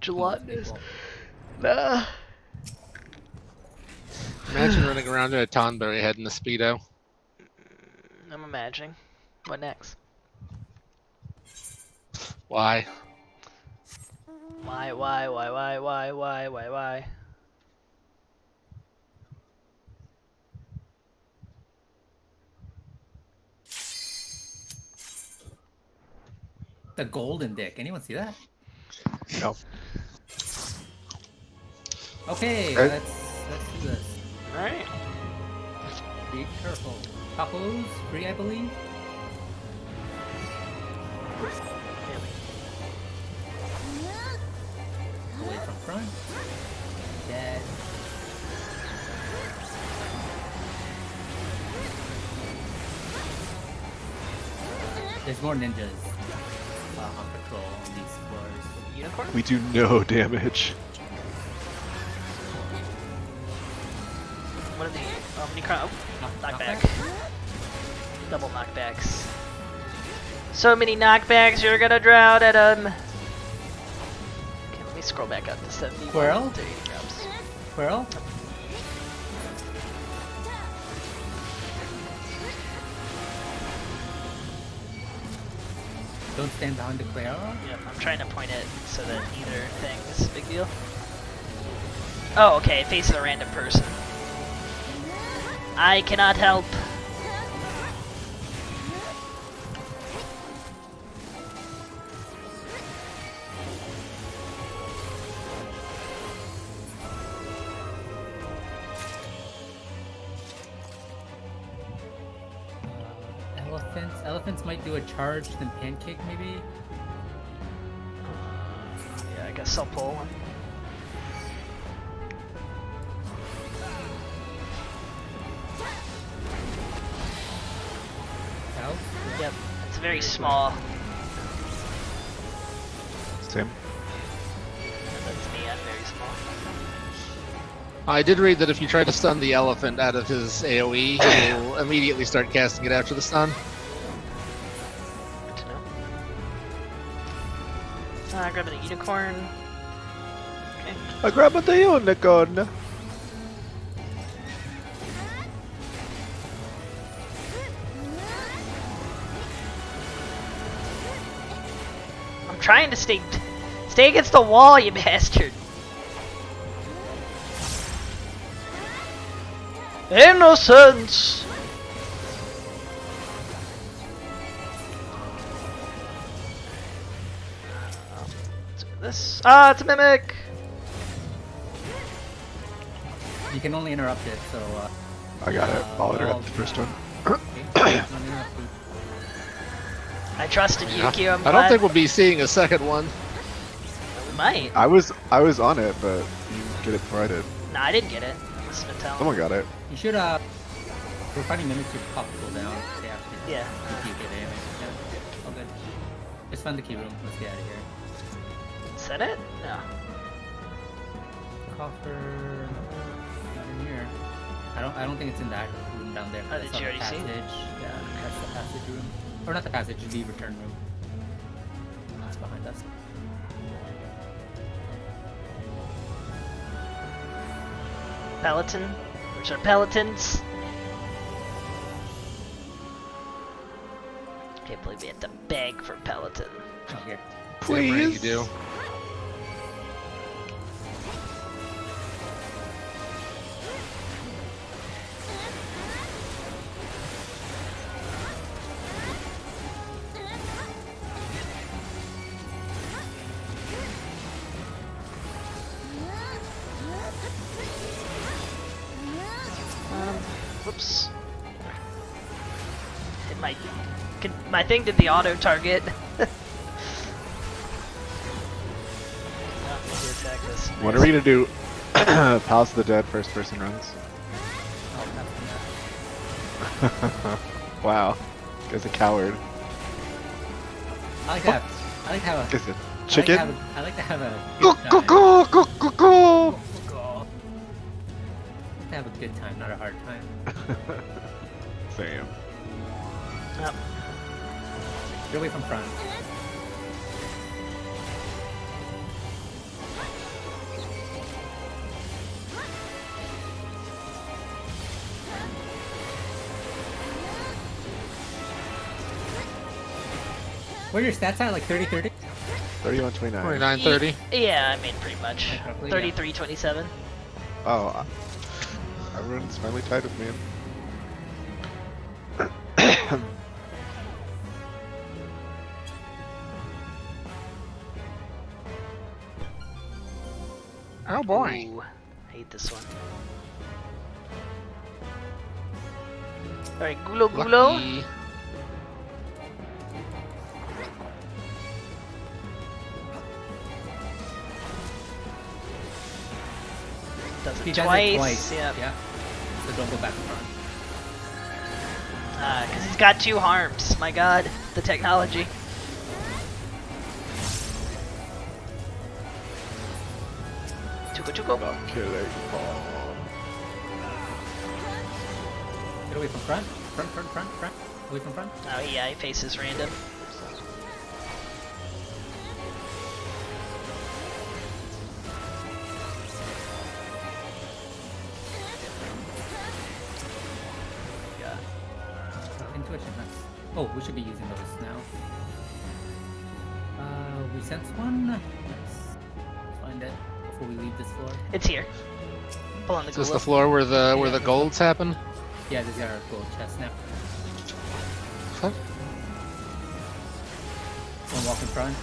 Gelatinous. Nah. Imagine running around in a Tonberry head in a Speedo. I'm imagining. What next? Why? Why? The golden dick. Anyone see that? No. Okay, Okay. let's do this. Alright. Be careful. Tacos, free, I believe. Away from front. Dead. There's more ninjas on patrol on these floors. Unicorn? We do no damage. What are the Necron? Oh, knockback. Double knockbacks. So many knockbacks, you're gonna drown at them. Okay, let me scroll back up to 70. Squirrel? There you go. Squirrel? Don't stand behind the Clara. Yep, I'm trying to point it so that neither thing is a big deal. Oh, okay, it faces a random person. I cannot help. Elephants might do a charge, then pancake maybe. Yeah, I guess I'll pull one. Out. Yep, it's very small. Same. That's me, I'm very small. I did read that if you try to stun the elephant out of his AoE, he'll immediately start casting it after the stun. Good to know. Grabbing a unicorn. Okay. I grabbed the unicorn. I'm trying to stay against the wall, you bastard. Innocence. This it's a mimic. You can only interrupt it, so. I got it. I'll interrupt the first one. I trusted you, Q. I'm I don't think we'll be seeing a second one. we might. I was on it, but you get it before I did. Nah, I didn't get it. I must have been telling. Someone got it. You should we're fighting mimics with pop cooldown. They actually Yeah. if you get damage. Yeah. All good. Just find the key room. Let's get out of here. Is that it? No. Coffer. Not in here. I don't think it's in that room down there. Oh, did That's you not the already see? passage. Yeah, that's the passage room. Or not the passage, the return room. It's behind us. Peloton? Which are Pelotons? Can't believe we have to beg for Peloton. Oh, here. Whatever you Please. do. Whoops. Hit my thing did the auto target. What are we gonna do? Palace of the Dead first person runs. Oh, that's Wow. Guy's a coward. I like that. I like to have a Guy's a chicken? I like to have a Go good go time. go go go go! I like to have a good time, not a hard time. Same. Yep. Get away from front. What are your stats at? Like 30-30? 31-29. 29-30. Yeah, I mean, pretty much. Roughly, yeah. 33-27. Oh, everyone's finally tied with me. Oh boy. Ooh, hate this one. Alright, Gulo Gulo. Lucky. Does He it does twice. it twice. Yeah. Yeah. So don't go back in front. Because he's got 2 harms. My god, the technology. Chuko Chuko. Not killing. Get away from front. Front. Away from front. Oh yeah, he faces random. Yeah. Intuition, that's... Oh, we should be using those now. We sense one. Let's find it before we leave this floor. It's here. Pull on the Is this Gulo. the floor where the golds happen? Yeah, this is our gold chest now. Huh? One walk in front.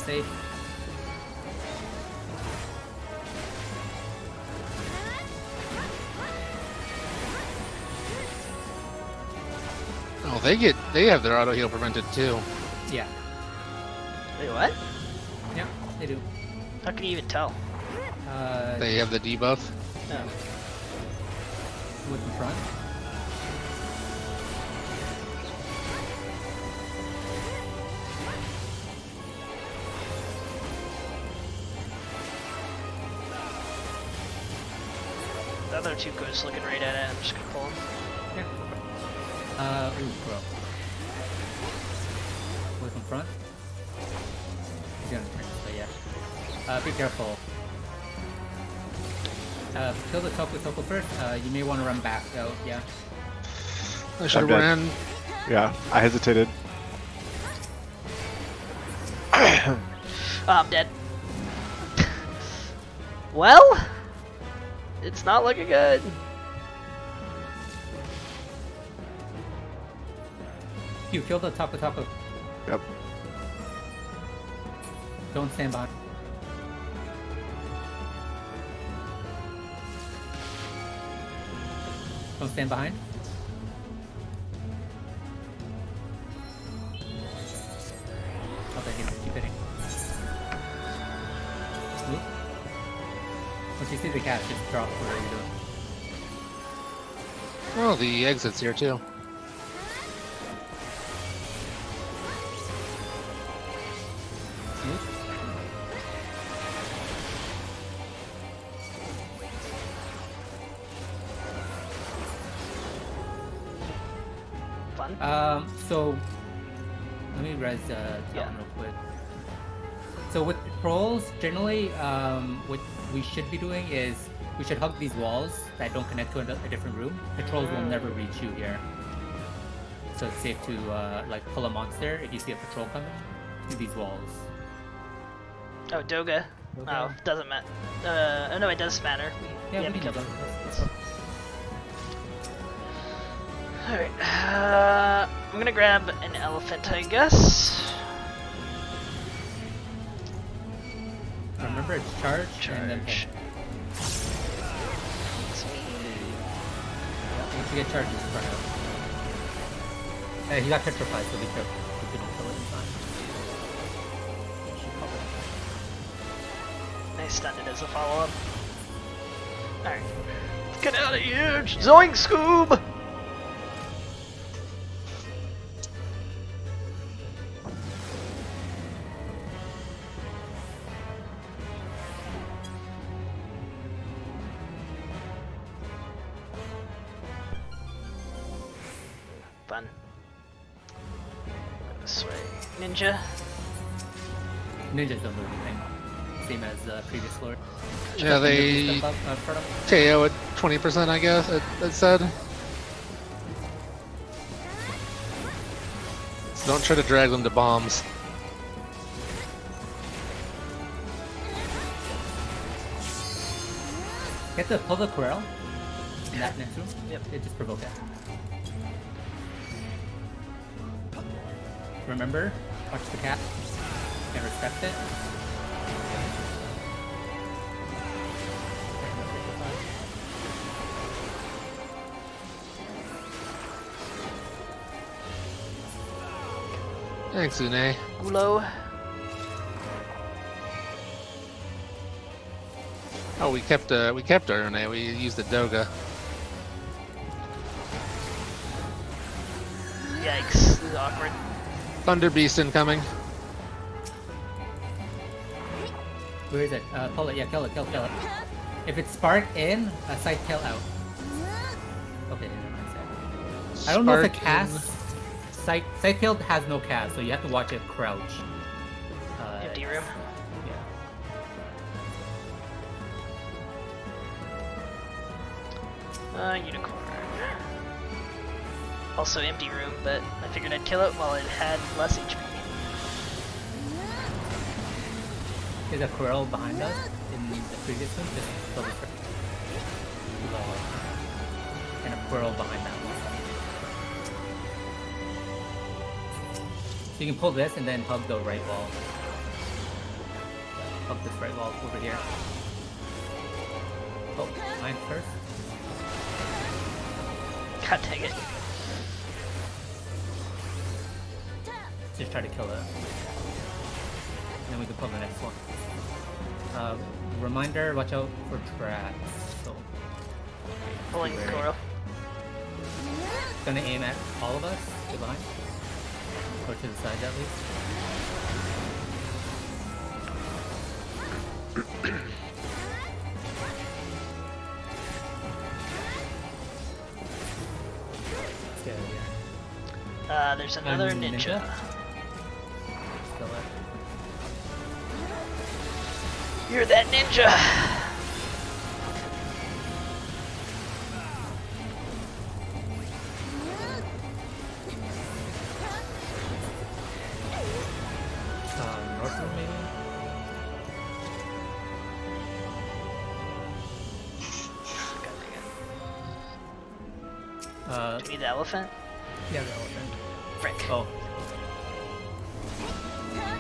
Safe. Oh, they have their auto heal prevented too. Yeah. Wait, what? Yeah, they do. How can you even tell? They have the debuff. No. Look in front. The other 2 ghosts looking right at it. I'm just gonna pull them. Yeah. Ooh, bro. Look in front. He's gonna turn this way, yeah. Be careful. Kill the Toko first. You may want to run back though, yeah. I should have dead. ran. Yeah, I hesitated. Oh, I'm dead. Well, it's not looking good. You kill the Toko. Yep. Don't stand behind. Don't stand behind. Okay, keep hitting. Move. Once you see the cat, just drop whatever you're doing. Oh, the exit's here too. Move. Fun. So let me res Yeah. Talon real quick. So with trolls, generally, what we should be doing is we should hug these walls that don't connect to a different room. The trolls will never reach you here. So it's safe to like pull a monster if you see a patrol coming through these walls. Oh, Doga. Oh, doesn't matter. Oh no, it does matter. Yeah, we we have can to do kill that. them. Alright, I'm gonna grab an elephant, I guess. Remember, it's charge, and then hit. Once you get charged, just run out. He got petrified, so be careful. If you don't kill it in time. Nice stun it as a follow-up. Alright. Get out of here! Zoink Scoob! Fun. This way. Ninja. Ninjas don't do anything. Same as the previous floor. Yeah, they Step up, front up. KO at 20%, I guess. It said. don't try to drag them to bombs. Get the pull the Quirrell in that next room. Yep. It just provoke it. Remember, watch the cat and respect it. Thanks, Une. Gulo. Oh, we kept our Une. We used the Doga. Yikes, this is awkward. Thunder Beast incoming. Where is it? Pull it. Yeah, kill it. Kill it. If it's spark in, side tail out. Okay. I don't know if the cast. Side tail has no cast, so you have to watch it crouch. Empty room. Yeah. Unicorn. Also empty room, but I figured I'd kill it while it had less HP. There's a Quirrell behind us in the previous one. Just double check. And a Quirrell behind that one. So you can pull this and then hug the right wall. Hug this right wall over here. Oh, mine first. God dang it. Just try to kill it. And then we can pull the next one. Reminder, watch out for traps. So, Pulling the Coral. gonna aim at all of us. Get behind. Or to the side at least. Let's get out of here. There's another And ninja. Kill it. You're that ninja! North room maybe? Do you need the elephant? Yeah, the elephant. Frick. Oh,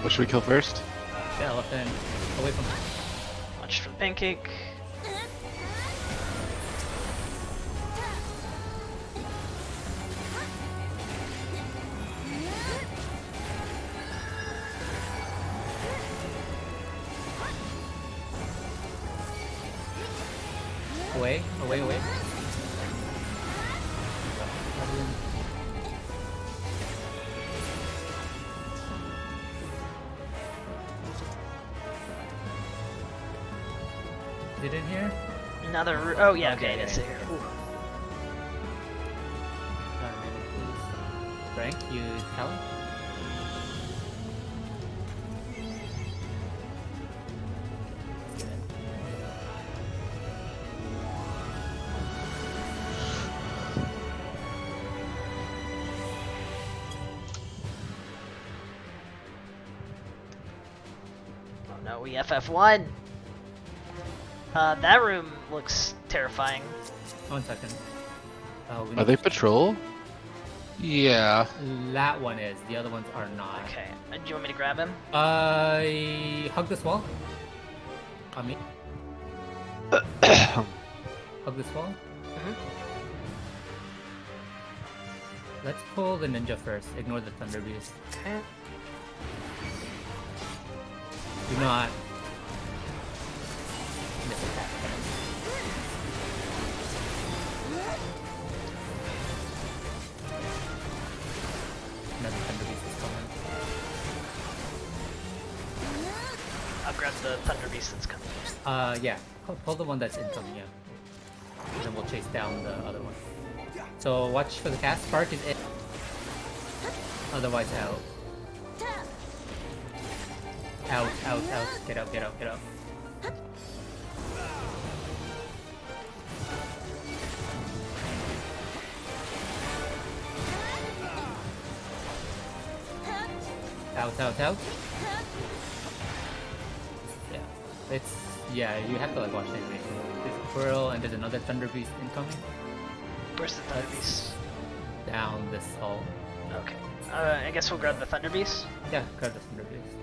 What should we kill first? the elephant. Away from Watch for the pancake. away. Is it in here? Another. Oh, yeah, okay, Okay, that's it. okay. Ooh. Frank, you tell him? Let's get it. Oh no, we FF1! That room looks terrifying. 1 second. We Are need- they patrol? Yeah. That one is. The other ones are not. Okay, do you want me to grab him? Hug this wall. On me. Hug this wall. Mhm. Let's pull the ninja first. Ignore the thunder beast. Okay. Do not miss attack. Another thunder beast is coming. I'll grab the Thunder Beast that's coming. Yeah. Pull the one that's incoming, yeah. And then we'll chase down the other one. So watch for the cast. Spark is in. Otherwise out. Out. Get out. Out, out, out. Yeah. It's you have to like watch the animation. There's a Quirrell and there's another Thunder Beast incoming. Where's the Thunder Beast? Down this hall. Okay. I guess we'll grab the Thunder Beast. Yeah, grab the Thunder Beast.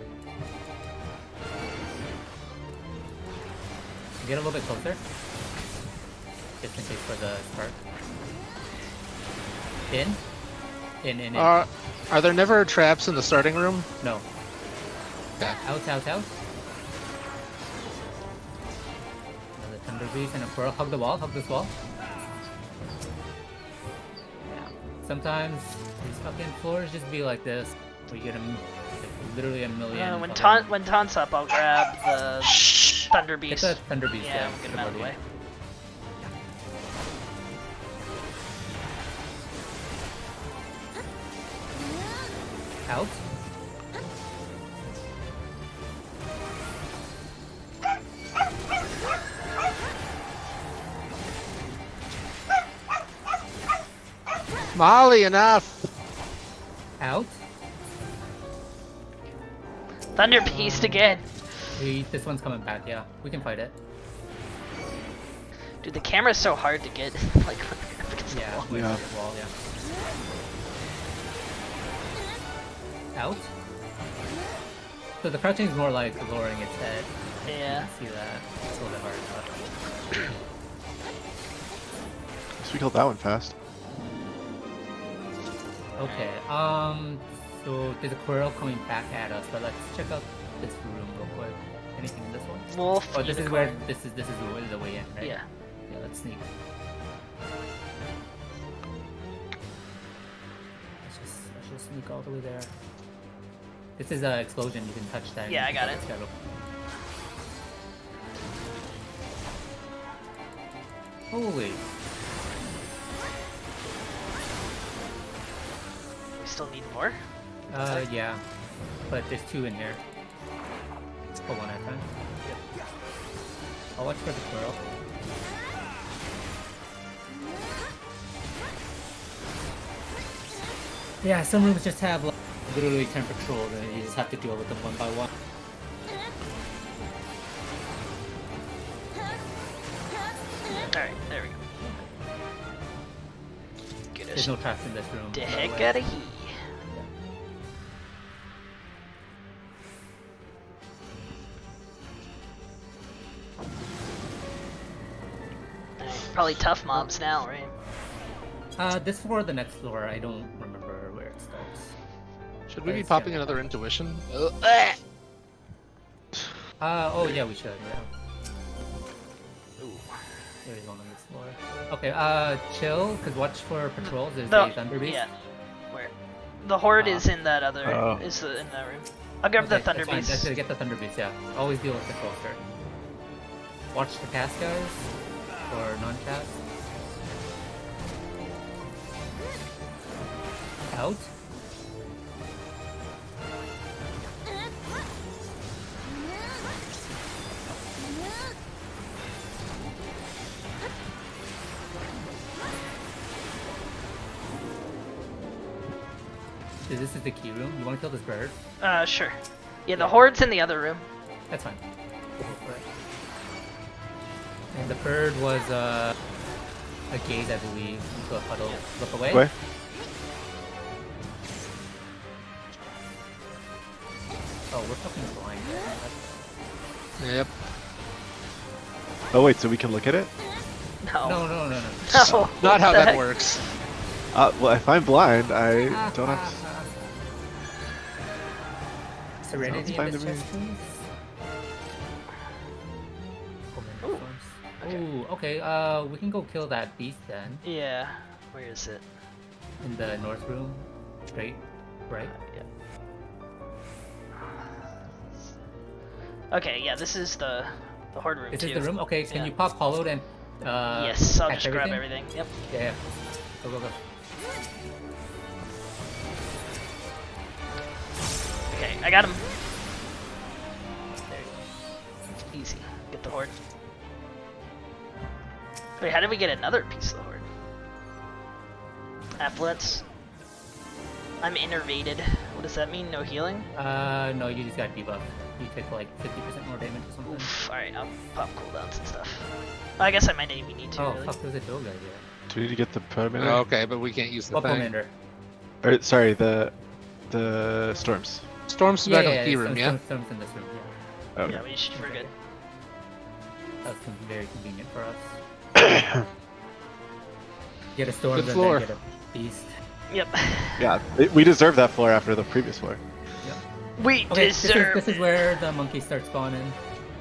Get a little bit closer. Just in case for the spark. In. Are there never traps in the starting room? No. Okay. Out. Another Thunder Beast and a Quirrell. Hug the wall, hug this wall. Yeah. Sometimes these fucking floors just be like this. Where you get literally a million. When Taunt's up, I'll grab the Thunder Beast. Get the Thunder Beast, yeah. We'll get him out of the way. Out. Molly, enough! Out. Thunder Beast again. This one's coming back, yeah. We can fight it. Dude, the camera's so hard to get. Like, against the Yeah, wall. we Yeah. the wall, yeah. Out. So the crouching is more like lowering its head. Yeah. You can see that. It's a little bit hard. So we killed that one fast. Okay, so there's a Quirrell coming back at us, but let's check out this room real quick. Anything in this one? Wolf. Oh, this is unicorn. where this is the way in, right? Yeah. Yeah, let's sneak. Let's just sneak all the way there. This is an explosion. You can touch that. Yeah, I got it. Let's go. Holy! We still need more. Yeah, but there's two in here. Let's pull one at a time. I'll watch for the Quirrell. Yeah, some rooms just have like, literally 10 patrols and you just have to deal with them one by one. Alright, there we go. There's no traps in this room. The by heck way. out of here. Probably tough mobs now, right? This floor or the next floor, I don't remember where it starts. Should we be Let's popping go. another intuition? Oh yeah, we should, yeah. There is one on this floor. Okay, chill, cause watch for patrols. There's a Thunder Beast. Yeah. Where? The Horde is in that other. Oh. Is in that room. I'll grab the Okay, Thunder that's fine. Beast. That's it, get the Thunder Beast, yeah. Always deal with patrols first. Watch the cast guys, or non-cast. Out. This is the key room. You want to kill this bird? Sure. Yeah, the Horde's in the other room. That's fine. Go for it. And the bird was a gaze, I believe, into a puddle. Look away. Wait. Oh, we're fucking blind. Yep. Oh wait, so we can look at it? No. No. No. Not how What the that heck? works. Well, if I'm blind, I don't have to... Serenity Sounds in this fine to chest, please. Ooh, okay, we can go kill that beast then. Yeah. Where is it? In the north room. Straight. Right? Yeah. Okay, yeah, this is the Horde room This too. is the room? Okay, can Yeah. you pop hollowed and Yes, I'll catch just grab everything. Yep. Yeah. Go. Okay, I got him. There you go. Easy. Get the Horde. Wait, how did we get another piece of the Horde? Affluence. I'm innervated What does that mean? No healing? No, you just got debuff. You take like 50% more damage or something. Oof. Alright, I'll pop cooldowns and stuff. I guess I might even need to. Oh, really. fuck, there's a Doga here. Do we need to get the Permander? Oh, okay, but we can't use the What thing. commander? Or, sorry, the storms. Storm's back on the key room, yeah? Storm's in this room, yeah. Okay. Yeah, we're good. That was very convenient for us. Get a storm Good and floor. then get a beast. Yep. Yeah, we deserve that floor after the previous floor. We Okay, deserve. this is where the monkeys start spawning.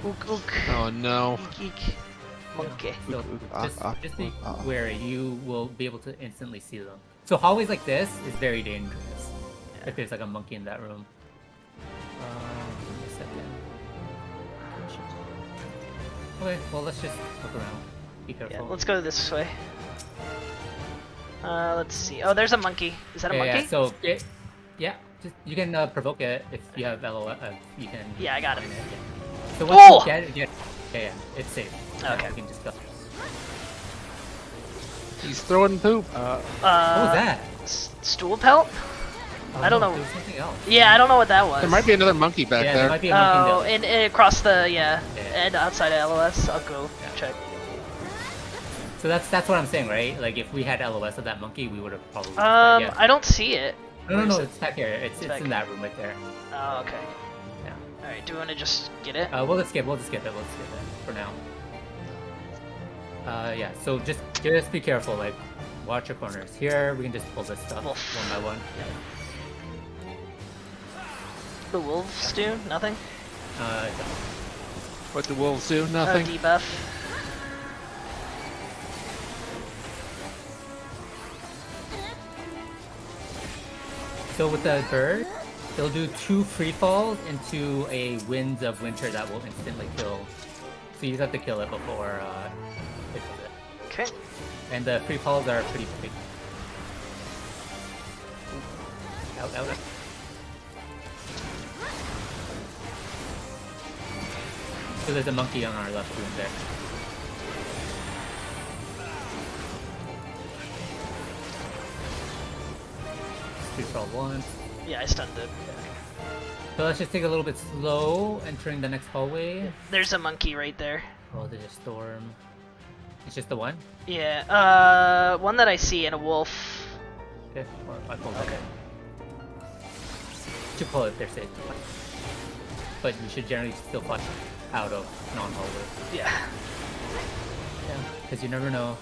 Ook, ook. Oh no. Geek. Monkey. So Ah, just be ah. wary. You will be able to instantly see them. So hallways like this is very dangerous. If there's like a monkey in that room. Give me a second. Okay, well let's just look around. Be careful. Yeah, let's go this way. Let's see. Oh, there's a monkey. Is that a monkey? Yeah, so yeah, just, you can provoke it if you have LOL. You can. Yeah, I got him. So once Oh! you get it, yeah, it's safe. Okay. We can just go. He's throwing poop. What was that? Stool pelt? Oh, I don't no, know. There was something else. Yeah, I don't know what that was. There might be another monkey back Yeah, there. there might be a monkey Oh, in and across the Yeah. and outside of LOS. I'll go check. So that's what I'm saying, right? Like if we had LOS of that monkey, we would have probably. I don't see it. No, Where is it? it's back here. It's back in that room right there. Oh, okay. Yeah. All right. Do you want to just get it? We'll just skip it for now. Yeah. So just be careful. Like, watch your corners. Here, we can just pull this stuff Wolf. one by one. The wolves do nothing. What do wolves do? Nothing. Oh, debuff. So with the bird, they'll do 2 free falls into a Winds of Winter that will instantly kill. So you just have to kill it before it kills it. Okay. And the free falls are pretty big. Out. So there's a monkey on our left room there. Free fall 1. Yeah, I stunned it. So let's just take a little bit slow entering the next hallway. There's a monkey right there. Oh, there's a storm. It's just the one? Yeah. One that I see and a wolf. Okay, or I pulled it. Okay. To pull it, they're safe. But you should generally still fly out of non-hallway. Yeah. Yeah, because you never know.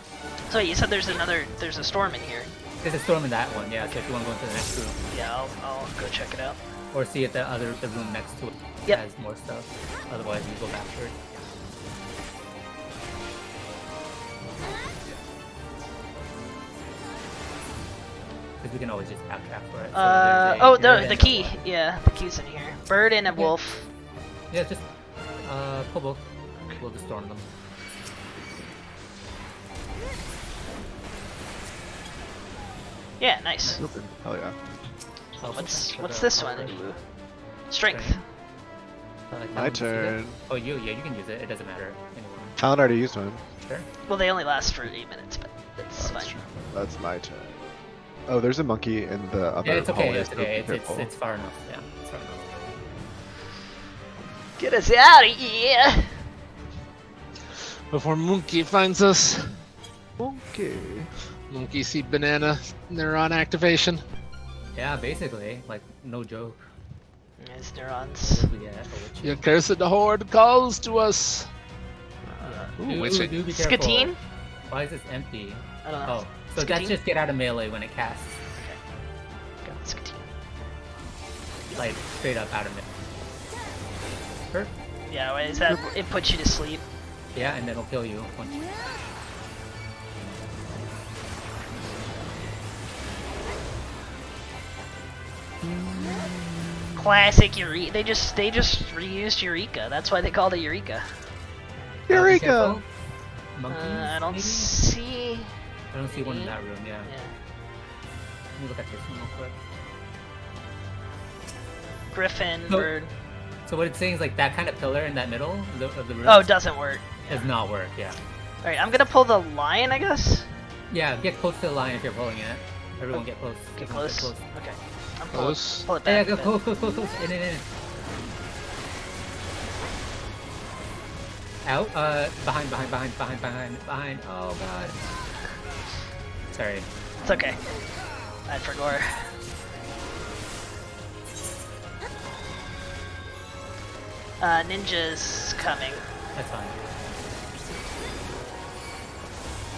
So you said there's a storm in here. There's a storm in that one, yeah, so if you want to go into the next room. Yeah, I'll go check it out. Or see if the room next to it Yep. has more stuff. Otherwise, you go backward. Because we can always just backtrack for it. So there's a bird The and key. a wolf. Yeah, the key's in here. Bird and a wolf. Yeah, just pull both. We'll just storm them. Yeah, nice. Open. Hell yeah. What's this one? Ooh. Strength. My turn. Oh, you can use it. It doesn't matter. Anyone. Talon already used one. Sure. Well, they only last for 8 minutes, but that's fine. That's my turn. Oh, there's a monkey in the other Yeah, it's okay. hallway, It's so okay. be careful. It's far enough. Yeah, it's far enough. Get us out of here! Before monkey finds us. Okay. Monkey see banana neuron activation. Yeah, basically, like no joke. Nice neurons. Yeah, Your cursed horde calls to us. Ooh, witching. do be careful. Skatine? Why is this empty? I don't know. Oh, so that's Skatine? just get out of melee when it casts. Got Skatine. Like straight up out of melee. Sure. Yeah, wait, is that it puts you to sleep? Yeah, and then it'll kill you once. Classic Eureka. They just reused Eureka. That's why they called it Eureka. Be Eureka! careful. Monkeys, I don't maybe? see. I don't see one in that room. Yeah. Yeah. Let me look at this one real quick. Griffin, So- bird. So what it's saying is like that kind of pillar in that middle of the room Oh, it doesn't work. does not work. Yeah. All right, I'm gonna pull the lion, I guess. Yeah, get close to the line if you're pulling it. Everyone get close. Get Everyone close. Okay. I'm Close. Pull it Yeah, back. go a bit. close. In. Out. Behind. Oh god. Sorry. It's okay. I forgot. Ninja's coming. That's fine.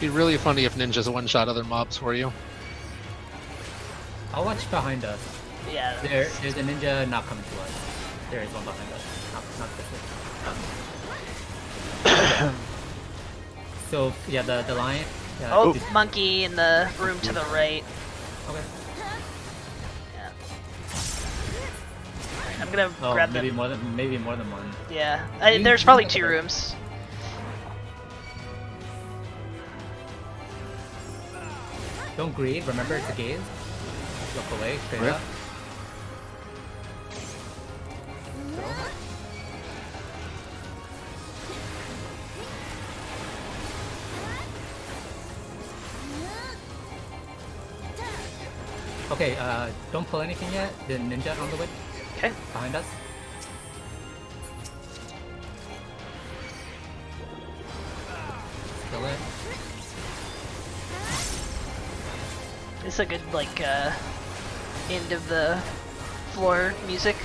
Be really funny if ninjas one-shot other mobs for you. I'll watch behind us. Yeah. There's a ninja not coming to us. There is one behind us. Not this way. So yeah, the lion. Oh, monkey in the room to the right. Okay. Yeah. I'm gonna Oh, grab maybe them. more than one. Yeah. There's probably 2 rooms. Don't greed. Remember, it's a gaze. Look away, straight Right. up. Okay, don't pull anything yet. The ninja on the way Okay. behind us. Kill it. It's a good like end of the floor music.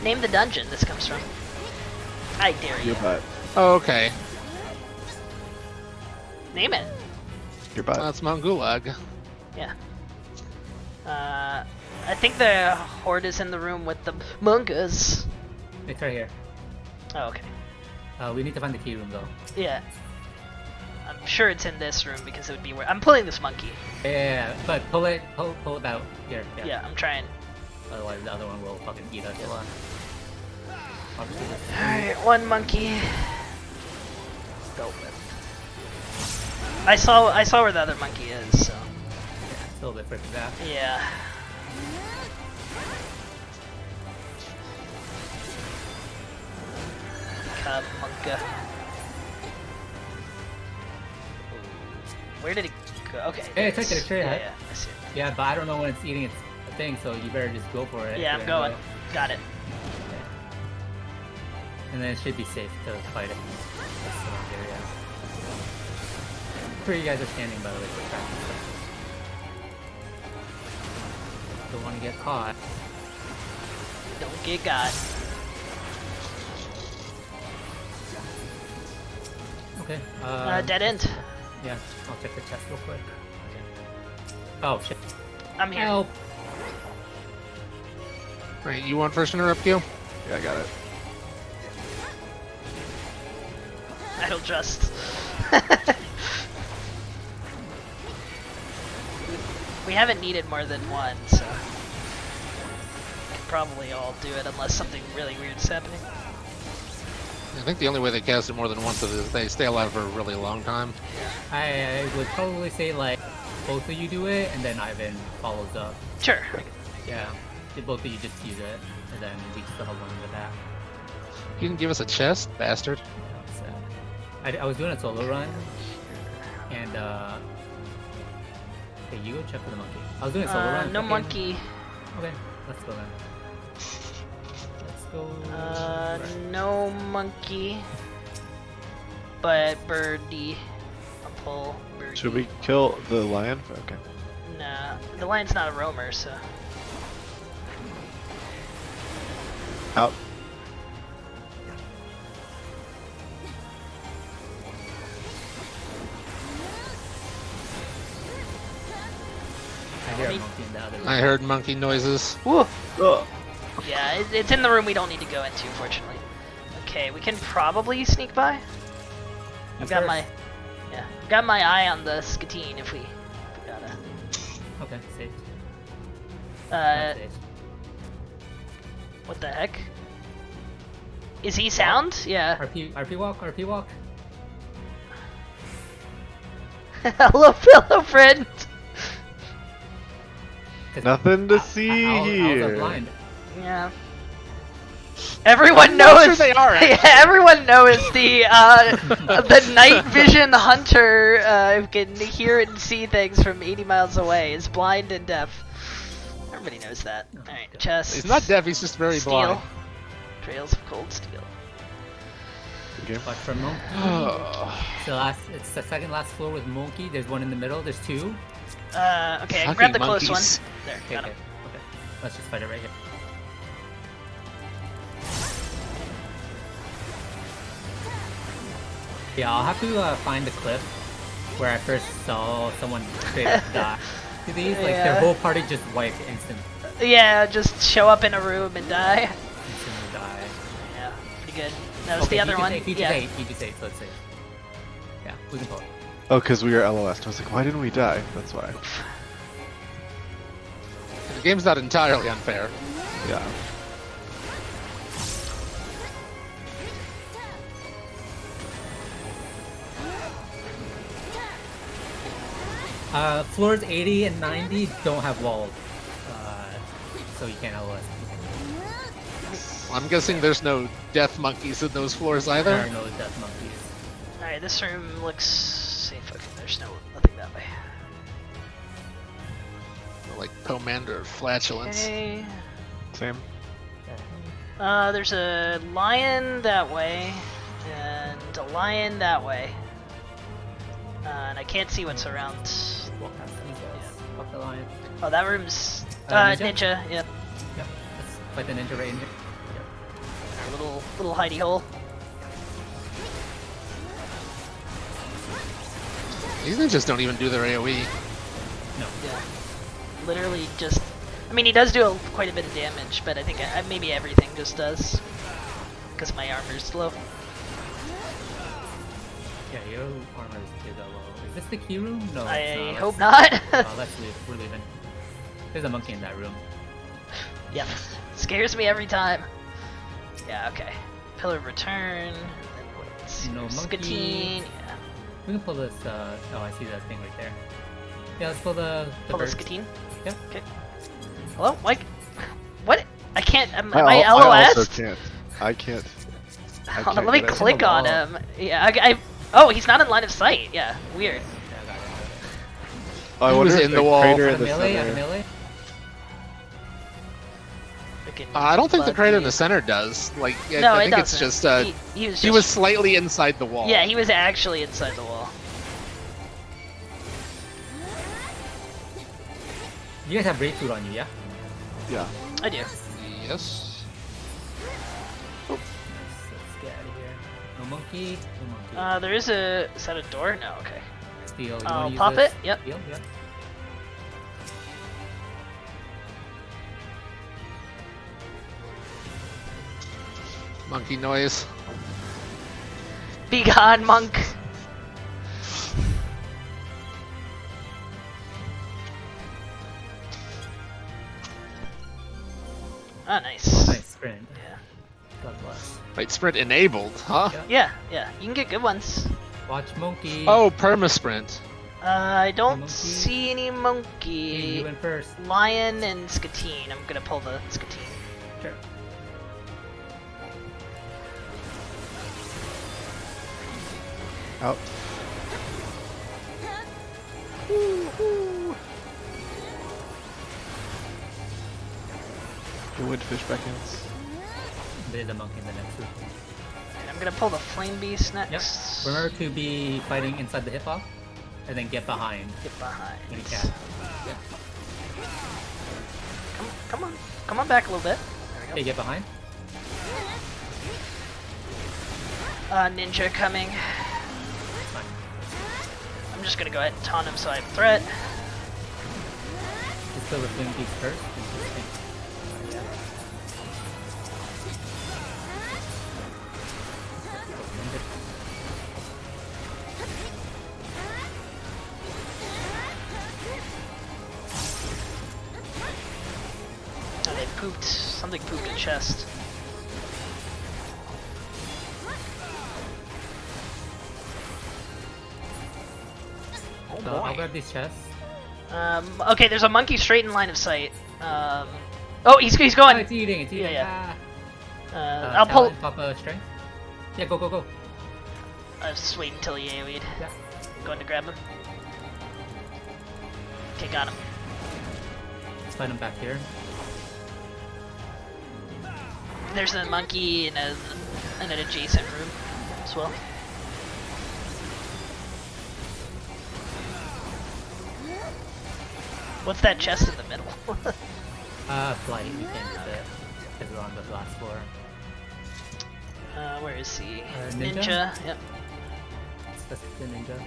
Name the dungeon this comes from. I dare you. Your butt. Oh, okay. Name it. Your butt. That's Mount Gulag. Yeah. I think the horde is in the room with the mongas. It's right here. Oh, okay. We need to find the key room though. Yeah. I'm sure it's in this room because it would be where I'm pulling this monkey. Yeah, but pull it out here. Yeah, I'm trying. Otherwise, the other one will fucking eat us. Alright, 1 monkey. Go with. I saw where the other monkey is, so. It's a little bit further back. Yeah. Cub monka. Where did it go? Okay. Hey, it's right there, straight yeah, ahead. yeah, I see it. Yeah, but I don't know when it's eating its thing, so you better just go for it. Yeah, I'm going. Got it. And then it should be safe to fight it. That's the one here, yeah. Where you guys are standing, by the way, for tracking stuff. Don't want to get caught. Don't get got. Okay. Dead end. Yeah, I'll check the chest real quick. Oh shit. I'm here. Help! Right, you want first interrupt you? Yeah, I got it. Idle just. We haven't needed more than 1, so we could probably all do it unless something really weird's happening. I think the only way they cast it more than once is if they stay alive for a really long time. I would probably say like both of you do it, and then Ivan follows up. Sure. Yeah, both of you just use it, and then we still have one with that. You didn't give us a chest, bastard. I was doing a solo run, and hey, you go check for the monkey. I was doing a solo run. No checking- monkey. Okay, let's go then. Let's go. No monkey. But birdie. I'll pull birdie. Should we kill the lion? Okay. Nah, the lion's not a roamer, so. Out. I hear a monkey in the other room. I heard monkey noises. Woo! Ugh. Yeah, it's in the room we don't need to go into, fortunately. Okay, we can probably sneak by. I've got my, got my eye on the Skatine if we gotta. Okay, safe. Uh, Safe. what the heck? Is he sound? Yeah. RP walk, RP walk. Hello, fellow friend. 'Cause Nothing to see I was here. blind. Yeah. Everyone I'm not knows. sure they are, Yeah, everyone knows the night vision hunter who can hear and see things from 80 miles away is blind and deaf. Everybody knows that. All right, chest. He's not deaf. He's just very Steel. blind. Trails of cold steel. Good game. Watch for Monkey. It's the second last floor with Monkey. There's one in the middle. There's two. Okay, Fucking grab the close one. monkeys. There, Okay, got okay. him. Okay. Let's just fight it right here. Yeah, I'll have to find the clip where I first saw someone straight up die. To these, like Yeah. their whole party just wiped instant. Yeah, just show up in a room and die. Instantly die. Yeah, pretty good. That was the other one. He just Yeah. ate, so let's see. Yeah, we can pull it. Oh, because we were LOS. I was like, why didn't we die? That's why. The game's not entirely unfair. Yeah. Floors 80 and 90 don't have walls, so you can't LOS. I'm guessing there's no death monkeys in those floors There either. are no death monkeys. Alright, this room looks safe. Okay, there's nothing that way. Like Pomander flatulence. Okay. Same. There's a lion that way, and a lion that way. And I can't see what's around. Walk past these guys. Fuck the lion. Oh, that room's Ninja? ninja. Yep. Yep. Let's fight the ninja right in here. Our little hidey hole. These ninjas don't even do their AoE. No. Yeah. Literally just. I mean, he does do quite a bit of damage, but I think maybe everything just does. Because my armor's low. Yeah, your armor is too low. Is this the key room? No, I it's not. hope not. Oh, let's leave. We're leaving. There's a monkey in that room. Yeah, scares me every time. Yeah, okay. Pillar of Return. And what's No monkey. Skatine. Yeah. We can pull this. Oh, I see that thing right there. Yeah, let's pull the Pull the bird. Skatine. Yep. Okay. Hello, Mike. What? I can't. Am I I also LOS? can't. I can't. I Hold on, can't let me get it. click on wall. him. Yeah, oh, he's not in line of sight. Yeah, weird. Yeah, I got it. Oh, I He wonder was if in the the wall. crater Out in of the melee, out of center. melee. Freaking I don't think the crater in buggy. the center does. Like, No, I it think it's doesn't. just he was. he Just, was slightly inside the wall. Yeah, he was actually inside the wall. You guys have breakthrough on you, yeah? Yeah. I do. Yes. Nice. Let's get out of here. No monkey. No monkey. There is a. Is that a door? No. Okay. Steel. You I'll wanna use pop this? it. Yep. Steel? Yeah. Monkey noise. Be gone, monk. Ah, nice. Nice sprint. Yeah. God bless. Wait, sprint enabled, huh? Yeah. Yeah. You can get good ones. Watch monkey. Oh, permasprint. I don't Monkey. see any Hey, monkey. you went first. Lion and Skatine. I'm gonna pull the Skatine. Sure. Out. The windfish beckons. There's a monkey in the next room. And I'm gonna pull the Flame Beast Yep. next. Remember to be fighting inside the hip hop, and then get behind Get behind. when you can. Yep. Come on back a little bit. There Okay, we get behind. go. Ninja coming. Fine. I'm just gonna go ahead and taunt him so I have threat. Just kill the flame beast first. Oh, they pooped. Something pooped in chest. Oh So I'll boy. grab these chests. Okay, there's a monkey straight in line of sight. Oh, he's going. Oh, it's eating. Yeah, yeah. I'll pull. Talent, top strength. Yeah, go, go, go. I'll just wait until he AoE'd. Yeah. Going to grab him. Okay, got him. Let's find him back here. There's a monkey in an adjacent room as well. What's that chest in the middle? Flight. We can't use it because we're on the last floor. Where is he? Ninja? Yep. That's the ninja.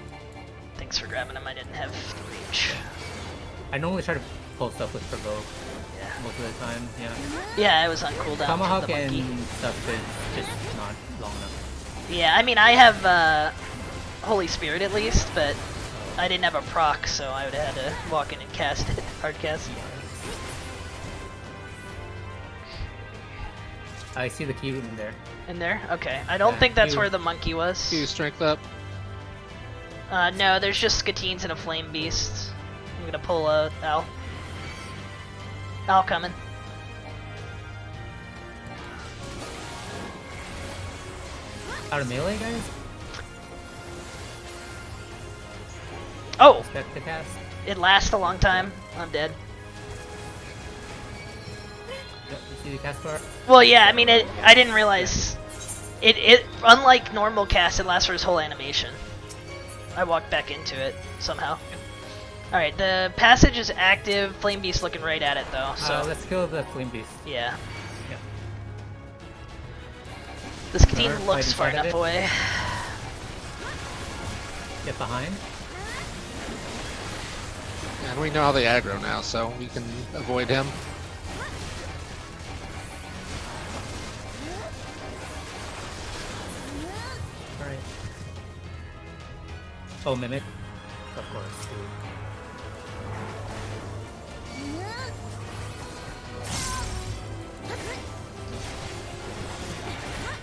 Thanks for grabbing him. I didn't have the reach. I normally try to pull stuff with provoke Yeah. most of the time. Yeah. Yeah, I was on cooldown Tomahawk from the monkey. and stuff is just not long enough. Yeah, I mean I have Holy Spirit at least, but I didn't have a proc, so I would have had to walk in and cast it. Hard cast. I see the key room in there. In there? Okay. I don't Yeah, think that's you- where the monkey was. Q strength up. No, there's just Skatines and a Flame Beast. I'm gonna pull Al. Al coming. Out of melee, guys? Oh! Expect the cast. It lasts a long time. I'm dead. Yep, you see the cast bar? Well, yeah, I mean, I didn't realize... It unlike normal cast, it lasts for his whole animation. I walked back into it, somehow. Alright, the passage is active. Flame Beast looking right at it, though, so... Let's kill the flame beast. yeah. Yeah. The Skatine Alright, looks fight far inside of enough it. away. Get behind. And we know how they aggro now, so we can avoid him. Alright. Oh, mimic. Of course.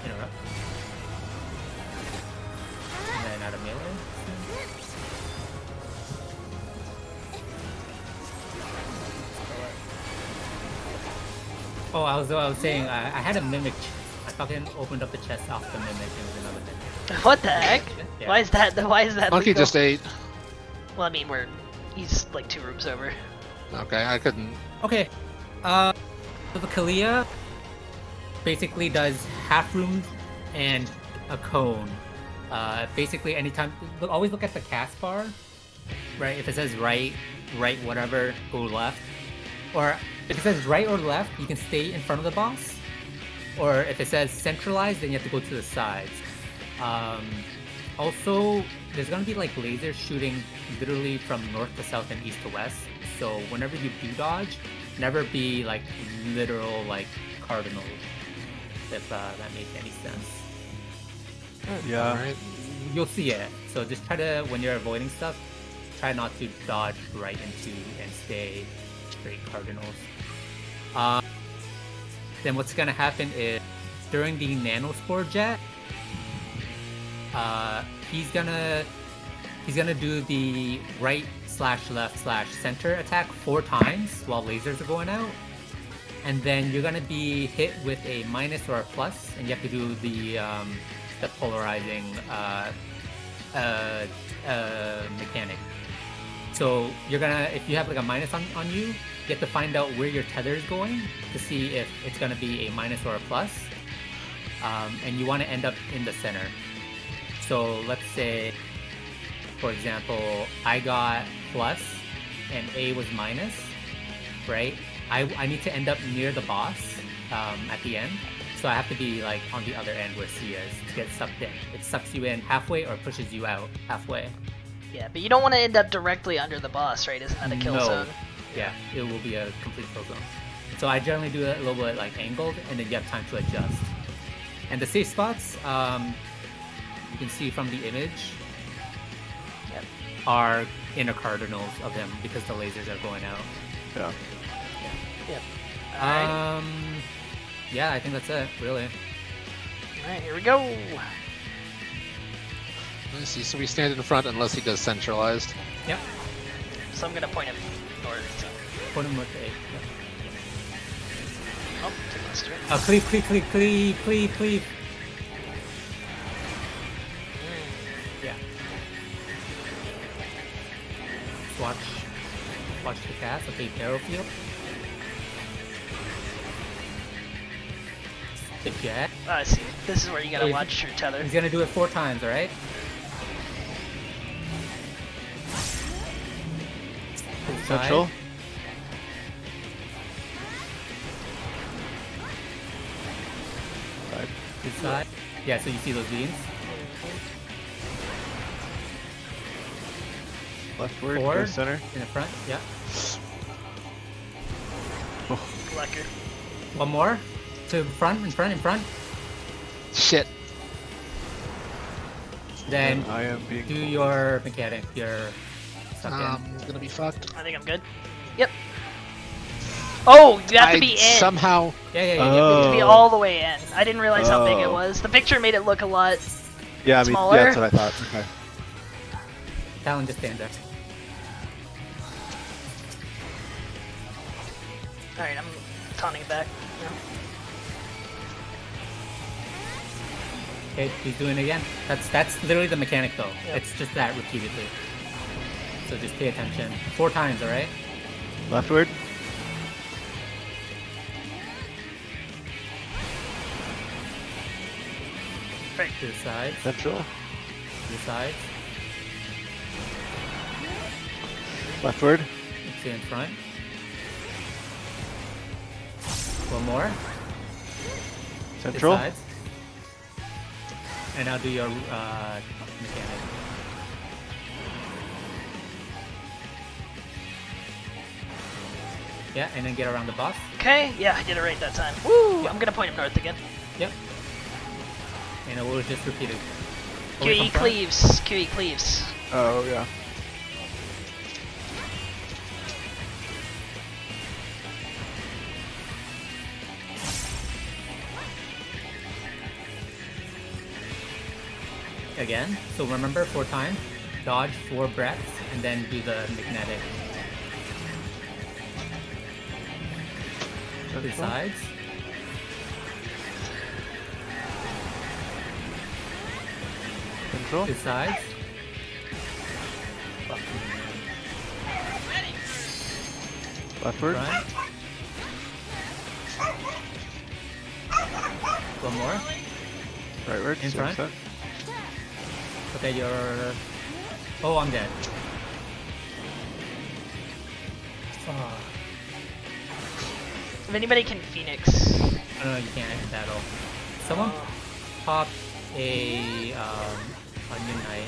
Interrupt. And then out of melee. Oh, I was saying I had a mimic. I fucking opened up the chest off the mimic and it was another mimic. What the heck? Yeah. Why is that? Why is that? Monkey legal? just ate. Well, I mean, he's like 2 rooms over. Okay, I couldn't. Okay. So the Kalia basically does half rooms and a cone. Basically, anytime. Always look at the cast bar, right? If it says right, whatever, go left. Or if it says right or left, you can stay in front of the boss. Or if it says centralized, then you have to go to the sides. Also, there's gonna be like lasers shooting literally from north to south and east to west. So whenever you do dodge, never be like literal like cardinals, if that makes any sense. Yeah. Alright. You'll see it. So just try to, when you're avoiding stuff, try not to dodge right into and stay straight cardinals. Then what's gonna happen is during the nanospore jet, he's gonna do the right / left / center attack 4 times while lasers are going out, and then you're gonna be hit with a minus or a plus, and you have to do the polarizing mechanic. So you're gonna, if you have like a minus on you, you have to find out where your tether is going to see if it's gonna be a minus or a plus, and you want to end up in the center. So let's say, for example, I got plus and A was minus, right? I need to end up near the boss at the end. So I have to be like on the other end where C is to get sucked in. It sucks you in halfway or pushes you out halfway. Yeah, but you don't want to end up directly under the boss, right? Isn't that a kill No. zone? Yeah, it will be a complete kill zone. So I generally do it a little bit like angled, and then you have time to adjust. And the safe spots, you can see from the image, Yep. are inner cardinals of them because the lasers are going out. Yeah. Yep. Alright. Yeah, I think that's it, really. Alright, here we go. Let's see. So we stand in front unless he does centralized. Yep. So I'm gonna point him north. Put him with A. Yep. Oh, too monster. Cleave, cleave, cleave, cleave, cleave, cleave. Yeah. Watch the cast. Okay, arrow field. The jet. Oh, I see. This is where you gotta Wait, watch your tether. He's gonna do it 4 times, alright? Central. Side. This side. Yeah, so you see those beams. Leftward. Go Forward. center. In the front, yeah. Collector. One more. To front, in front. Shit. Then I am being. do your mechanic, your stuff It's gonna be fucked. I think I'm good. Yep. Oh, you have I to be in. somehow. Yeah. You have to be Oh. all the way in. I didn't realize how big it Oh. was. The picture made it look a lot. Yeah, I mean, smaller. yeah, that's what I thought. Okay. Talon just stand there. Alright, I'm taunting back. Yeah. Okay, he's doing it again. That's literally the mechanic though. Yep. It's just that repeatedly. So just pay attention. 4 times, alright? Leftward. Right. To the sides. Central. To the sides. Leftward. To in front. One more. To the Central. sides. And now do your mechanic. Yeah, and then get around the boss. Okay, yeah, I did it right that time. Woo! I'm gonna point him north again. Yep. And it will just repeat it. Away QE from front. cleaves. QE cleaves. Oh yeah. Again. So remember 4 times. Dodge 4 breaths and then do the magnetic. To the Central. sides. Central. To the sides. Leftward. Front. One more. Rightward. In same front. set. Okay, you're... Oh, I'm dead. Oh, If anybody can Phoenix. no, you can't in battle. Someone pop a onion knight.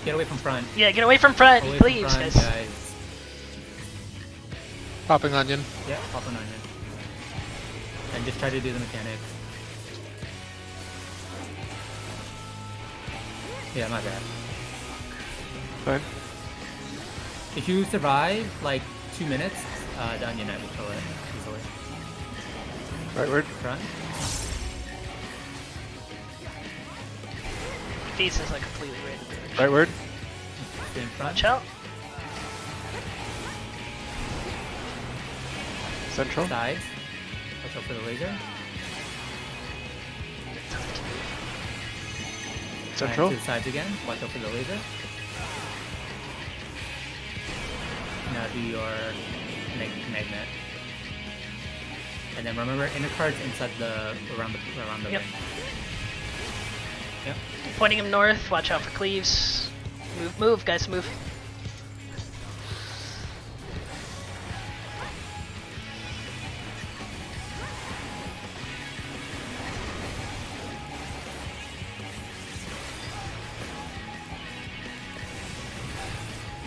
Get away from front. Yeah, get away from front. Away He from cleaves, front, guys. Popping onion. Yeah, pop an onion. And just try to do the mechanic. Yeah, my bad. Fine. If you survive like 2 minutes, the onion knight will kill it easily. Rightward. Front. Feast is like completely random. Rightward. Stay in front. Watch out. Central. Sides. Watch out for the laser. Central. And to the sides again. Watch out for the laser. Now do your magnet. And then remember inner cards inside the around the Yep. ring. Yep. Pointing him north. Watch out for cleaves. Move, guys, move.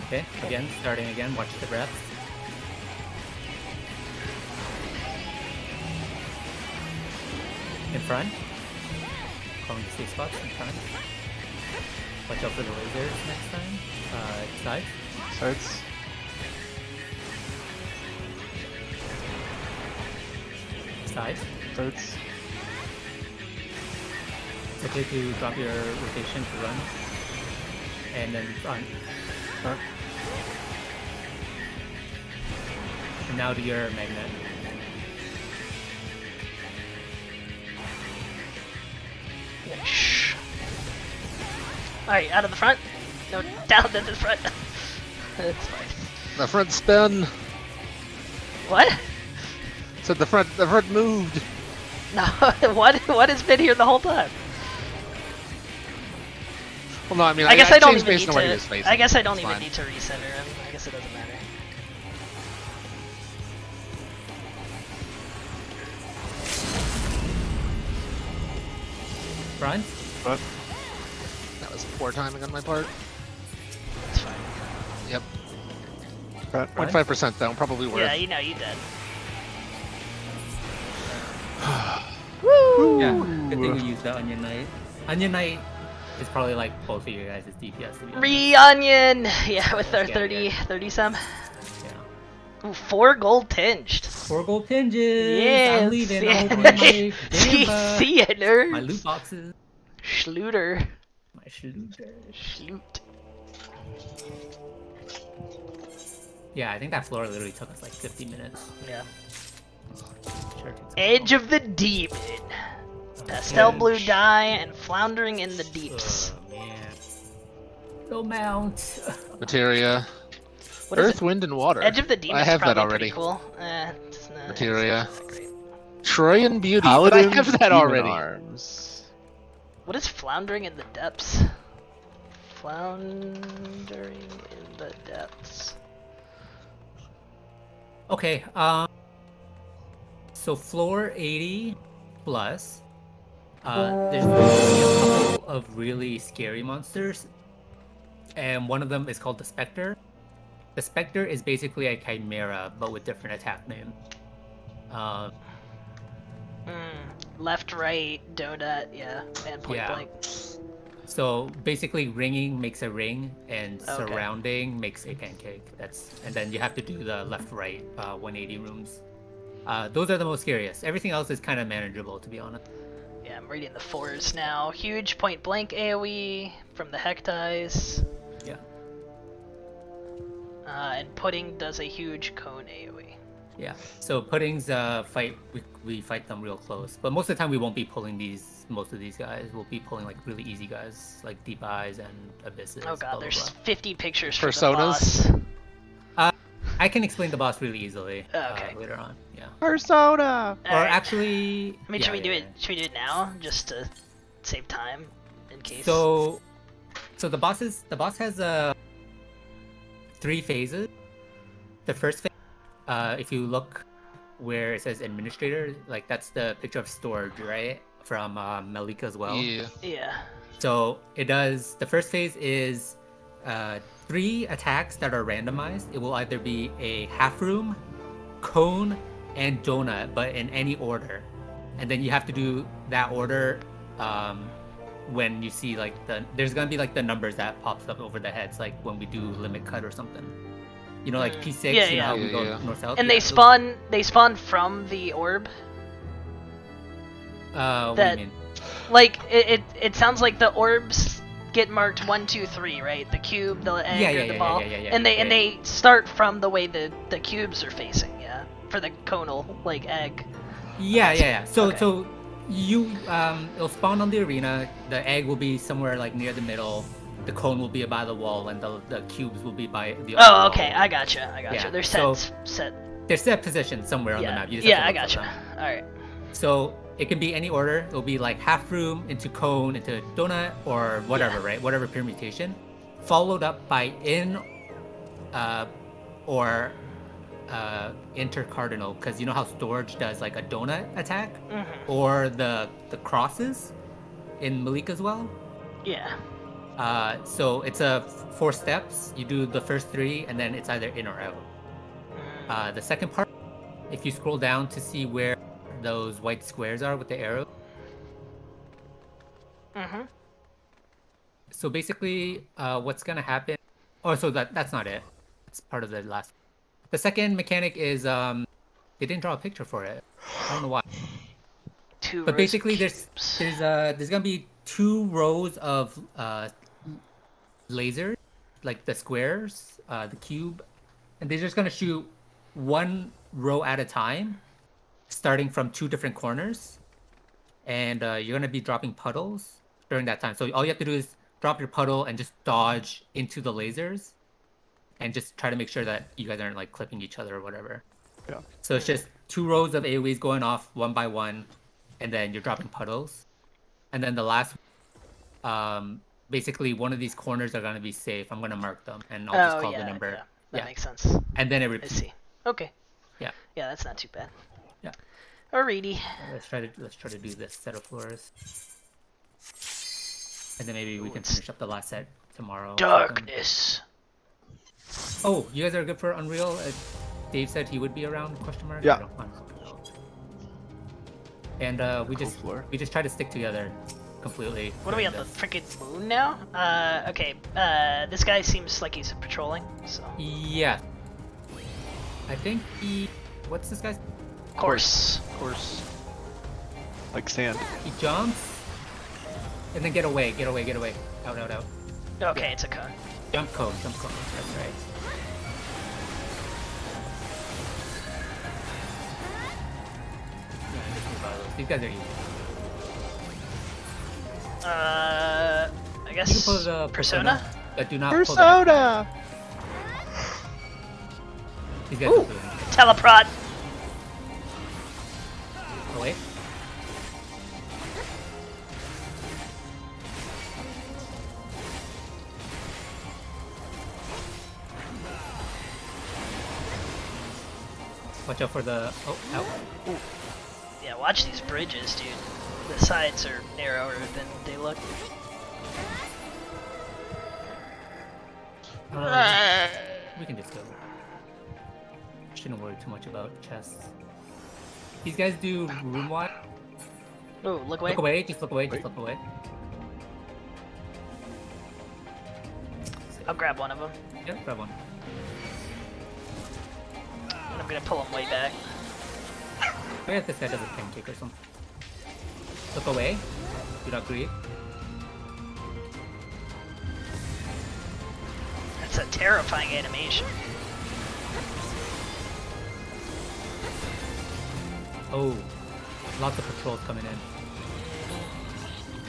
Okay, again, starting again, watch the breaths. In front. Calling the safe spots in front. Watch out for the lasers next time. Sides. Sides. Sides. Sides. It's okay to drop your rotation to run. And then front. Front. And now to your magnet. Alright, out of the front. No, down to the front. That's fine. The front spin. What? Said the front moved. No, what has been here the whole time? Well, no, I mean, I guess I don't changed even based need on where he was to. facing. I guess I don't It's even fine. need to recenter him. I guess it doesn't matter. Front. But That was poor timing on my part. It's fine. Yep. but 0.5% though, probably worth. Yeah, you know you did. Yeah. Good thing we used the Onion Knight. Onion Knight is probably like both of you guys' DPS to be honest. Re-onion! Yeah, with our Yeah, 30 some. Yeah. Ooh, 4 gold tinged. 4 gold pinges. Yes, I'm leaving. yeah. I'm opening my See damn, ya, nerds. my loot boxes. Schluter. My shooter. Schloot. Yeah, I think that floor literally took us like 50 minutes. Yeah. Sure it takes Edge of the Demon. Pastel Edge. blue dye and floundering in the deeps. Oh man. No mount. Materia. What is Earth, it? wind, and water. Edge of the Demon I have is that probably already. pretty cool. It's not, Materia. it's not great. Troyan beauty. Paladin, But I have that Demon already. Arms. What is floundering in the depths? Floundering in the depths. Okay, so floor 80 plus, there's going to be a couple of really scary monsters, and one of them is called the Spectre. The Spectre is basically a chimera, but with different attack names. Left, right, donut, yeah, and point Yeah. blank. So basically, ringing makes a ring, and Okay. surrounding makes a pancake. And then you have to do the left-right 180 rooms. Those are the most scariest. Everything else is kind of manageable, to be honest. Yeah, I'm reading the 4s now. Huge point blank AoE from the Hectize. Yeah. And Pudding does a huge cone AoE. Yeah. So puddings we fight them real close, but most of the time we won't be pulling most of these guys. We'll be pulling like really easy guys like Deep Eyes and Abysses. Oh blah, god, blah, there's blah. 50 pictures for the Personas? boss. I can explain the boss really easily Okay. later on. Yeah. Persona. Or Alright. actually, I mean, yeah, should we yeah, do it? yeah. Should we do it now, just to save time, in case? So the boss has 3 phases. The first phase, if you look where it says administrator, like that's the picture of storage, right? From Malika as well. Yeah. Yeah. So it does. The first phase is 3 attacks that are randomized. It will either be a half room, cone, and donut, but in any order. And then you have to do that order when you see like there's gonna be like the numbers that pops up over the heads, like when we do limit cut or something. You know, like P6. Yeah, you know how yeah. we go Yeah, yeah. north south. And Yeah, they spawn from the orb. what do that- you mean? Like it sounds like the orbs get marked 1, 2, 3, right? The cube, the egg, Yeah, or yeah, the yeah, ball, yeah, yeah, yeah, and yeah. they start from the way the cubes are facing, yeah, for the conal like egg. Yeah. So Okay. so you it'll spawn on the arena. The egg will be somewhere like near the middle. The cone will be by the wall, and the cubes will be by the other Oh, wall. okay, I gotcha. Yeah, They're so- set. They're set positioned somewhere on the Yeah, map. You just have yeah, to I look for gotcha. them. All right. So it can be any order. It'll be like half room into cone into donut or whatever, Yeah. right? Whatever permutation, followed up by or intercardinal, because you know how storage does like a donut attack, or the crosses in Malik as well. Yeah. So it's 4 steps. You do the first 3, and then it's either in or out. The second part, if you scroll down to see where those white squares are with the arrow. Mm-hmm. So basically, what's gonna happen? Oh, so that's not it. It's part of the last. The second mechanic is they didn't draw a picture for it. I don't know why. 2 But rows of basically, cubes. there's gonna be 2 rows of lasers, like the squares, the cube, and they're just gonna shoot 1 row at a time, starting from 2 different corners, and you're gonna be dropping puddles during that time. So all you have to do is drop your puddle and just dodge into the lasers, and just try to make sure that you guys aren't like clipping each other or whatever. Yeah. So it's just 2 rows of AoEs going off one by one, and then you're dropping puddles, and then the last, basically one of these corners are gonna be safe. I'm gonna mark them, and I'll just call the number. Yeah. That Yeah. makes sense. And then it I repeats. see. Okay. Yeah. Yeah, that's not too bad. Yeah. Alrighty. Let's try to do this set of floors, and then maybe we can it's finish up the last set tomorrow. or something. Darkness. Oh, you guys are good for Unreal? Dave said he would be around? Question mark. Yeah. I don't know. And we Cool just floor. try to stick together completely. What are we on during the this. freaking moon now? Okay. This guy seems like he's patrolling. So. Yeah. I think he. What's this guy's? Course. Of course. Like sand. He jumps, and then get away. Out. Okay, it's a cone. Jump cone. That's right. Yeah, just move out of those. These guys are easy. I You can guess pull the Persona? but do not pull the. Persona! These guys Ooh, are doing teleprod. away. Watch out for the. Oh, out. Yeah, watch these bridges, dude. The sides are narrower than they look. We can just go. Shouldn't worry too much about chests. These guys do room watch. Oh, look away. Look away, just look away, just look away. I'll grab one of them. Yeah, grab one. And I'm gonna pull him way back. Wait if this guy does a pancake or something. Look away. Do not grieve. That's a terrifying animation. Oh, lots of patrols coming in.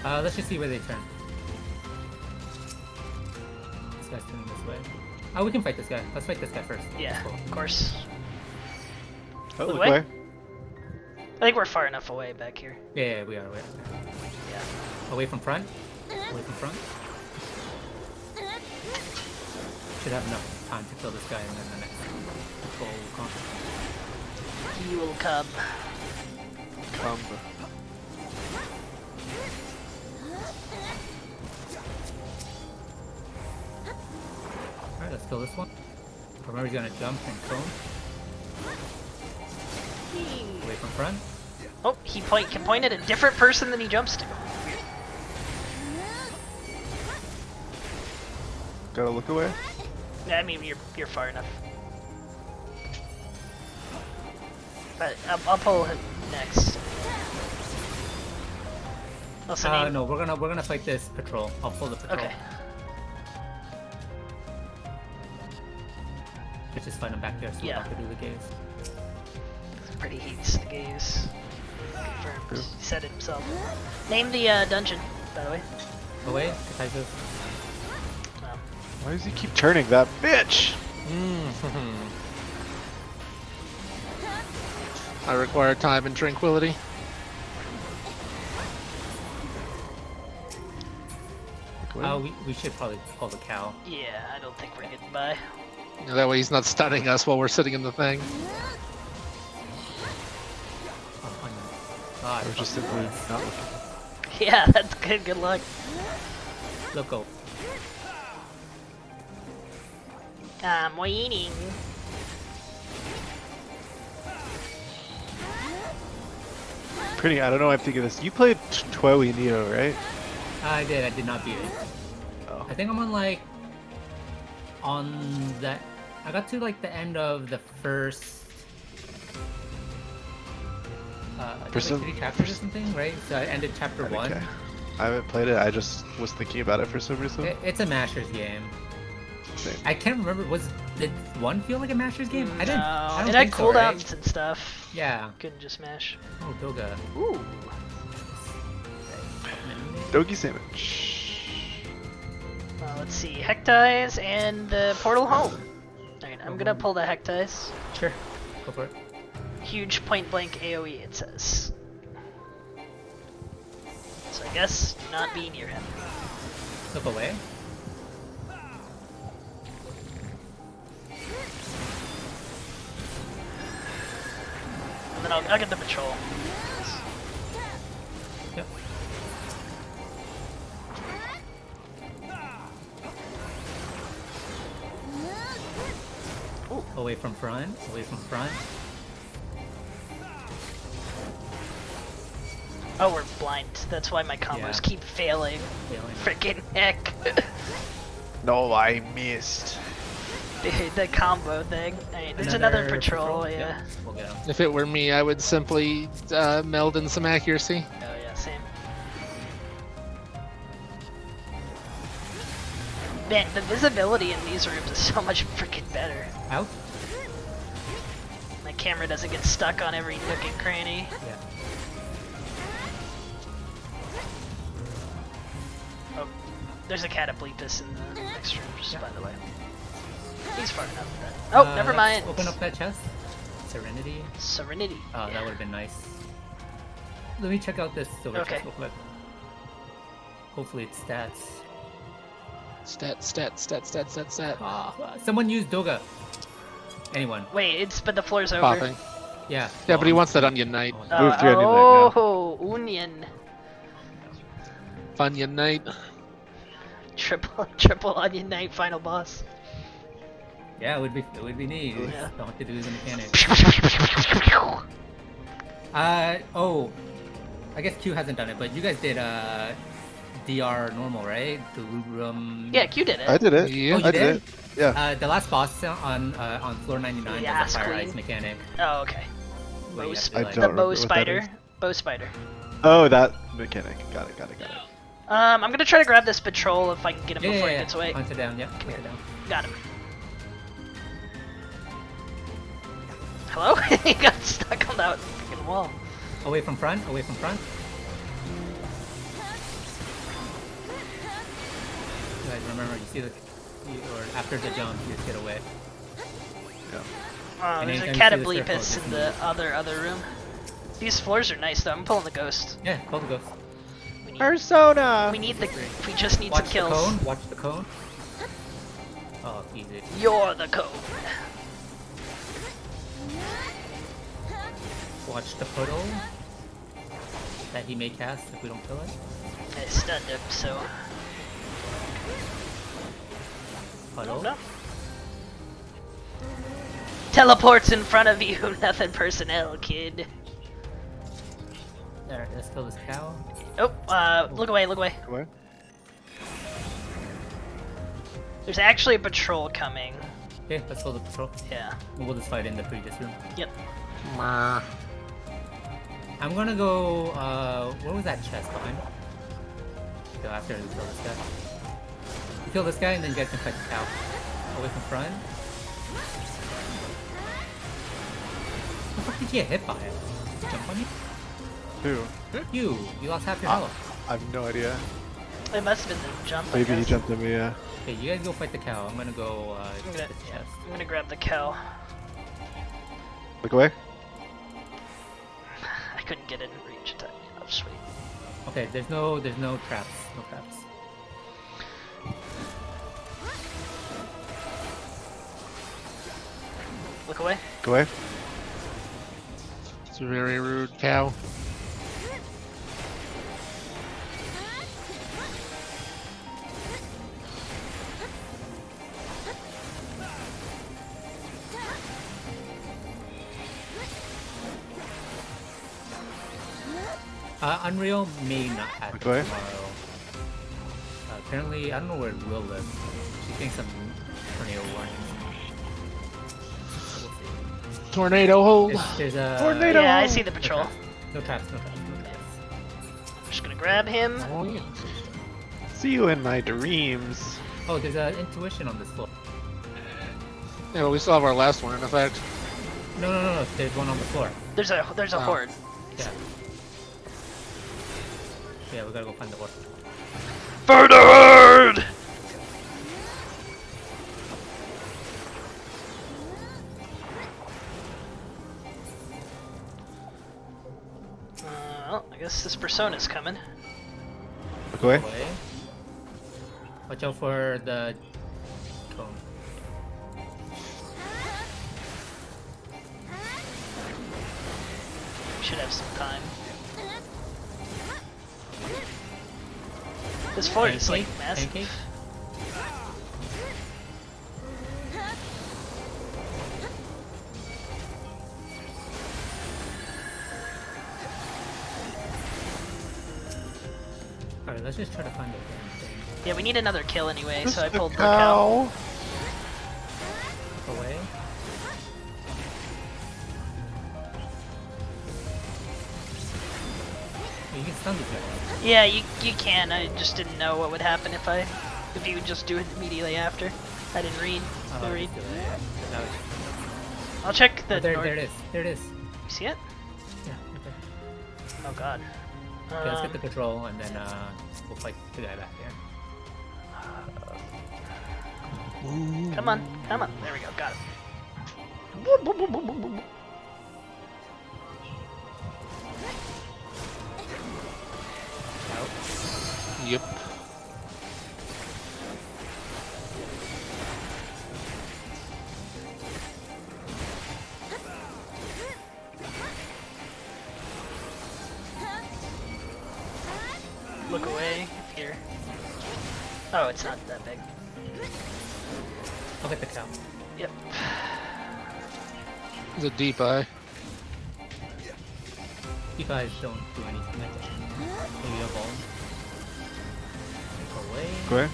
Let's just see where they turn. This guy's turning this way. Oh, we can fight this guy. Let's fight this guy first. Yeah, Cool. of course. Oh, Look look away. away. I think we're far enough away back here. Yeah, we are. Yeah. Away from front. Away from front. Should have enough time to kill this guy, and then the next patrol will come. He will come. Come. Alright, let's kill this one. Remember, he's gonna jump and cone. Away from front. Oh, he can point at a different person than he jumps to. Gotta look away. I mean, you're far enough. But I'll pull him next. Also, No, we're gonna fight this patrol. I'll pull the patrol. Okay. Let's just find him back there so we Yeah. don't have to do the gaze. Pretty hates the gaze. Confirmed. He said it himself. Name the dungeon, by the way. Away, Katai's. Well, Why does he keep turning that bitch? I require time and tranquility. Look away. We should probably pull the cow. yeah, I don't think we're getting by. That way he's not stunning us while we're sitting in the thing. Ah, Or just simply not looking. Yeah, that's good. Good luck. Loco. I'm waiting. Pretty, I don't know what I'm thinking of this. You played Toei Neo, right? I did not beat it. Oh. I think I'm on like that. I got to like the end of the first. Like Person- 3 chapters or something, right? So I ended chapter 1. Okay. I haven't played it. I just was thinking about it for some reason. It's a Masters game. Same. I can't remember. Did 1 feel like a Masters game? I didn't. I don't it had think so, right? cooldowns and stuff. Yeah. Couldn't just smash. Oh, Doga. Ooh. Dogi sandwich. Let's see, Hectize and the portal home. Alright, I'm gonna pull the Hectize. Sure. Go for it. Huge point blank AoE, it says. So I guess do not be near him. Look away. And then I'll get the patrol. Yep. Ooh. Away from front. Away from front. Oh, we're blind. That's why my combos Yeah. keep failing. Failing. Freaking heck. No, I missed. The combo thing. Alright, there's another patrol, yeah. Yep, we'll get him. If it were me, I would simply meld in some accuracy. Oh yeah, same. Man, the visibility in these rooms is so much freaking better. Out? My camera doesn't get stuck on every nook and cranny. Yeah. Oh, there's a Cataplepus in the next room, just by the way. He's far enough. Oh, never let's mind. Open up that chest. Serenity. Serenity. Oh, that would have been nice. Let me check out this silver Okay. chest real quick. Hopefully it's stats. Stat. Ah, someone use Doga. Anyone? Wait, but the floor's over. Popping. Yeah. Yeah, but he wants that Onion Knight. Move to Onion Knight, Oh, Onion. Onion Knight. Triple Onion Knight final boss. Yeah, it would be neat. We Yeah. don't have to do the mechanics. Oh, I guess Q hasn't done it, but you guys did DR normal, right? The room. Yeah, Q did it. I did it. Yeah. Oh, you I did? did it. Yeah. The last boss on floor 99 Yeah, was a fire Queen. ice mechanic. Oh, okay. Where you Bow have to, I like- don't The remember bow what that spider. is. Bow spider. Oh, that mechanic. Got it. I'm gonna try to grab this patrol if I can get him Yeah, before yeah, he yeah. gets away. Hunt it down, yeah. Hunt it down. Got him. Hello? He got stuck on that freaking wall. Away from front, away from front. You guys remember, you see or after the jump, you just get away. Oh, And there's a anytime you see the Cataplepus circle, in just the other room. These floors are nice though. I'm pulling the ghost. Yeah, call the ghost. We need, Persona. we need the. We just need Watch some kills. the cone, watch the cone. Oh, easy. You're the code. Watch the puddle that he may cast if we don't kill it. I stunned him, so. Puddle. No. Teleports in front of you, nothing personnel, kid. There, let's kill this cow. Oh, look away, look away. Where? There's actually a patrol coming. Okay, let's kill the patrol. Yeah. We'll just fight in the previous room. Yep. I'm gonna go, where was that chest behind? Go after we kill this guy. You kill this guy and then you guys can fight the cow. Away from front. What the fuck did you get hit by it? Did you jump on you? Who? You lost half your health. I have no idea. It must have been the jump. I Maybe he guess. jumped at me. Yeah. Okay, you guys go fight the cow. I'm gonna go, I'm get gonna, this chest. I'm gonna grab the cow. Look away. I couldn't get in reach of time. Oh, sweet. Okay, there's no traps. No traps. Look away. Go away. It's a very rude cow. Unreal may not happen Okay. tomorrow. Apparently, I don't know where Will lives. She thinks I'm tornado warnings. So we'll see. Tornado hold. There's a Tornado! Yeah, I see the No patrol. traps. No traps. No traps. No traps. I'm just gonna grab him. Oh, yeah. See you in my dreams. Oh, there's an intuition on this floor. Yeah, well, we still have our last one in effect. No. There's one on the floor. There's a Oh. horde. Yeah. Yeah, we gotta go find the horde. For the horde! Well, I guess this persona's coming. Look away. Away. Watch out for the cone. Should have some time. This fort is like massive. Pancake? Alright, let's just try to find the damn thing. Yeah, we need another kill anyway, so I pulled the cow. Away. Oh, you can stun these guys. Yeah, you can. I just didn't know what would happen if you would just do it immediately after. I didn't read. Oh, read. just do it. That was- I'll check the. Oh, there, north. there it is. There it is. You see it? Yeah, right there. Oh god. Okay, let's get the control and then we'll fight the guy back here. Come on, come on. There we go. Got it. Out. Yep. Look away here. Oh, it's not that big. I'll get the cow. Yep. It's a deep eye. You guys don't do anything like that. Maybe a ball. Away. Look away.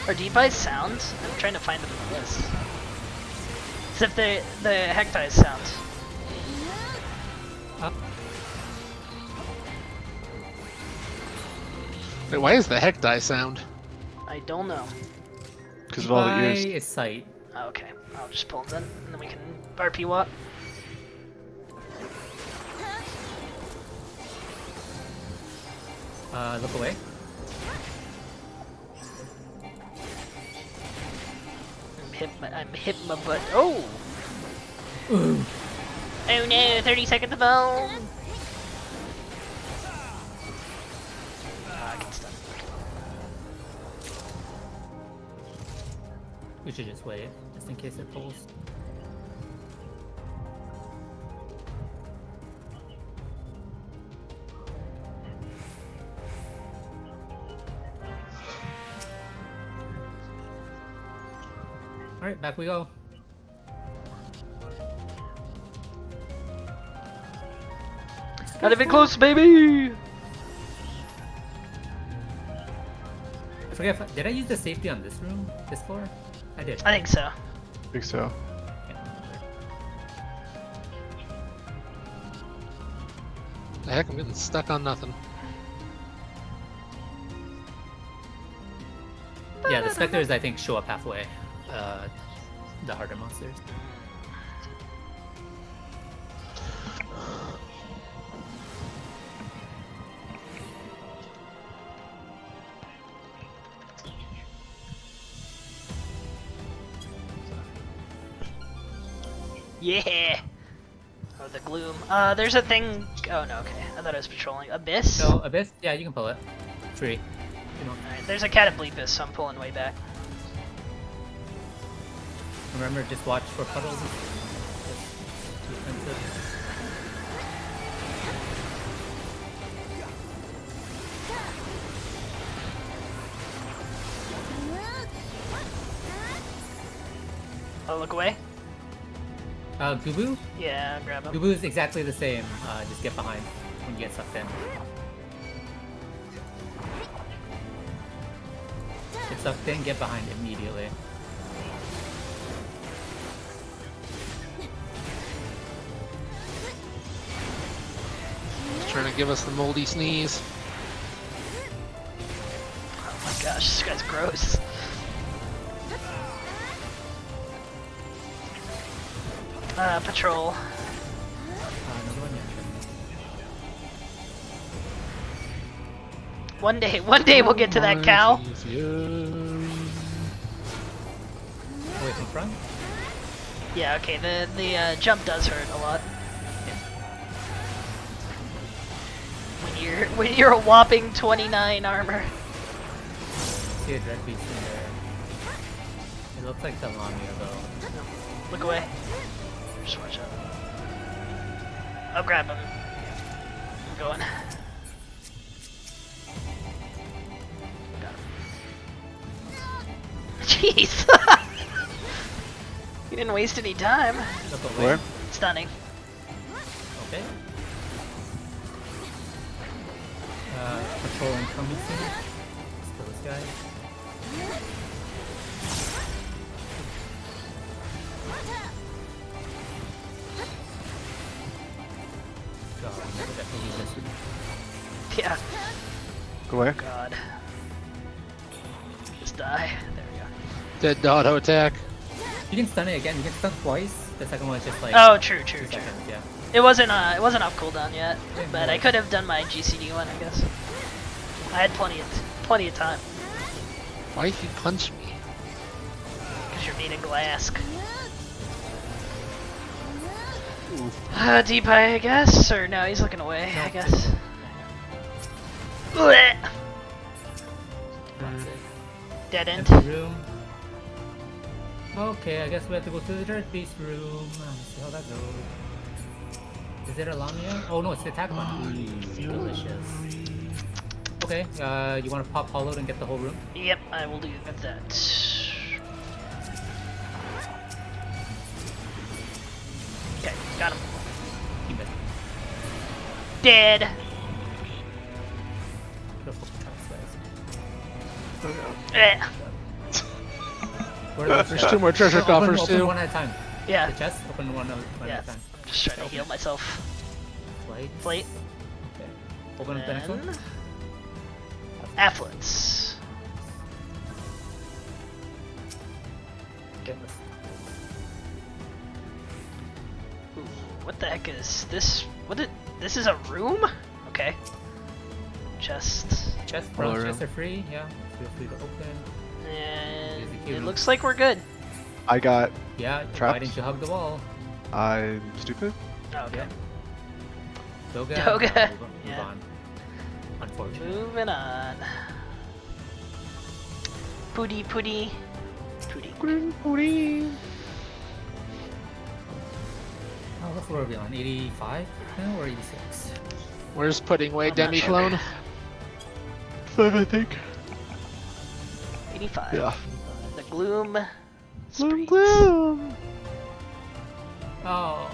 Are deep eyes sounds? I'm trying to find them in the list. Except the hecti sounds. Up. Wait, why is the heck die sound? I don't know. Because of all the Eye ears. is sight. Oh, okay, I'll just pull them then, and then we can RP Watt. Look away. I'm hit my butt. Oh! Ooh. Oh no, 30 seconds of bone! I can stun. We should just wait, just in case it pulls. Alright, back we go. Not even close, baby! I forget if did I use the safety on this room? This floor? I did. I think so. I think so. Can't remember. The heck, I'm getting stuck on nothing. Yeah, the specters I think show up halfway. The harder monsters. Yeah! Oh, the gloom. There's a thing. Oh no, okay. I thought I was patrolling. Abyss? So Abyss, yeah, you can pull it. Free. You know, Alright, there's a Cataclysm, so I'm pulling way back. remember, just watch for puddles. Just defensive. Oh, look away? Gubu? Yeah, grab him. Gubu is exactly the same. Just get behind when you get sucked in. Get sucked in, get behind immediately. He's trying to give us the moldy sneeze. Oh my gosh, this guy's gross. Patrol. Another one, yeah. One day we'll get to that cow. Away from front. Yeah, okay, the jump does hurt a lot. When you're a whopping 29 armor. See a dread beast in there. It looks like the Lamia though. Look away. Just watch out. I'll grab him. I'm going. Got him. Jeez! You didn't waste any time. Look away. Where? Stunning. Okay. Patrol incoming soon. Let's kill this guy. God, never definitely missed it. Yeah. Go away. God. Just die. There we go. Dead to auto attack. You can stun it again. You can stun twice. The second one is just like. Oh, true, true, 2 true. seconds, yeah. It wasn't off cooldown yet, Yeah, but no I could have done my GCD one, I guess. I had plenty of time. Why did you punch me? Because you're made of glass. Ooh. Deep I guess? Or no, he's looking away, No, I guess. Blech. That's it. Dead end. Empty room. Okay, I guess we have to go to the Dread Beast room. Let's see how that goes. Is it a Lamia? Oh no, it's the attack one. Delicious. Okay, you want to pop Hollow and get the whole room? Yep, I will do that. Okay, got him. He missed. Dead. Go for the guys. Eh. Where are the There's 2 more treasure coffers open too. one at a time. Yeah. The chest, open one at Yeah. a time. I'm just trying to heal myself. Flight. Plate. Okay. Open up the next one. Then affluence. Okay. Ooh, what the heck is this? This is a room? Okay. Chest. Chest, Hello, bronze chests room. are free. Yeah. Feel free to open. And Here's the it cube. looks like we're good. I got. Yeah. Why Traps? didn't you hug the wall? I'm stupid. Okay. Yeah. Doga. Doga, No, move yeah. on. Unfortunately. Moving on. Pooty pooty. Pooty. Oh, what floor are we on? 85 now or 86? Where's Pudding Way I'm not Demi sure. Clone? 5, I think. 85. Yeah. The gloom. Gloom, Springs. gloom. Oh.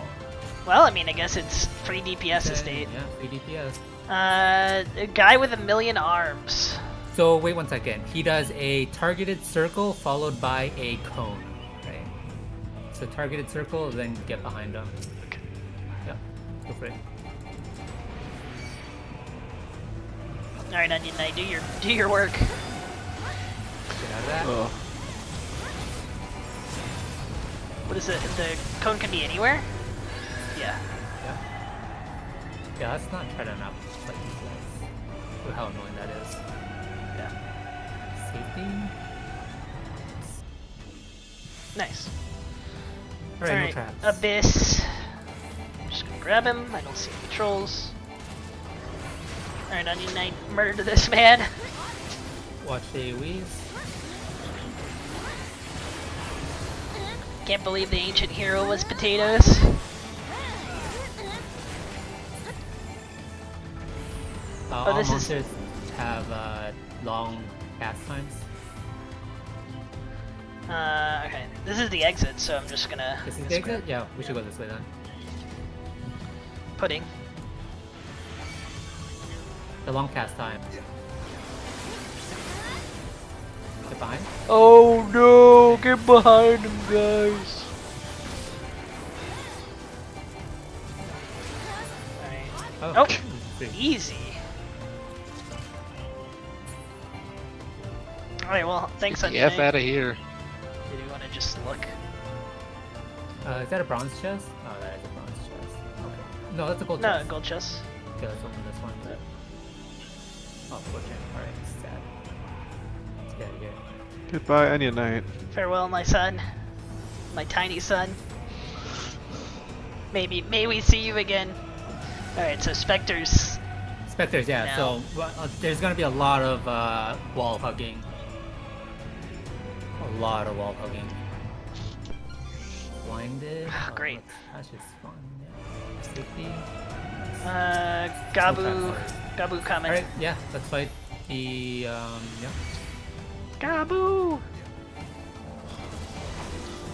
Well, I mean, I guess it's free DPS estate. Yeah, 3 DPS. A guy with 1,000,000 arms. So wait one second. He does a targeted circle followed by a cone. Right. So targeted circle, then get behind him. Yep. Go for it. All right, Onion Knight, do your work. Get out of that. Oh. What is it? The cone can be anywhere. Yeah. Yeah, let's not try to not fight these guys. Look how annoying that is. Yeah. Safety. Nice. Alright, no Alright, traps. Abyss. Just gonna grab him. I don't see any trolls. Alright, Onion Knight, murder this man. Watch the AoEs. Can't believe the ancient hero was potatoes. All this is- monsters have long cast times. Okay. This is the exit, so I'm just gonna. This is the exit? Yeah, we should go this way then. Pudding. The long cast time. Get behind. Oh no! Get behind him, guys. Alright. Oh, Oh. Easy. Alright, well, thanks, Get the Onion F Knight. out of here. Do you want to just look? is that a bronze chest? Oh, that is a bronze chest. Okay. No, that's a gold No, chest. gold chest. Okay, let's open this one. Oh, fortune. Alright, sad. Let's get out of here. Goodbye, Onion Knight. Farewell, my son. My tiny son. May we see you again. Alright, so Spectres. Spectres, yeah. Now. So there's gonna be a lot of wall hugging. A lot of wall hugging. Blinded. Oh, great. That's just fun. Yeah. Safety. Gabu coming. Alright, yeah, let's fight the yeah. Gabu!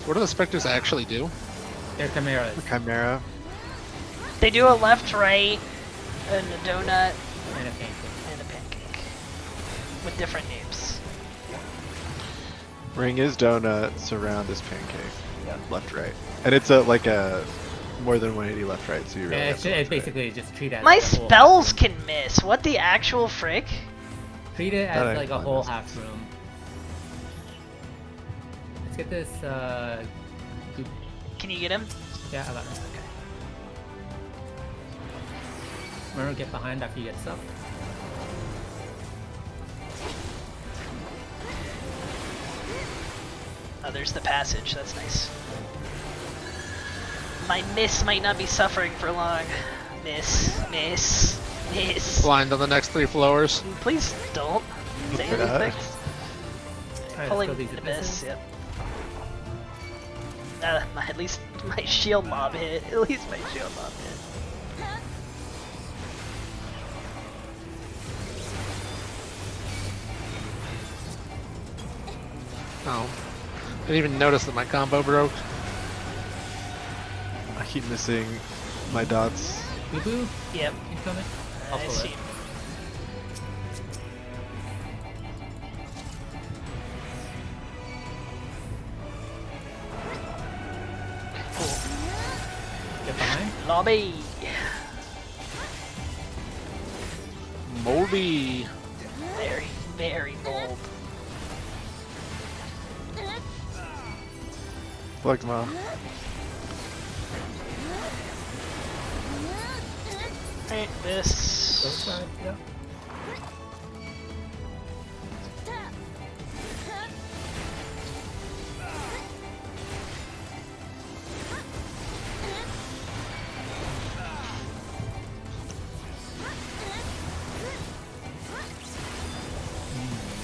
What do the specters actually do? They're chimeras. Chimera. They do a left, right, and a donut, And a pancake. and a pancake. With different names. Ring is donut, surround is pancake. Left, right. And it's a like a more than 180 left, right, so you really Yeah, have to it left, right. basically just treat it as My like a whole spells half room. can miss. What the actual frick? Treat it That as ain't like a fun, whole is it? half room. Let's get this goop. Can you get him? Yeah, I got it. Okay. Remember, get behind after you get stuck. Oh, there's the passage. That's nice. My miss might not be suffering for long. Miss. Blind on the next 3 floors. Please don't say Yeah. anything. Alright, Pulling let's kill these the miss, abysses. yep. At least my shield mob hit. At least my shield mob hit. Oh. I didn't even notice that my combo broke. I keep missing my dots. Boo boo, Yep. incoming. I'll I pull see it. him. Cool. Get behind. Lobby. Moldy. Very, very bold. Phlegma. Right, Go this. side, yeah.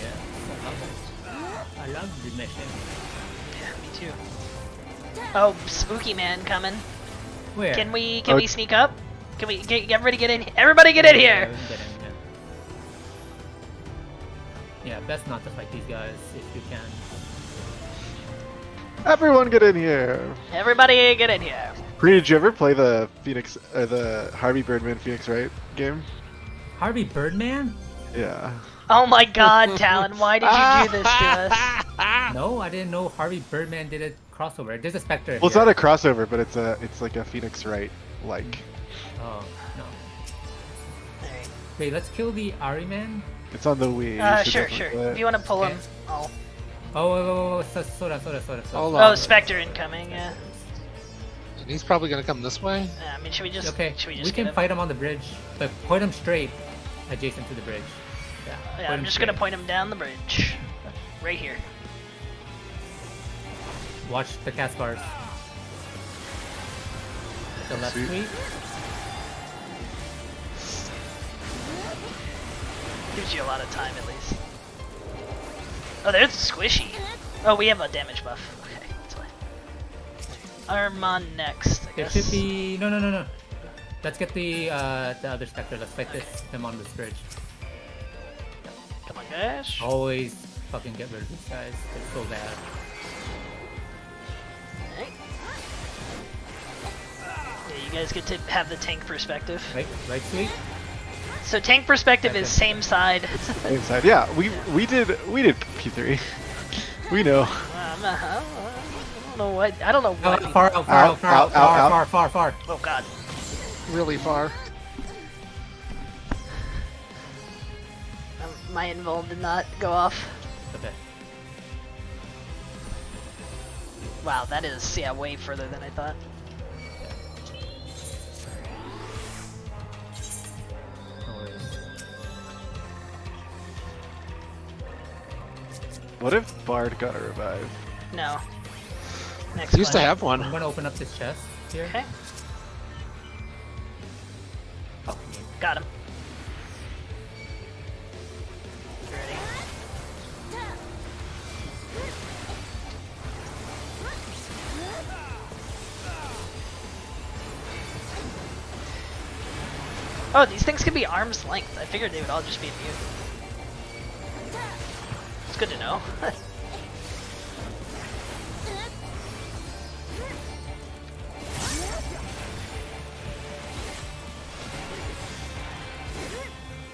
Yeah, I love it. I love the mission. Yeah, me too. Oh, spooky man coming. Where? Can we Oh, sneak up? Can we get everybody get in? Everybody get in Yeah, here! we can get in, yeah. Yeah, best not to fight these guys if you can. Everyone get in here! Everybody get in here. Bree, did you ever play the Phoenix, or the Harvey Birdman Phoenix Wright game? Harvey Birdman? Yeah. Oh my god, Talon, why did you do this to us? No, I didn't know Harvey Birdman did a crossover. There's a Spectre. Well, it's here. not a crossover, but it's like a Phoenix Wright like. Oh, no. Alright. Wait, let's kill the Ari man. It's on the Wii. you should Sure, definitely sure. play it. If you want to pull him. Okay. Oh. Oh, Soda. Hold Oh, on. Spectre incoming, yeah. And he's probably gonna come this way. I mean, should we just Okay, should we we just can get him? fight him on the bridge, but point him straight adjacent to the bridge. Yeah, Yeah, point I'm him just gonna straight. point him down the bridge. Right here. Watch the cast bars. The left Sweet. sweep. Gives you a lot of time at least. Oh, there's squishy. Oh, we have a damage buff. Okay, that's fine. Armon next, I There guess. should be no. Let's get the other Spectre. Let's fight him on this bridge. Come on, guys. Always fucking get rid of these guys. They're so bad. Alright. Yeah, you guys get to have the tank perspective. Right sweep. So tank perspective is same side. Inside. Yeah, we did P3. We know. I don't know what. I don't know Oh, what. far out. Far. Oh god. Really far. My invul did not go off. Okay. Wow, that is way further than I thought. No worries. What if Bard got a revive? No. Next He used to one. have one. I'm gonna open up this chest here. Okay. Oh, Got him. You ready? Oh, these things can be arm's length. I figured they would all just be immune. It's good to know.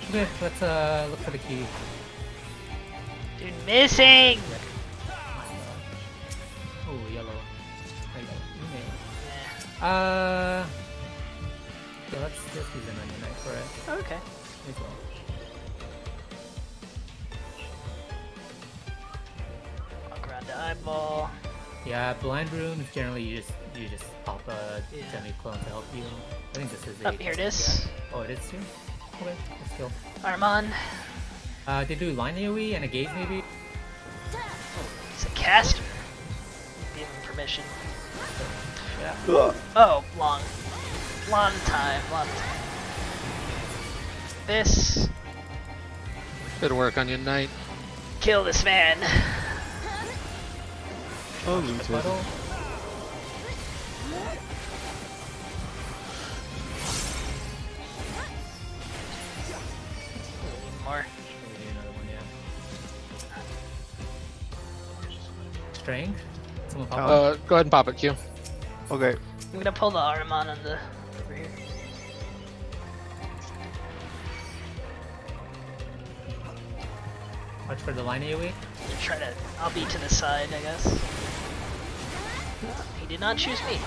okay, let's look for the key. Dude, missing! Oh, yellow. Okay. Eh, Yeah, let's just use an onion knife for it okay. as well. Walk around the eyeball. Yeah, blind rooms generally you just pop a Yeah. semi-clone to help you. I think this is Oh, here it is. Yeah. Oh, it is too? Okay, let's go. Armon. They do line AoE and a gaze maybe? He's a caster. Give him permission. Yeah. Oh, long time. This. Good work on your knight. Kill this man. Oh, The looted. puddle. Need more. Maybe another one, yeah. Strength? Someone pop it? Go ahead and pop it, Q. Okay. I'm gonna pull the Armon on the over here. Watch for the line AoE. I'll be to the side, I guess. He did not choose me.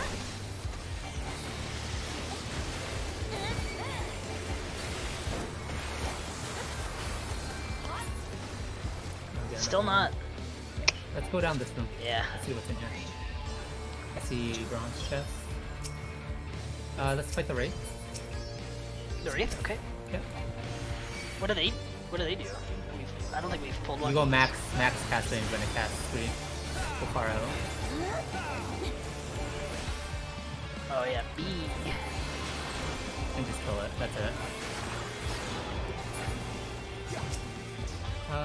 Again, Still not. Let's go down this room. Yeah. Let's see what's in here. I see bronze chest. Let's fight the Wraith. The Wraith? Okay. Yep. What do they do? I don't think we've pulled one. You go max cast range when it casts 3. Go far out. Oh yeah, B. And just kill it. That's it.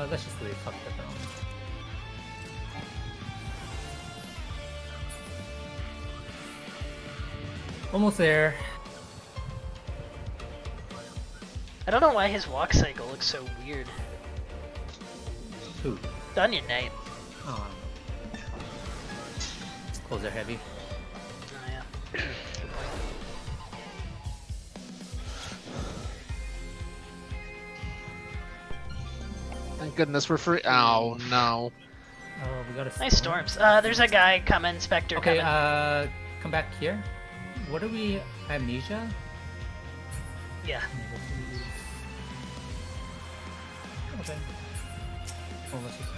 Let's just leave. Fuck the film. Almost there. I don't know why his walk cycle looks so weird. Ooh. The Onion Knight. Oh. His clothes are heavy. Oh yeah. Good point. Thank goodness we're free. Oh, no. Oh, we got a Nice storm. storms. There's a guy coming, Spectre Okay, coming. come back here. What are we? Amnesia? Yeah. Okay. Well, let's just...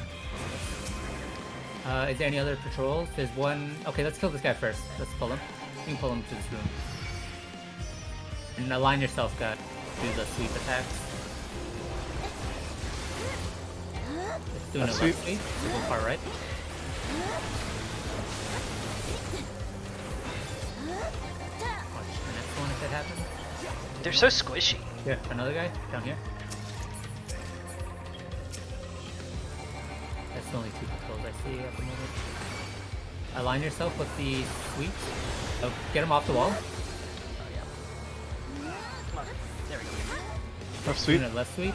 is there any other patrols? There's one... Okay, let's kill this guy first. Let's pull him. You can pull him to this room. And align yourself, guy. Do the sweep attacks. It's doing a Sweep. left sweep. So go far right. Watch the next one if it happens. They're so squishy. Yeah, another guy down here. That's the only 2 patrols I see at the moment. Align yourself with the sweep. Oh, get him off the wall. Oh yeah. Come on. There we go. Left sweep. Doing a left sweep.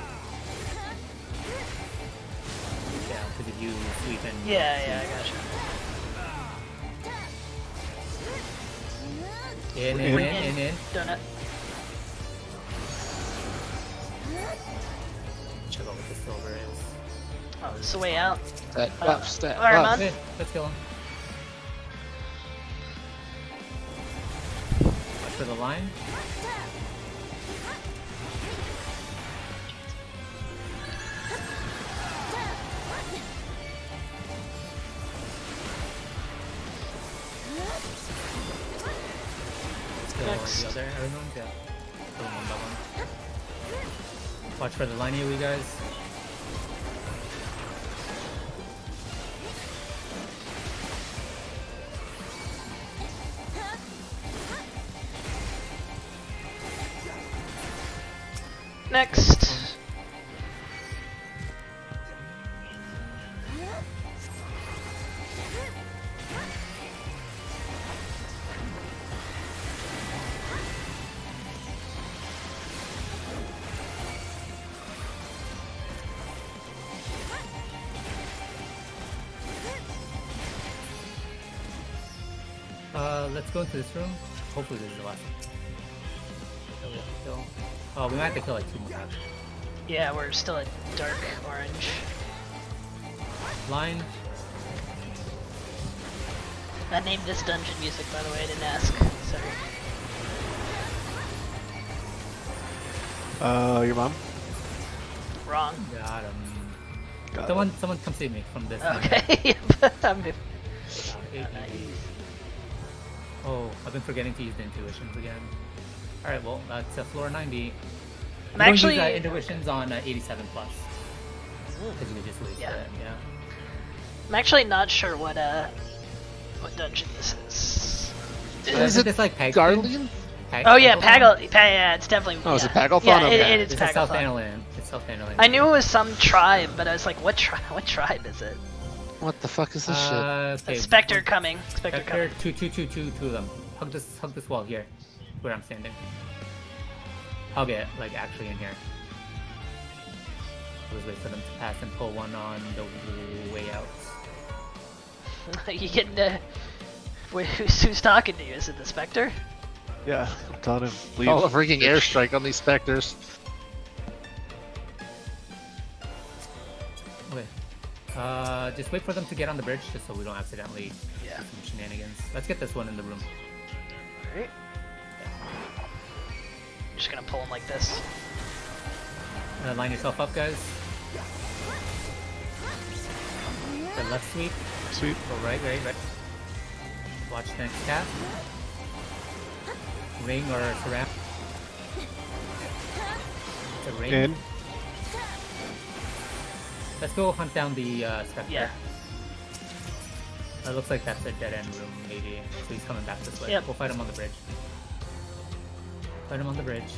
Yeah, because if you sweep and Yeah, I gotcha. in. Donut. Check out what the silver is. Oh, this is the way out. Stat buff, stat Alright, buff. man. Okay, let's kill him. Watch for the line. Kill Next. the other everyone. Yeah. Kill them one by one. Watch for the line AoE, guys. next. Let's go into this room. Hopefully this is the last one. So we have to kill. Oh, we might have to kill like 2 more. Yeah, we're still at dark orange. Line. I named this dungeon music, by the way. I didn't ask. Sorry. Your mom? Wrong. Got him. Got Someone come save me from this. Okay. I'm Oh, I've been forgetting to use the intuitions again. Alright, well, that's floor 90. I'm actually... use, intuitions on 87 plus. Because you could just waste it, yeah. I'm actually not sure what dungeon this is. Is it this like Guardian? Oh yeah, yeah, it's definitely. Oh, yeah. is it Pagalthon? Yeah, Okay. it's South Pagalthon. Annaland. It's South Annaland. I knew it was some tribe, but I was like, what tribe is it? What the fuck is this shit? Okay. Spectre coming. Spectre coming. Two of them. Hug this wall here, where I'm standing. Hug it, like actually in here. Always wait for them to pass and pull one on the way out. You getting to... Wait, who's talking to you? Is it the Spectre? Yeah, I'm telling him, leave. Call a freaking airstrike on these specters. Okay. Just wait for them to get on the bridge, just so we don't accidentally do some shenanigans. Let's get this one in the room. Alright. I'm just gonna pull him like this. Line yourself up, guys. The left sweep. Sweep. Go right. Watch next cast. Ring or surround. It's a ring. In. Let's go hunt down the Spectre. Yeah. It looks like that's a dead end room, maybe. So he's coming back this way. Yep. We'll fight him on the bridge. Fight him on the bridge.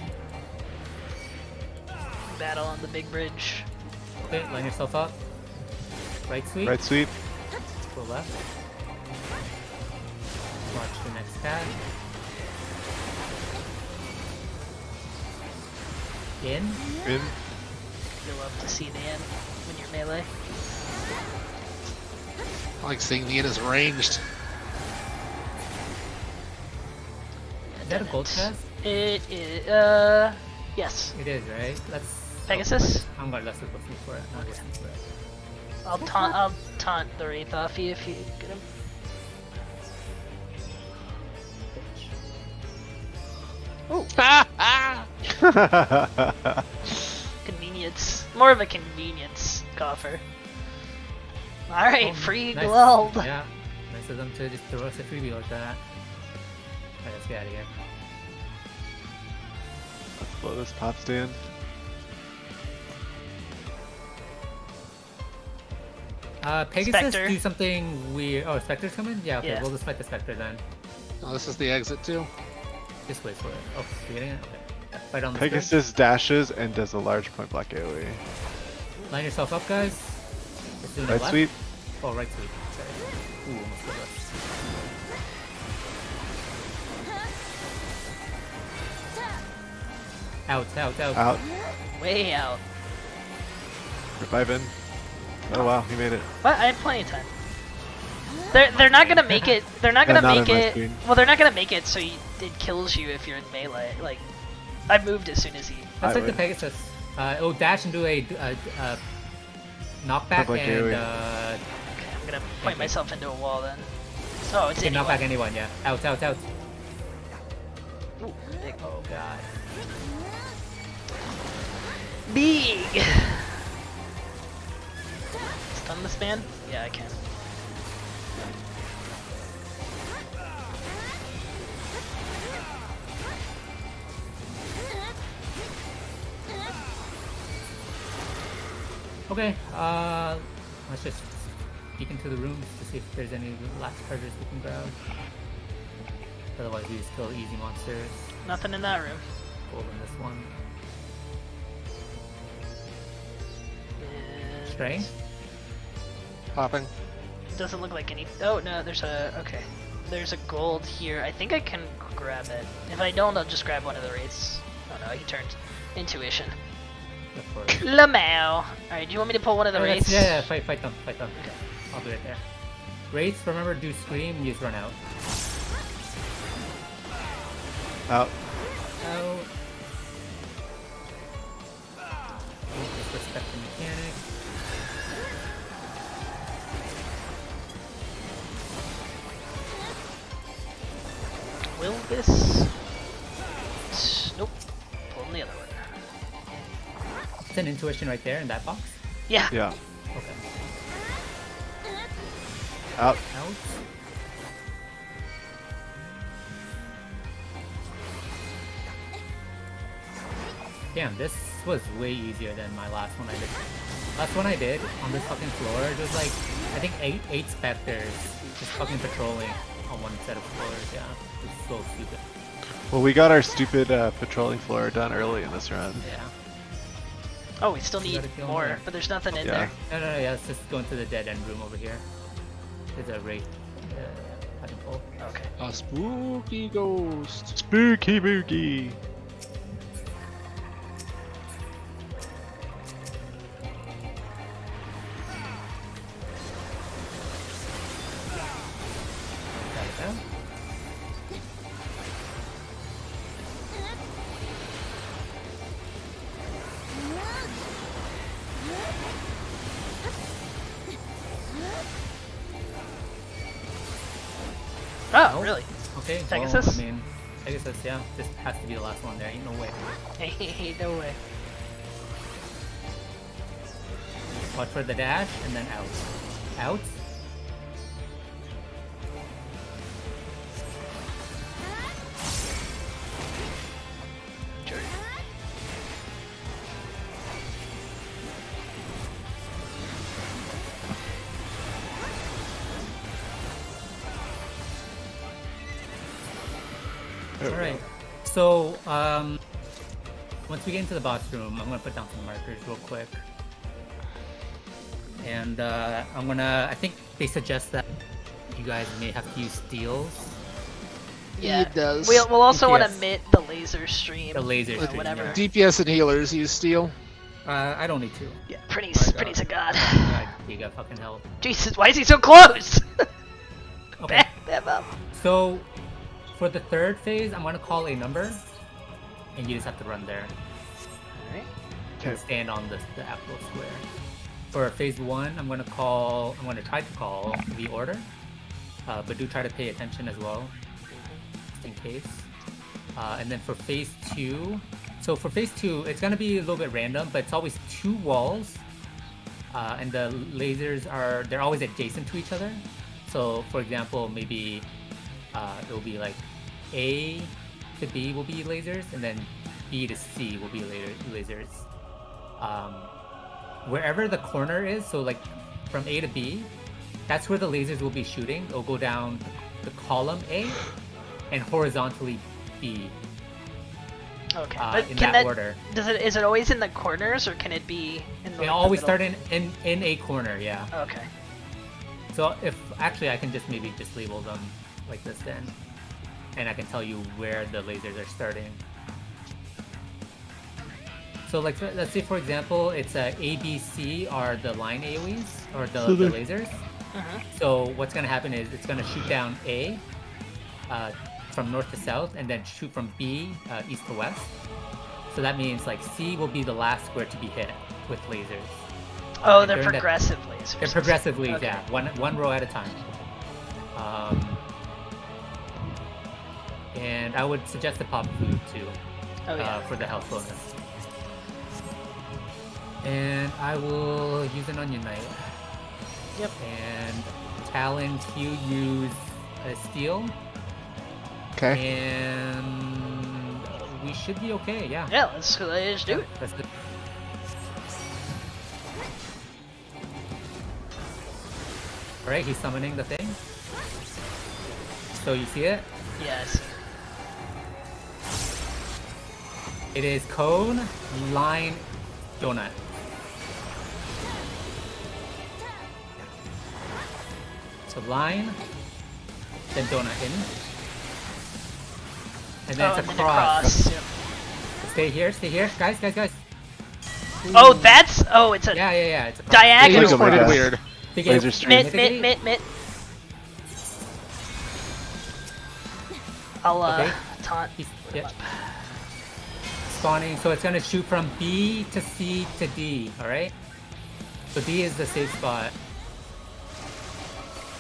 Battle on the big bridge. Okay, line yourself up. Right sweep. Right sweep. Go left. Watch the next cast. In. In. You'll love to see the end when you're melee. I like seeing the in is ranged. Is that a gold chest? It is, yes. It is, right? Let's... Pegasus? I'm gonna let's look for it. Not listen for it. I'll taunt the Wraith off you if you get him. Convenience. More of a convenience coffer. Alright, free Nice. gold. Yeah. Nice of them to just throw us a freebie like that. Alright, let's get out of here. Let's blow this pop stand. Pegasus, Spectre. do something weird. Oh, Spectre's coming? Yeah, okay, Yeah. we'll just fight the Spectre then. Oh, this is the exit too. Just wait for it. Oh, you're getting it? Okay. Yeah, fight on the Spectre. Pegasus dashes and does a large point blank AoE. Line yourself up, guys. It's doing Right left. sweep. Oh, right sweep. Sorry. Ooh, almost got left. Out. Out. Way out. Revive in. Oh wow, he made it. What? I had plenty of time. They're not gonna make it. They're not gonna Not make in my it. screen. Well, they're not gonna make it so it kills you if you're in melee. Like, I moved as soon as he. Let's I take the would. Pegasus. Dash and do a knockback Like and AoE. Okay, I'm gonna point myself into a wall then. Oh, it's okay, anyone. knockback anyone. Yeah, out. Ooh, big. Oh god. Big. Stun this man? Yeah, I can. Okay, let's just peek into the rooms to see if there's any last treasures we can grab. Otherwise, we just kill easy monsters. Nothing in that room. Gold in this one. And Strength. Popping. doesn't look like any. Oh no, there's a. Okay. There's a gold here. I think I can grab it. If I don't, I'll just grab one of the wraiths. Oh no, he turned intuition. Of course. Lamau. Alright, do you want me to pull one of the wraiths? Yeah, fight them. Okay. I'll do it there. Wraiths, remember, do scream, use run out. Out. Out. Disrespect the mechanic. Will this? Nope. Pulling the other one. It's an intuition right there in that box. Yeah. Yeah. Okay. Out. Out. Damn, this was way easier than my last one I did. Last one I did on this fucking floor, it was like, I think eight specters just fucking patrolling on one set of floors, yeah. It's so stupid. Well, we got our stupid patrolling floor done early in this run. Yeah. Oh, we still You need gotta kill more, him. but there's nothing in Yeah. there. No, yeah, let's just go into the dead end room over here. There's a wraith. I can pull. Okay. A spooky ghost. Spooky boogie. Got it down. Oh, Oh. really? Okay, Pegasus? well, I mean, Pegasus, yeah. This has to be the last one there, ain't no way. Hey, no way. Watch for the dash, and then out. Out. Sure. There we go. Alright. So, once we get into the boss room, I'm gonna put down some markers real quick. And I think they suggest that you guys may have to use steals. Yeah. It does. We'll also want to DPS. omit the laser stream. The laser or stream, whatever. yeah. DPS and healers use steel. I don't need to. Yeah, Pretty's a god. You got fucking help. Jesus, why is he so close? Okay. Back them up. So, for the third phase, I'm gonna call a number, and you just have to run there Alright. and stand on the actual square. For phase 1, I'm gonna try to call the order, but do try to pay attention as well, just in case. And then for phase 2, it's gonna be a little bit random, but it's always 2 walls, and the lasers they're always adjacent to each other. So, for example, maybe it'll be like A to B will be lasers, and then B to C will be lasers. Wherever the corner is, so like from A to B, that's where the lasers will be shooting. It'll go down the column A and horizontally B. Okay. But In can that order. Is it always in the corners or can it be in the They like, always the start middle? in a corner, yeah. Okay. So if actually I can just maybe just label them like this then, and I can tell you where the lasers are starting. So like let's say for example it's A, B, C are the line AoEs or the lasers. Mhm. So what's gonna happen is it's gonna shoot down A from north to south, and then shoot from B east to west. So that means like C will be the last square to be hit with lasers. Oh, And they're during that- progressive lasers. They're progressively, Okay. yeah, one row at a time. And I would suggest to pop food too Oh yeah. for the health bonus. And I will use an onion knight. Yep. And Talon, you use a steel. Okay. And we should be okay, yeah. Yeah, let's do it. That's good. Alright, he's summoning the thing. So you see it? Yes. It is cone, line, donut. So line, then donut hidden. And then Oh, it's and a then the cross. cross. Yep. Stay here. Guys. Oh, that's. Oh, it's a Yeah, it's a cross. Yeah, he diagonal. looks Go, my pointed guy. weird. Big Laser A- stream. Mitt. I'll Okay. taunt. Yeah. Spawning, so it's gonna shoot from B to C to D, alright? So D is the safe spot.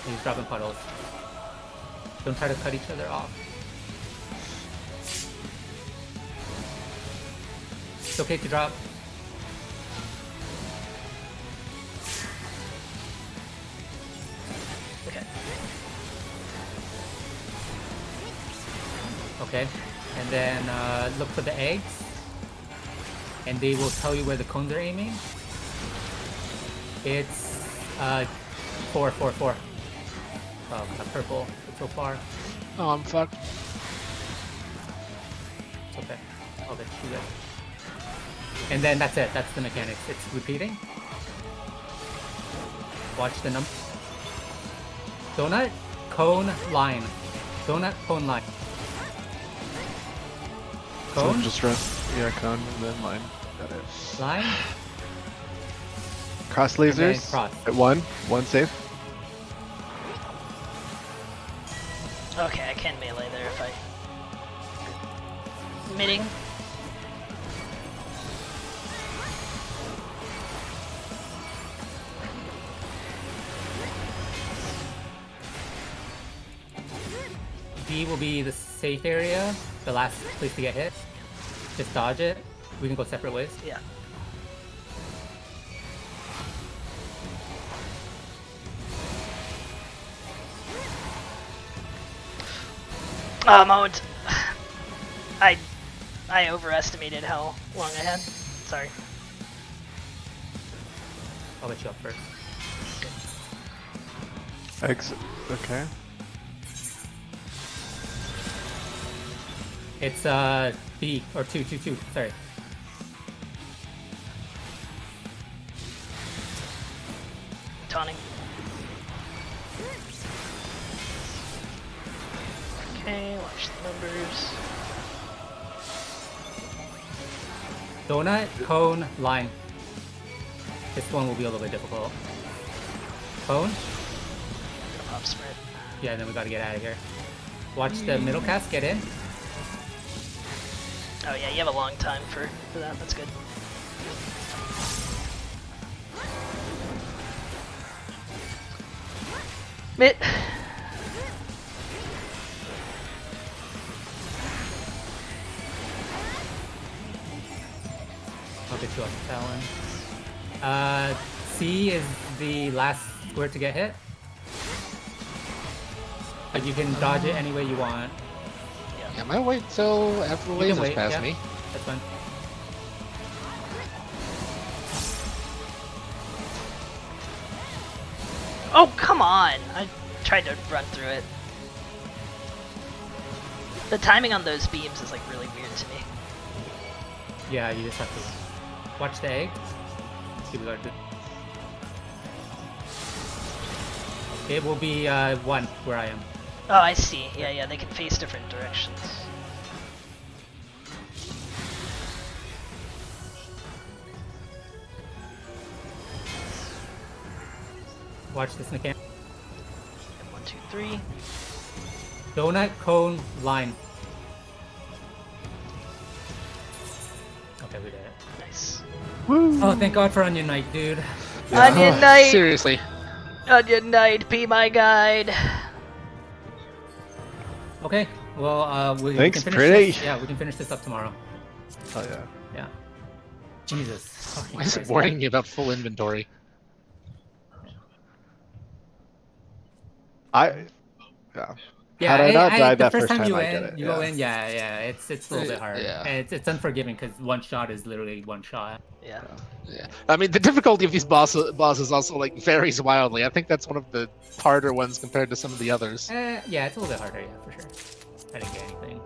He's dropping puddles. Don't try to cut each other off. It's okay to drop. Okay. Okay. And then look for the eggs. And they will tell you where the cones are aiming. It's 4. Oh, got purple. It's so far. Oh, I'm fucked. It's okay. I'll let you guys. And then that's it. That's the mechanics. It's repeating. Watch the number. Donut, cone, line. Donut, cone, line. So Cone, just run. Yeah, cone and then line. Got it. line. Cross then lasers. cross. At one safe. Okay, I can melee there if I. Mitting. B will be the safe area, the last place to get hit. Just dodge it. We can go separate ways. Yeah. Moment. I overestimated how long I had. Sorry. I'll let you up first. Eggs. Okay. It's B or two. Sorry. Taunting. Okay, watch the numbers. Donut, cone, line. This one will be a little bit difficult. Cone? Gonna pop sprint. Yeah, then we gotta get out of here. Watch the middle cast get in. Oh yeah, you have a long time for that. That's good. Mitt. I'll get you off the Talon. C is the last square to get hit. But you can dodge it any way you want. Yeah, might wait till after the You can lasers wait, pass yeah. me. That's fine. Oh, come on! I tried to run through it. The timing on those beams is like really weird to me. Yeah, you just have to watch the egg. See what we gotta do. It will be 1 where I am. Oh, I see. Yeah, they can face different directions. Watch this mechanic. And 1, 2, 3. Donut, cone, line. Okay, we did it. Nice. Oh, thank God for Onion Knight, dude. Onion Knight! Seriously. Onion Knight, be my guide! Okay, well, we Thanks, can finish pretty. this. Yeah, we can finish this up tomorrow. Oh yeah. Yeah. Jesus. fucking Why is it Christ. warning you about full inventory? Yeah. Yeah, Had I not died the that first time you I get it. go in, it's a little bit hard. Yeah. And it's unforgiving because one shot is literally one shot. Yeah. Yeah, I mean the difficulty of these bosses also like varies wildly. I think that's one of the harder ones compared to some of the others. Yeah, it's a little bit harder, yeah, for sure. I didn't get anything.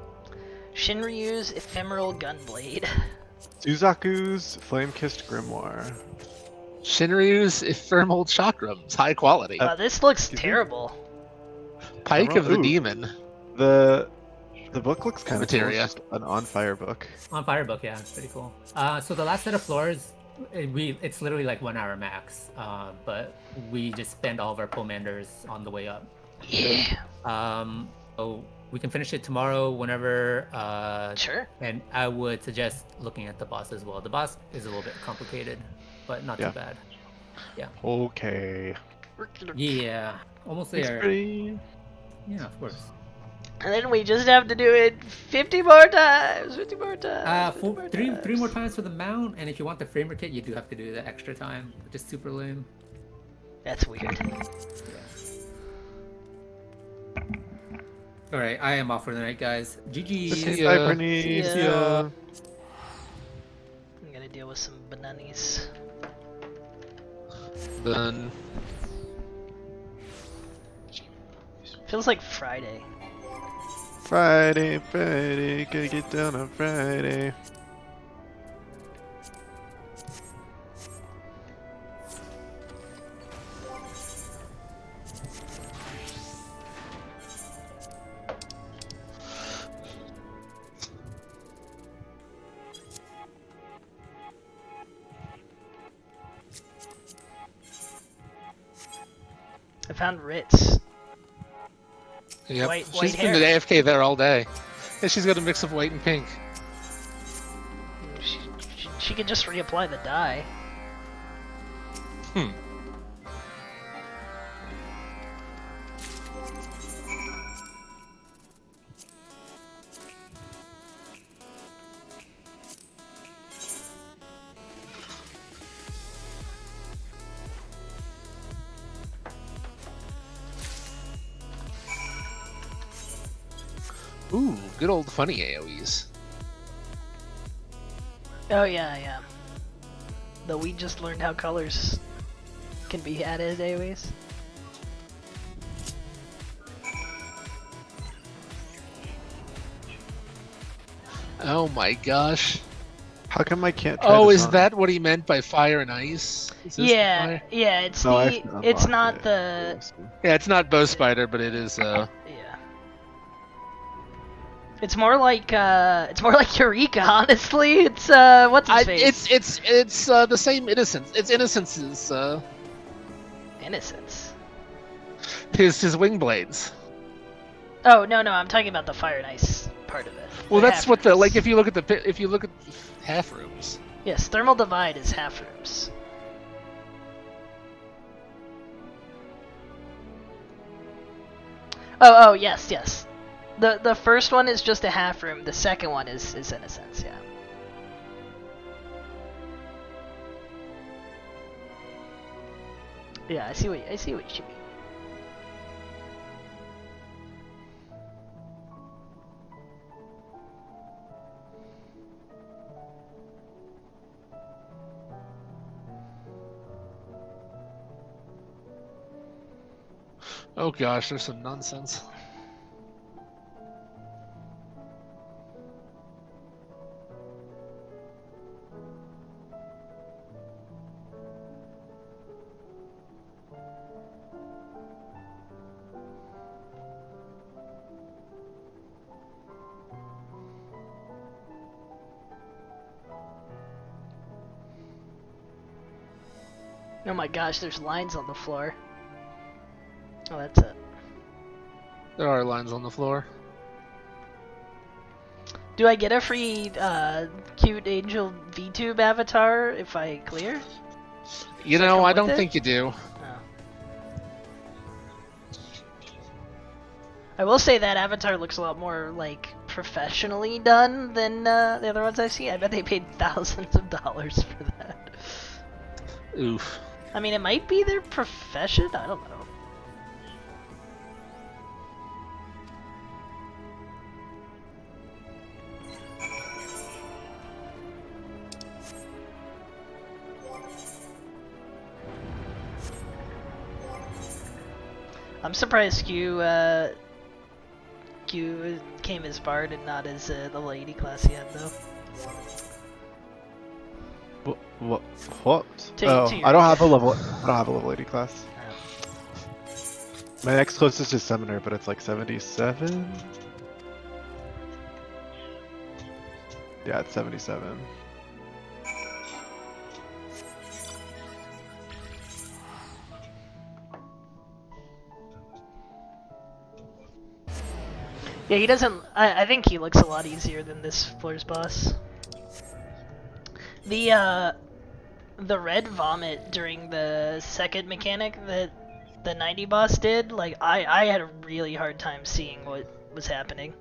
Shinryu's Ephemeral Gunblade. Suzaku's Flame-Kissed Grimoire. Shinryu's Ephemeral Chakrams, high quality. Wow, this looks Excuse me? terrible. Pike of the Ooh. Demon. The book looks kind of cool. Materia. It's just an on fire book. On Firebook, yeah, it's pretty cool. So the last set of floors, it's literally like 1 hour max. But we just spend all of our commanders on the way up. Yeah. So we can finish it tomorrow whenever. Sure. And I would suggest looking at the boss as well. The boss is a little bit complicated, but not Yeah. too bad. Okay. Yeah, almost It's there. pretty. Yeah, of course. And then we just have to do it 50 more times. 50 more times. 50 more Three more times. times for the mount, and if you want the framer kit, you do have to do the extra time, which is super lame. That's weird. All right, I am off for the night, guys. GG. See Bye, ya. Bernice. See See ya. ya. I'm gonna deal with some bananas. Done. Feels like Friday. Friday, gotta get down on Friday. I found Ritz. Yep. White She's been hair. at AFK there all day. And she's got a mix of white and pink. She could just reapply the dye. Hmm. Ooh, good old funny AoEs. Oh yeah, yeah. Though we just learned how colors can be added AoEs. Oh my gosh. How come I can't try Oh, this is on? that what he meant by fire and ice? Is this the Yeah, fire? yeah. It's Oh, I the. unlocked It's not it. the. Yeah, it's not bow spider, but it is. Yeah. It's more like Eureka, honestly. It's what's his face? It's the same innocence. It's innocence's Innocence. his wing blades. Oh no, I'm talking about the fire and ice part of it. Well, The that's what the half like. rooms. If you look at half rooms. Yes, thermal divide is half rooms. Oh yes. The first one is just a half room. The second one is innocence. Yeah. Yeah, I see what you mean. Oh gosh, there's some nonsense. Oh my gosh, there's lines on the floor. Oh, that's it. There are lines on the floor. Do I get a free cute angel VTube avatar if I clear? You Does that know, come I with don't it? think you do. I will say that avatar looks a lot more like professionally done than the other ones I've seen. I bet they paid thousands of dollars for that. Oof. I mean, it might be their profession. I don't know. I'm surprised Q came as Bard and not as the lady class yet, though. What? To Oh, your- I don't have a level 80 class. My next closest is Summoner, but it's like 77? Yeah, it's 77. Yeah, he doesn't. I think he looks a lot easier than this floor's boss. The red vomit during the second mechanic that the 90 boss did, like I had a really hard time seeing what was happening.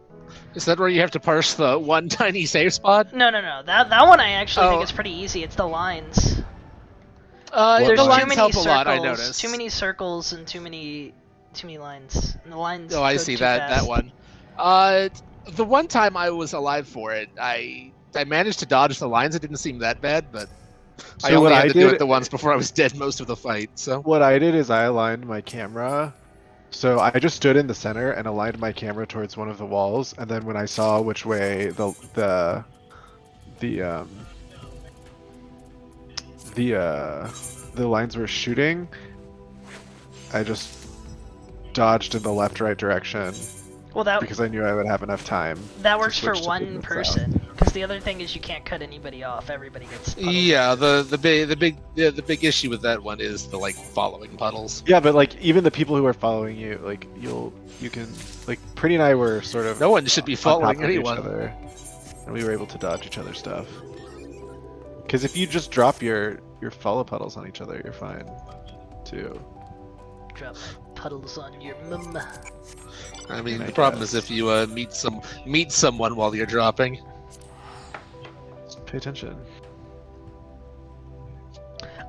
Is that where you have to parse the one tiny save spot? No. That one I actually think Oh. is pretty easy. It's the lines. The There's too lines many help circles. a lot, I noticed. Too many circles and too many lines. And the lines. Oh, I go see too that fast. one. The one time I was alive for it, I managed to dodge the lines. It didn't seem that bad, but I So only what had I to do did- it the once before I was dead most of the fight. So What I did is I aligned my camera. So I just stood in the center and aligned my camera towards one of the walls, and then when I saw which way the lines were shooting, I just dodged in the left-right direction Well, that because I knew I would have enough time. that to works for switch to one the person. Because the other thing is you can't cut anybody off. Everybody gets. puddled. yeah, the big issue with that one is the like following puddles. Yeah, but like even the people who are following you, like you can like Pretty and I were sort of No one should be on top following of each anyone. other, and we were able to dodge each other's stuff. Because if you just drop your follow puddles on each other, you're fine too. Drop puddles on your mum. I mean, I the problem guess. is if you meet someone while you're dropping. Pay attention.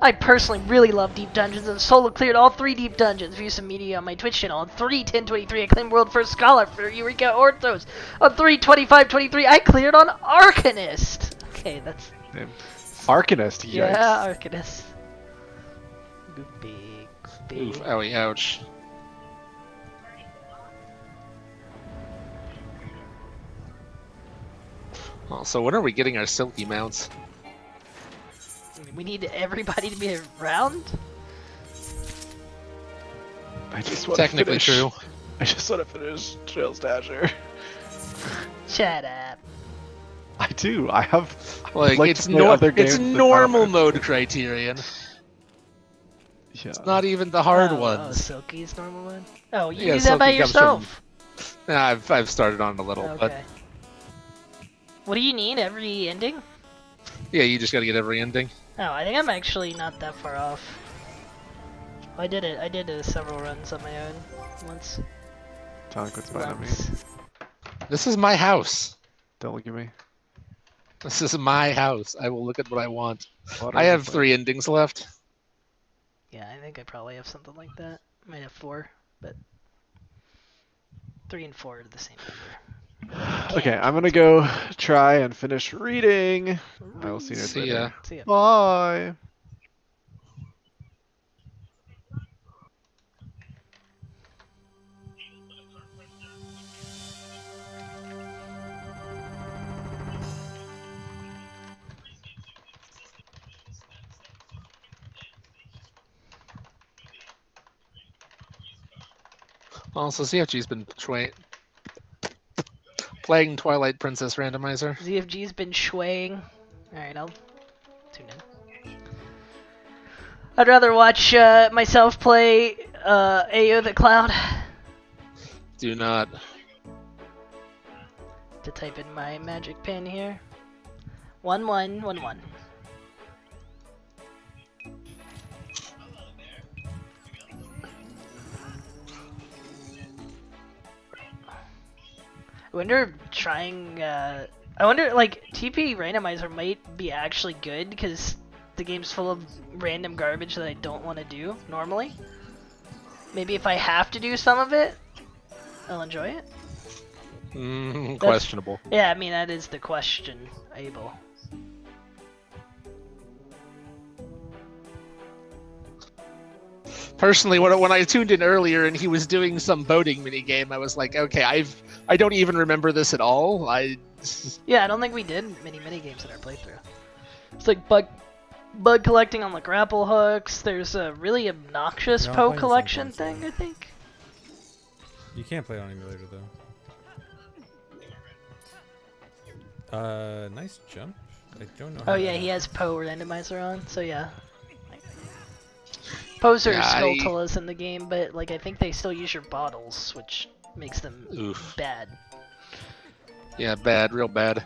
I personally really love deep dungeons and solo cleared all 3 deep dungeons. View some media on my Twitch channel. On 3:10:23, I claimed World First Scholar for Eureka Orthos. On 3:25:23, I cleared on Arcanist. Okay, that's Name. Arcanist. Yikes. yeah, Arcanist. Big. Oof, owie, ouch. Oh, so when are we getting our silky mounts? We need everybody to be around. I just want Technically to finish. true. I just want to finish Trails Dasher. Shut up. I do. I have. Like, like it's to play other games it's with normal Final mode criterion. Yeah. It's not even the hard Oh, ones. Silky's normal one. Oh, you Yeah, do that by Silky comes from- yourself. I've started on a little, but Okay. What do you need? Every ending? yeah, you just gotta get every ending. Oh, I think I'm actually not that far off. I did it. I did several runs on my own once. Tonic, what's behind me? Once. This is my house. Don't look at me. This is my house. I will look at what I want. Water I is have like- 3 endings left. Yeah, I think I probably have something like that. I might have 4, but 3 and 4 are the same number. Okay, I'm gonna go try and finish reading. I will see you See later. ya. See ya. Bye. Also, CFG's been playing Twilight Princess Randomizer. ZFG's been swaying. Alright, I'll tune in. I'd rather watch myself play AO the Cloud. Do not. To type in my magic pin here. 1111. I wonder if trying I wonder like TP randomizer might be actually good because the game's full of random garbage that I don't want to do normally. Maybe if I have to do some of it, I'll enjoy it. Questionable. Yeah, I mean that is the question, Abel. Personally, when I tuned in earlier and he was doing some boating minigame, I was like, okay, I don't even remember this at all. Yeah, I don't think we did many games in our playthrough. It's like bug collecting on the grapple hooks. There's a really obnoxious You're all Poe playing the same collection console. thing, I think. You can't play it on emulator though. Nice jump. I don't know. Oh yeah, he has Poe randomizer on, so yeah. Poes are Skulltulas in the game, but like I think they still use your bottles, which makes them bad. Yeah, bad, real bad.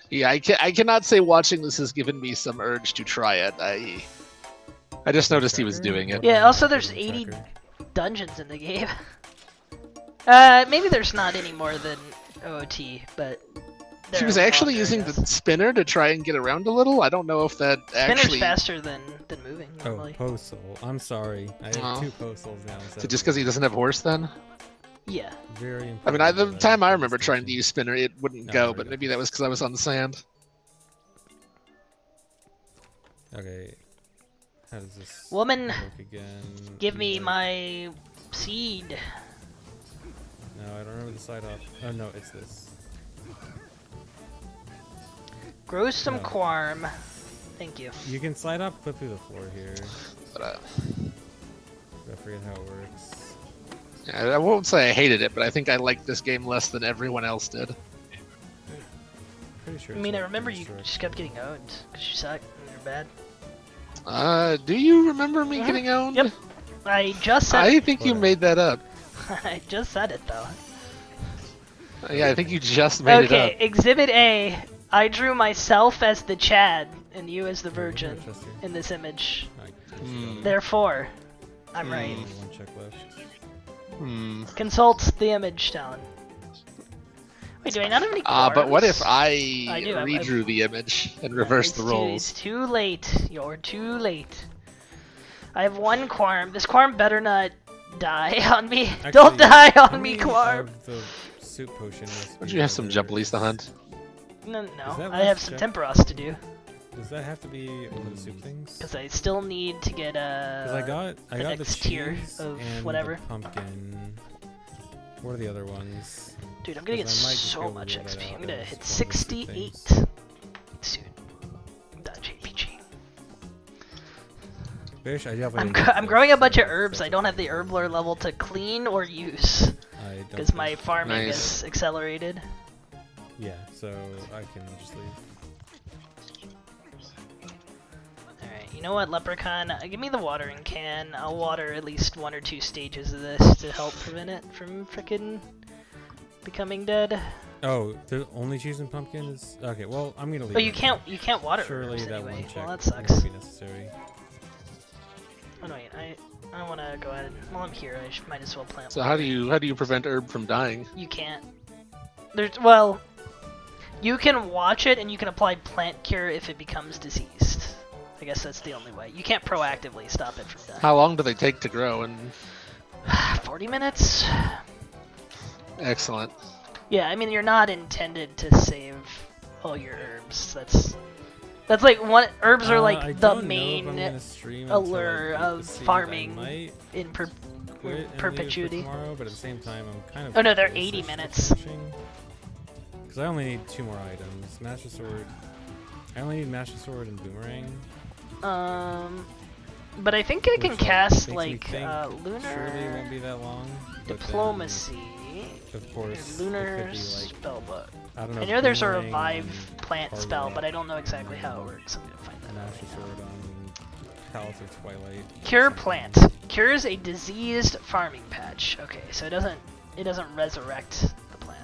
Yeah, I cannot say watching this has given me some urge to try it. I just noticed he was doing it. Yeah, also there's 80 dungeons in the game. Maybe there's not any more than OOT, but He was actually using the spinner to try and get around a little. I don't know if that actually... Spinner's faster than moving, normally. Oh, Postal. I'm sorry. I have 2 Postals now. So just because he doesn't have horse, then? Yeah. Very important. I mean, the time I remember trying to use spinner, it wouldn't go, but maybe that was because I was on the sand. Okay. How does this Woman, work again? give me my seed. No, I don't remember the side up. Oh no, it's this. Grow some Quarm. Thank you. You can slide up, flip through the floor here. But, I forget how it works. yeah, I won't say I hated it, but I think I liked this game less than everyone else did. Pretty sure. I mean, I remember you just kept getting owned because you suck and you're bad. Do you remember me getting owned? Yep. I just said I think you made that up. I just said it though. Yeah, I think you just made it up. Okay, Exhibit A. I drew myself as the Chad and you as the Virgin in this image. Therefore, I'm right. One check left. Consult the image down. Wait, do I not have any quarms? But what if I do, redrew the image and reversed the roles? It's too late. You're too late. I have 1 Quarm. This Quarm better not die on me. Actually, Don't die on me, Quarm. The soup potion. Don't you have some Jumblies to hunt? No, I have some Temperos to do. Does that have to be one of the soup things? Because I still need to get I got the next tier cheese of and whatever. The pumpkin. What are the other ones? Dude, I'm gonna get so much XP. I'm gonna hit 68. Dude, .jpg. Fish, I'm growing a bunch of herbs. I don't have the herblore level to clean or use because my farming is accelerated. Yeah, so I can just leave. Alright, you know what, Leprechaun? Give me the watering can. I'll water at least 1 or 2 stages of this to help prevent it from frickin' becoming dead. Oh, the only cheese and pumpkin is okay. Well, I'm gonna leave. Oh, you can't water Surely herbs that anyway. one check Well, that sucks. won't be necessary. Oh no, wait, I want to go ahead and while I'm here, I might as well plant. So how do you prevent herb from dying? You can't. You can watch it and you can apply plant cure if it becomes diseased. I guess that's the only way. You can't proactively stop it from dying. How long do they take to grow? And 40 minutes. Excellent. Yeah, I mean you're not intended to save all your herbs. That's like herbs are like the main allure of farming in perpetuity. Tomorrow, but at the same time, I'm kind of. Oh no, they're 80 minutes. Because I only need 2 more items. Master Sword. I only need Master Sword and Boomerang. But I think I can cast like lunar. Surely it won't be that long. Diplomacy. Of course. Lunar like, spellbook. I don't know. I know there's a Boomerang revive plant or spell, but I don't know exactly how it works. I'm gonna find that out. Master Sword on Palace of Twilight. Cure plant. Cures a diseased farming patch. Okay, so it doesn't resurrect the plant.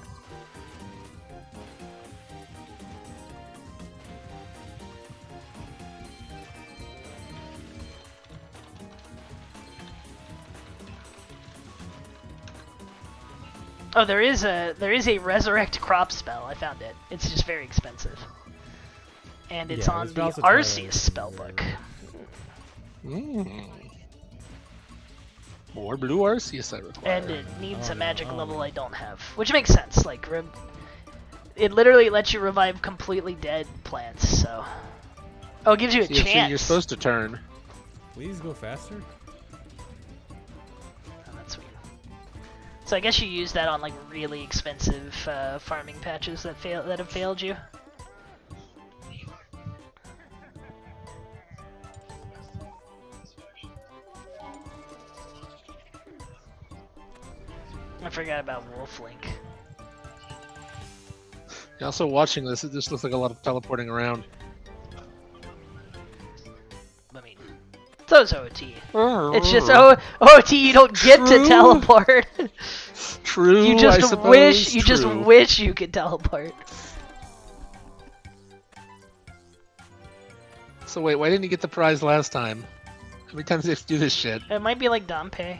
Oh, there is a resurrect crop spell. I found it. It's just very expensive, and it's on the Arceus spellbook. More blue Arceus I require. And it needs a magic level I don't have, which makes sense. Like, it literally lets you revive completely dead plants. So, oh, it gives you a chance. So you're supposed to turn. Please go faster. So I guess you use that on like really expensive farming patches that have failed you. I forgot about Wolf Link. Also, watching this, it just looks like a lot of teleporting around. I mean, so's OT. It's just OT. You don't get to True. teleport. True. You I just suppose, wish. You true. just wish you could teleport. So wait, why didn't you get the prize last time? How many times do you have to do this shit? It might be like Dompe.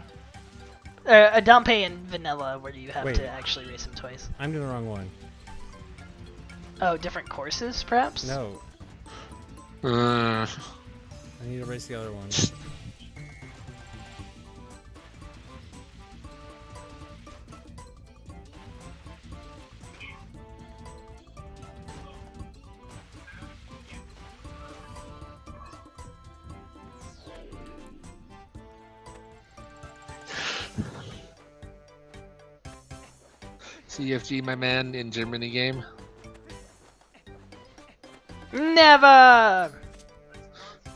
A Dompe in vanilla where you have Wait. to actually race him twice. I'm doing the wrong one. Oh, different courses, perhaps? No, Uh, I need to race the other one. CFG, my man, in Germany game. Never!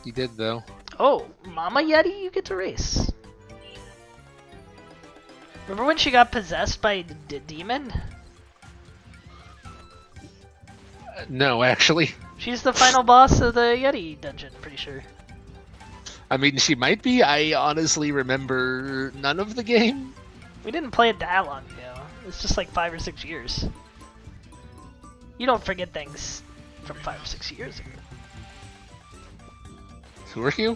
He did though. Oh, Mama Yeti, you get to race. Remember when she got possessed by a demon? No, actually. She's the final boss of the Yeti dungeon, pretty sure. I mean, she might be. I honestly remember none of the game. We didn't play it that long ago. It's just like 5 or 6 years. You don't forget things from 5 or 6 years ago. Who are you?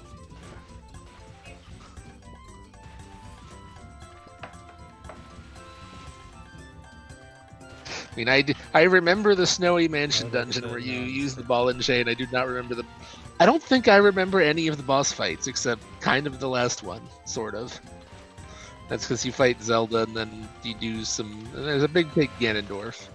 I mean, I remember the Snowy Mansion dungeon where you use the ball and chain. I do not remember the... I don't think I remember any of the boss fights, except kind of the last one, sort of. That's because you fight Zelda and then you do some... There's a big Ganondorf.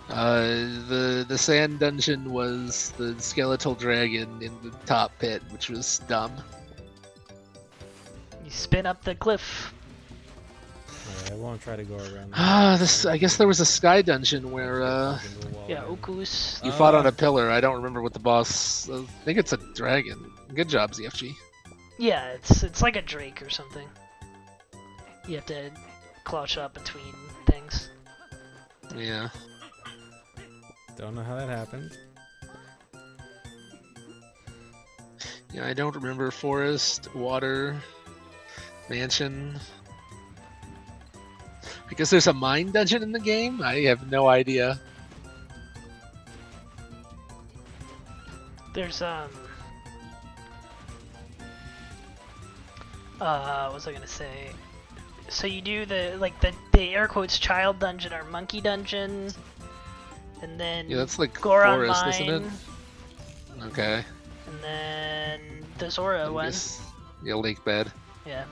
The sand dungeon was the skeletal dragon in the top pit, which was dumb. You spin up the cliff. Alright, I won't try to go around. I guess there was a sky dungeon where Yeah, Okus. you fought on a pillar. I don't remember what the boss. I think it's a dragon. Good job, ZFG. Yeah, it's like a drake or something. You have to crouch up between things. Yeah. Don't know how that happened. Yeah, I don't remember forest, water, mansion. I guess there's a mine dungeon in the game? I have no idea. There's what was I gonna say? So you do the air quotes child dungeon or monkey dungeon, and then Yeah, that's like Goron forest, Mine, isn't it? Okay. and then the Zora I one. guess- Yeah, lake bed. Yeah,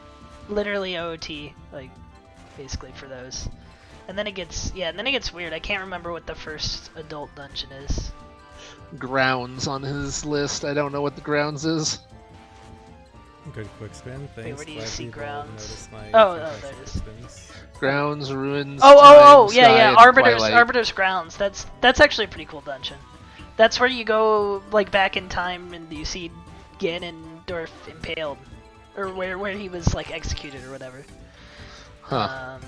literally OT, like basically for those. And then it gets weird. I can't remember what the first adult dungeon is. Grounds on his list. I don't know what the grounds is. Good quick spin. Thanks. where do you Glad see people grounds? noticed my Oh, fantastic there it is. spins. Grounds, ruins. Oh, time, yeah, sky, yeah. and Arbiter's Twilight. Grounds. That's actually a pretty cool dungeon. That's where you go like back in time and you see Ganondorf impaled, or where he was like executed or whatever. Huh.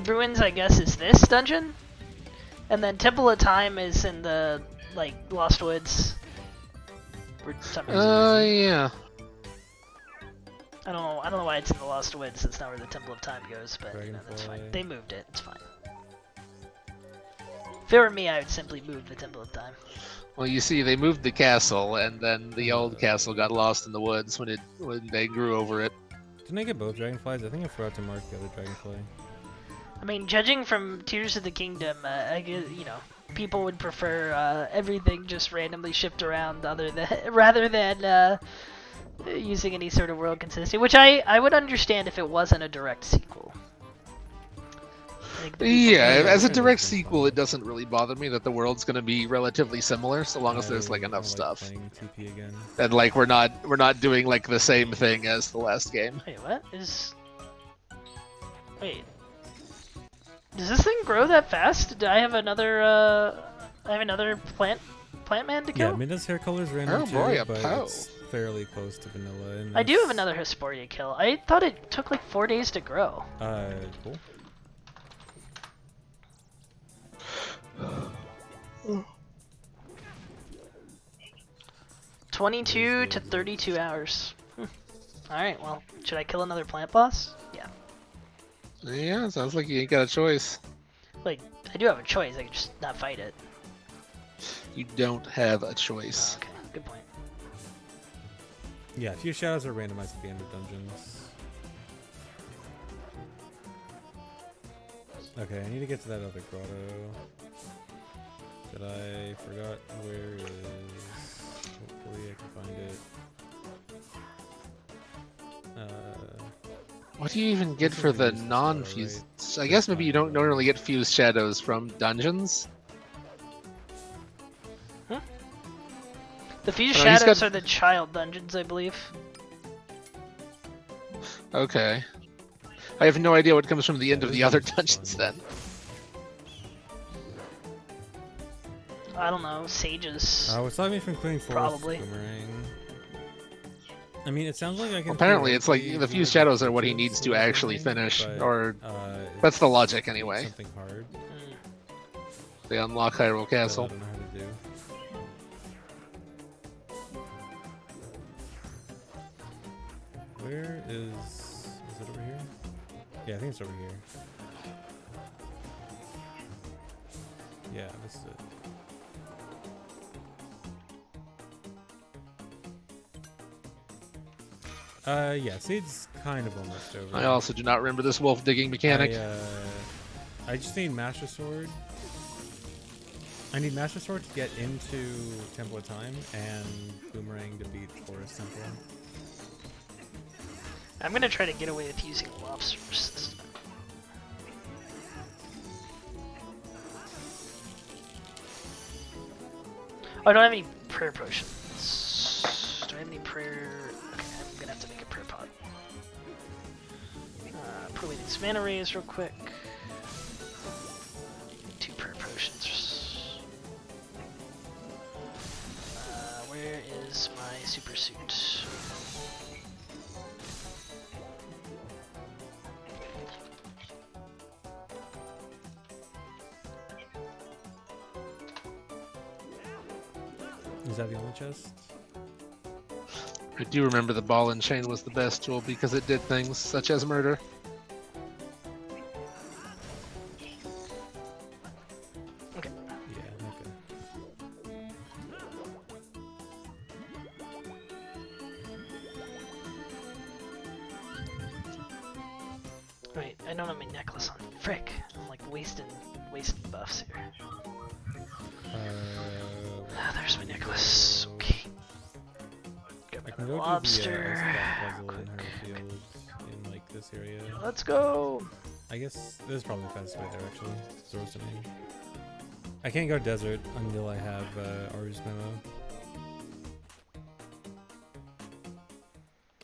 Ruins, I guess, is this dungeon, and then Temple of Time is in the like Lost Woods. For some reason. Yeah. I don't know why it's in the Lost Woods. That's not where the Temple of Time goes, but you know, that's fine. Dragonfly. They moved it. It's fine. If it were me, I would simply move the Temple of Time. Well, you see, they moved the castle, and then the old castle got lost in the woods when they grew over it. Didn't I get both dragonflies? I think I forgot to mark the other dragonfly. I mean, judging from Tears of the Kingdom, I guess, you know, people would prefer everything just randomly shipped around, rather than using any sort of world consistency, which I would understand if it wasn't a direct sequel. Like the people- Yeah, as a Yeah, direct it's sequel, fun. it doesn't really bother me that the world's gonna be relatively similar, so long as there's like I enough don't stuff, playing TP again. and like we're not doing like the same thing as the last game. Wait, what is? Wait, does this thing grow that fast? Do I have another plant man to Yeah, kill? Midna's hair color is random Oh too, boy, a but Poe. it's fairly close to vanilla. In I do this. have another Hesperia kill. I thought it took like 4 days to grow. Cool. 22 to 32 hours. Alright, well, should I kill another plant boss? Yeah. Yeah, sounds like you ain't got a choice. Like, I do have a choice, I can just not fight it. You don't have a Oh, choice. okay, good point. Yeah, a few shadows are randomized at the end of dungeons. Okay, I need to get to that other grotto. That I forgot where it is. Hopefully I can find it. What do you even get This for is the the use non-fused? shadow, I guess maybe you don't normally get fused shadows from dungeons. The Fused Oh, he's Shadows got- are the child dungeons, I believe. Okay. I have no idea what comes from the end of this the other is dungeons fun. then. I don't know, sages. What's stopping me from clearing forest Probably. boomerang? I mean, it sounds like I can. Apparently, it's like theoretically the fused do shadows are what he just needs to with actually boomerang, finish, but, or it's that's the logic anyway. something hard. They unlock Hyrule that I Castle. don't know how to do. Where is it over here? Yeah, I think it's over here. Yeah, this is it. Yeah, Sage's kind of almost over. I also do not remember this wolf digging mechanic. I just need Master Sword. I need Master Sword to get into Temple of Time and Boomerang to beat Forest Temple. I'm gonna try to get away with using lobsters this time. Oh, I don't have any prayer potions. Do I have any prayer? Okay, I'm gonna have to make a prayer pot. Put away these mana rays real quick. 2 prayer potions. Where is my super suit? Is that the only chest? I do remember the ball and chain was the best tool because it did things such as murder. Okay. Yeah, okay. Wait, I don't have my necklace on. Frick. I'm like wasting buffs here. There's my necklace. Okay. Got I my can go lobster. to the puzzle in Herfield in like this area. Let's go. I guess this is probably the fastest way there actually. Zoro's domain. I can't go desert until I have Aru's memo.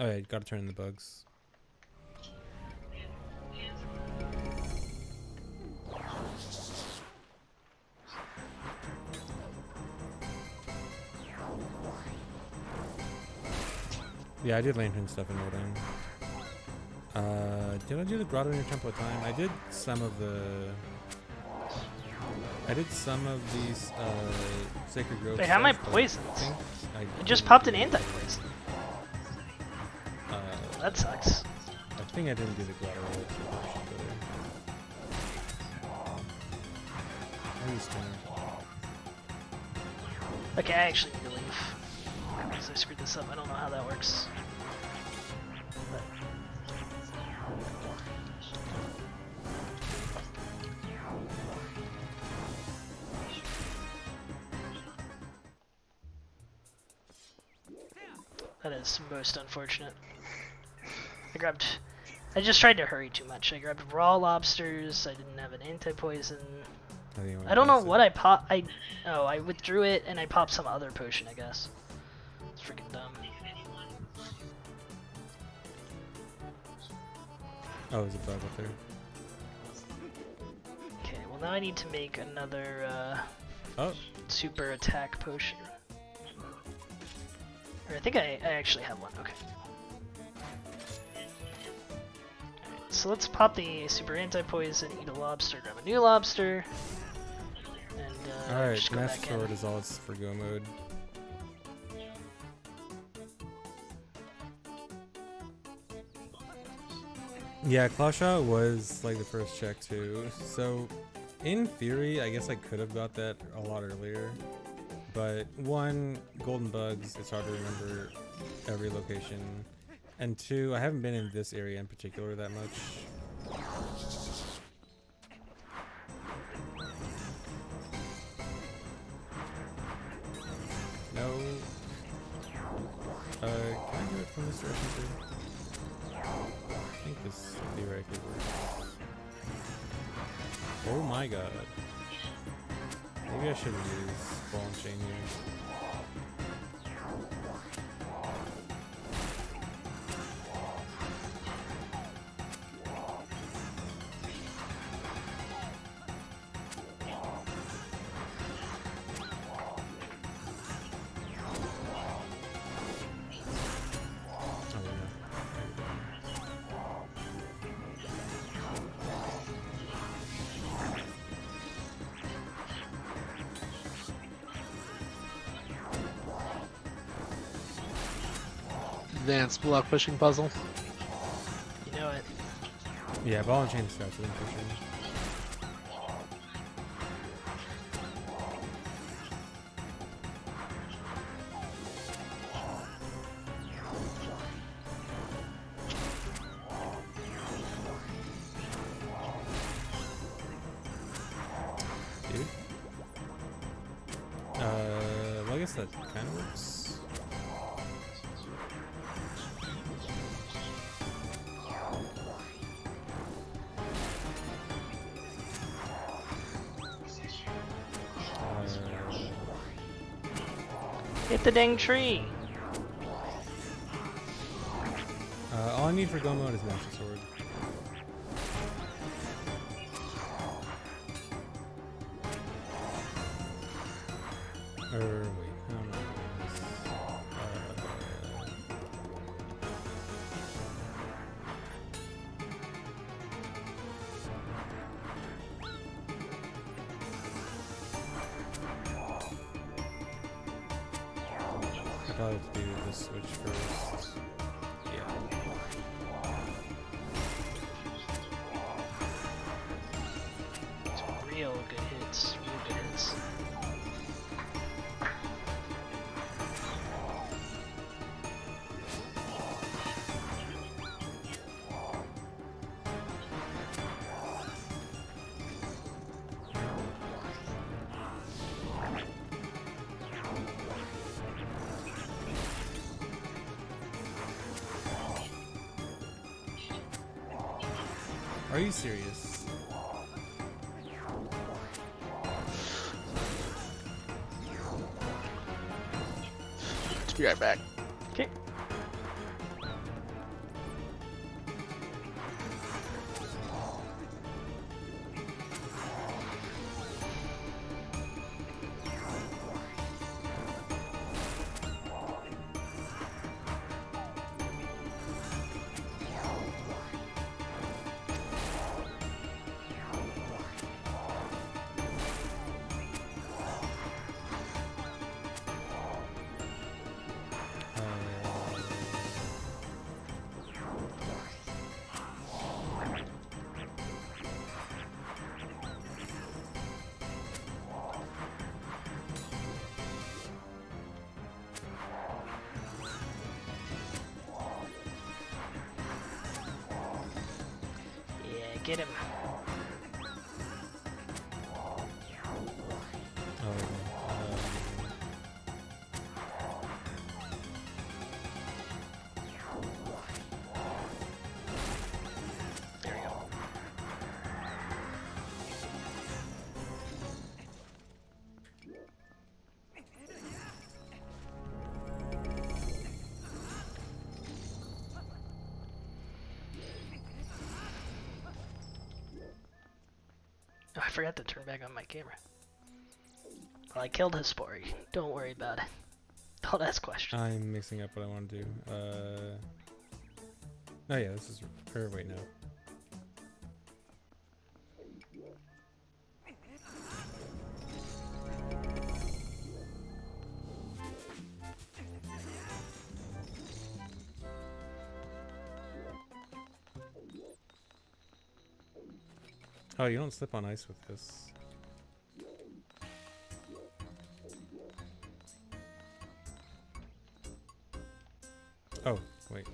Oh yeah, gotta turn in the bugs. Yeah, I did lantern stuff in Odin. Did I do the grotto near Temple of Time? I did some of these Sacred Grove. Wait, how am I stuff, but poisoned? think I just didn't popped an do- anti-poison. That sucks. I think I didn't do the grotto. So I should go there. I used to. Okay, I actually need to leave. Because I screwed this up. I don't know how that works. But... That is most unfortunate. I just tried to hurry too much. I grabbed raw lobsters, I didn't have an anti-poison. I don't know what I I withdrew it and I popped some other potion, I guess. It's freaking dumb. Oh, there's a bug up there. Okay, well now I need to make another Oh, super attack potion. Or I think I actually have one. Okay. Alright, so let's pop the super anti-poison, eat a lobster, grab a new lobster, and Alright, just go Master back in. Sword is all it's for go mode. Yeah, Claw Shot was like the first check too. So, in theory, I guess I could have got that a lot earlier. But one, golden bugs, it's hard to remember every location. And two, I haven't been in this area in particular that much. No. Can I do it from this direction too? I think this theoretically works. Oh my god. Maybe I should use ball and chain here. Oh, yeah. Advanced block pushing puzzle. You know it. Yeah, ball and chain is faster than pushing. Dude. Well, I guess that kind of works. Hit the dang tree. All I need for go mode is Master Sword. Wait, how am I doing this? I probably have to do the switch first. Yeah. Some real good hits. Real good hits. Are you serious? Be right back. Okay. Yeah, get him. There we go. Oh, I forgot to turn back on my camera. Well, I killed Hispori. Don't worry about it. Don't ask questions. I'm mixing up what I want to do. Oh yeah, this is. Or wait, no. Oh, you don't slip on ice with this. Oh, wait.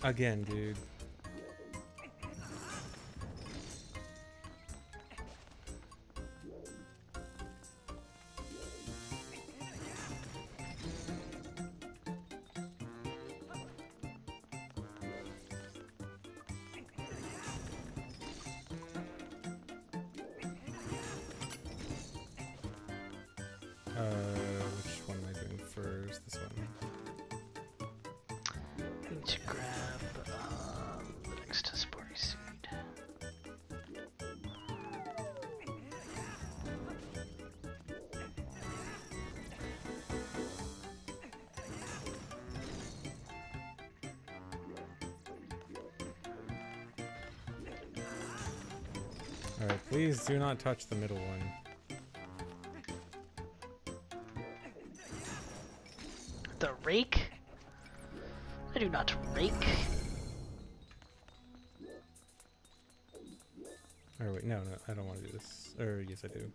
Again, dude. Which one am I doing first? This one. Need to grab the next sporty seed. Alright, please do not touch the middle one. The rake? I do not rake. Or wait, no, I don't want to do this. Or yes, I do.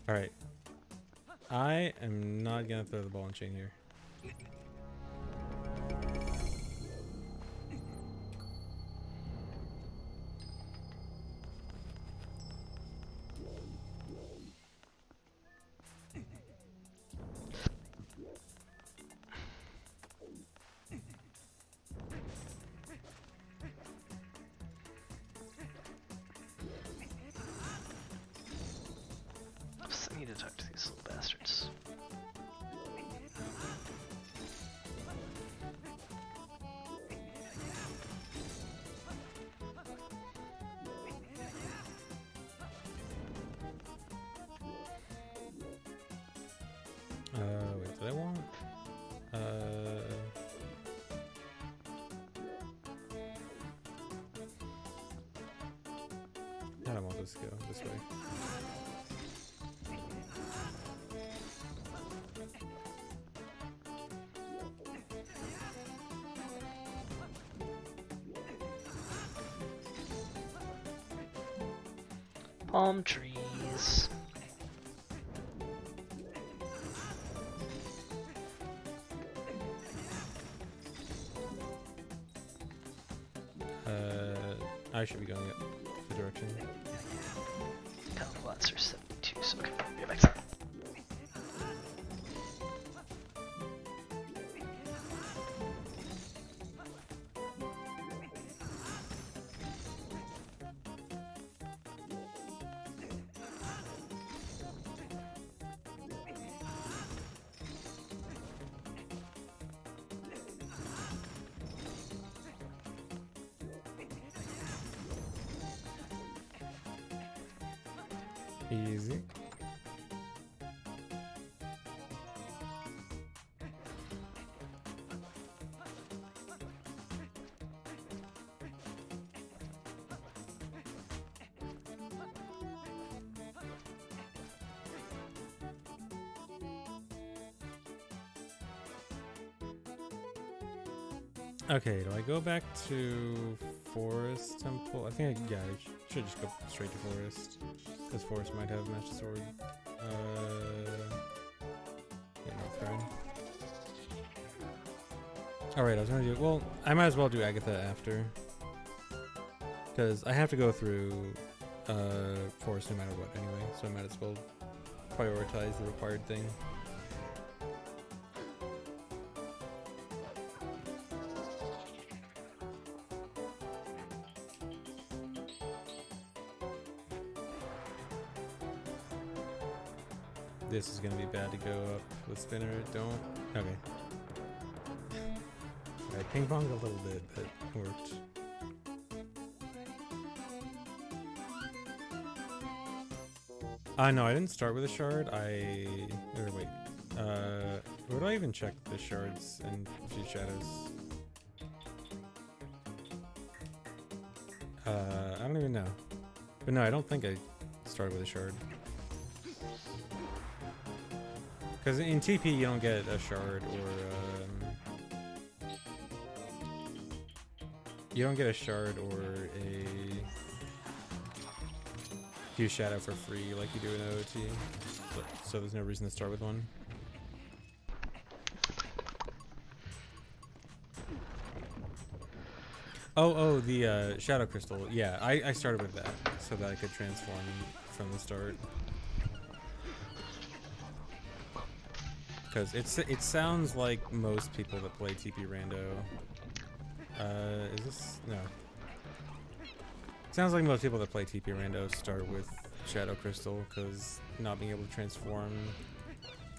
Alright. I am not gonna throw the ball and chain here. I need to talk to these little bastards. Wait, did I want? I don't want this to go this way. Palm trees. I should be going up the direction. Count lots are 72, so okay, get back to Easy. Okay, do I go back to Forest Temple? I think I should just go straight to Forest. Because Forest might have Master Sword. Yeah, no thread. Alright, I was gonna do. Well, I might as well do Agatha after. Because I have to go through Forest no matter what anyway, so I might as well prioritize the required thing. This is gonna be bad to go up with Spinner. Don't. Okay. I ping ponged a little bit, but worked. No, I didn't start with a shard. Or wait. Where do I even check the shards and few shadows? I don't even know. But no, I don't think I started with a shard. Because in TP you don't get a shard or a Fuse Shadow for free like you do in OOT. So there's no reason to start with one. Oh, the Shadow Crystal. Yeah, I started with that so that I could transform from the start. Because it sounds like most people that play TP Rando. Is this? No. It sounds like most people that play TP Rando start with Shadow Crystal because not being able to transform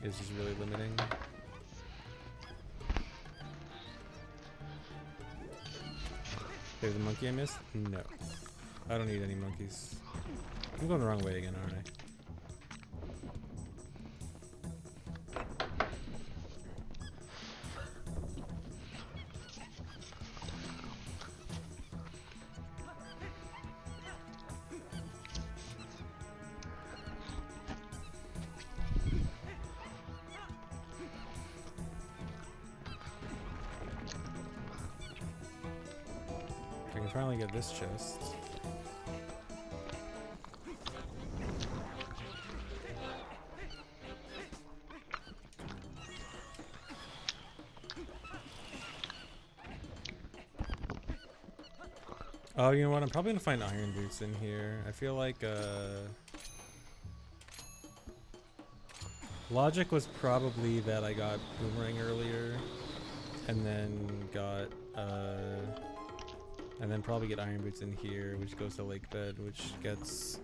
is just really limiting. There's a monkey I missed? No. I don't need any monkeys. I'm going the wrong way again, aren't I? I can finally get this chest. Oh, you know what? I'm probably gonna find iron boots in here. I feel like logic was probably that I got boomerang earlier, and then got and then probably get iron boots in here, which goes to lake bed, which gets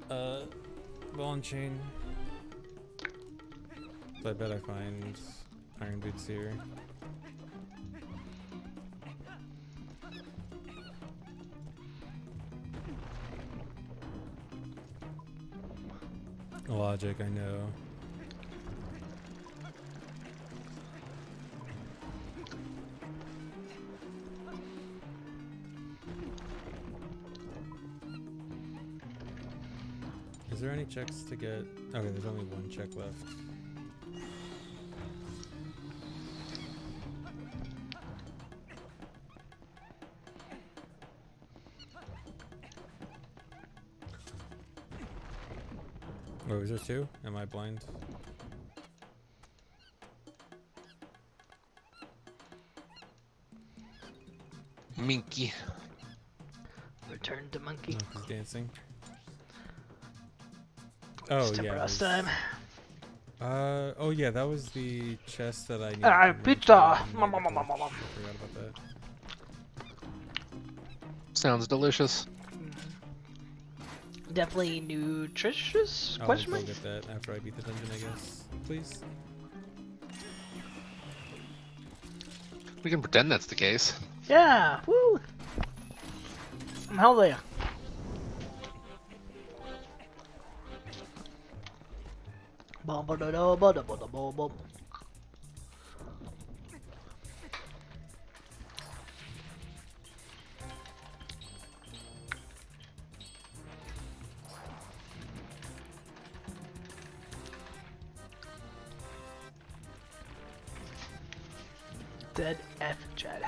ball and chain. So I bet I find iron boots here. Logic, I know. Is there any checks to get? Okay, there's only one check left. Oh, is there two? Am I blind? Minky. Return to monkey. No, he's dancing. Oh yeah. Last time. Oh yeah, that was the chest that I needed. Pizza! I forgot about that. Sounds delicious. Definitely nutritious? I'll Question go mark? get that after I beat the dungeon, I guess. Please. We can pretend that's the case. Yeah! Woo! Hell yeah. Bum ba da da ba da ba da ba bum. Dead F Chad.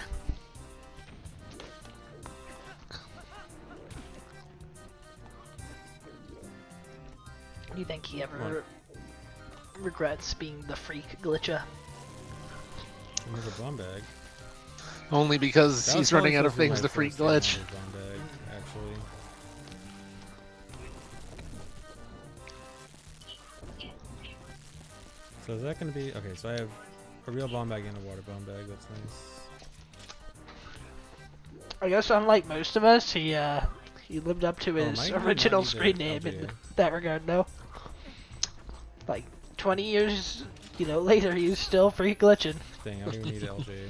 Do you think he ever regrets being the freak glitcher? Another bomb bag. Only because That was he's running probably out of supposed to be things my to freak first glitch. another bomb bag, actually. So is that going to be... Okay, so I have a real bomb bag and a water bomb bag. That's nice. I guess unlike most of us, he lived up to Oh, his Mike did not original need screen to name in LJ. that regard, no. Like 20 years, later, he's still free glitching. Dang, I don't even need LJ.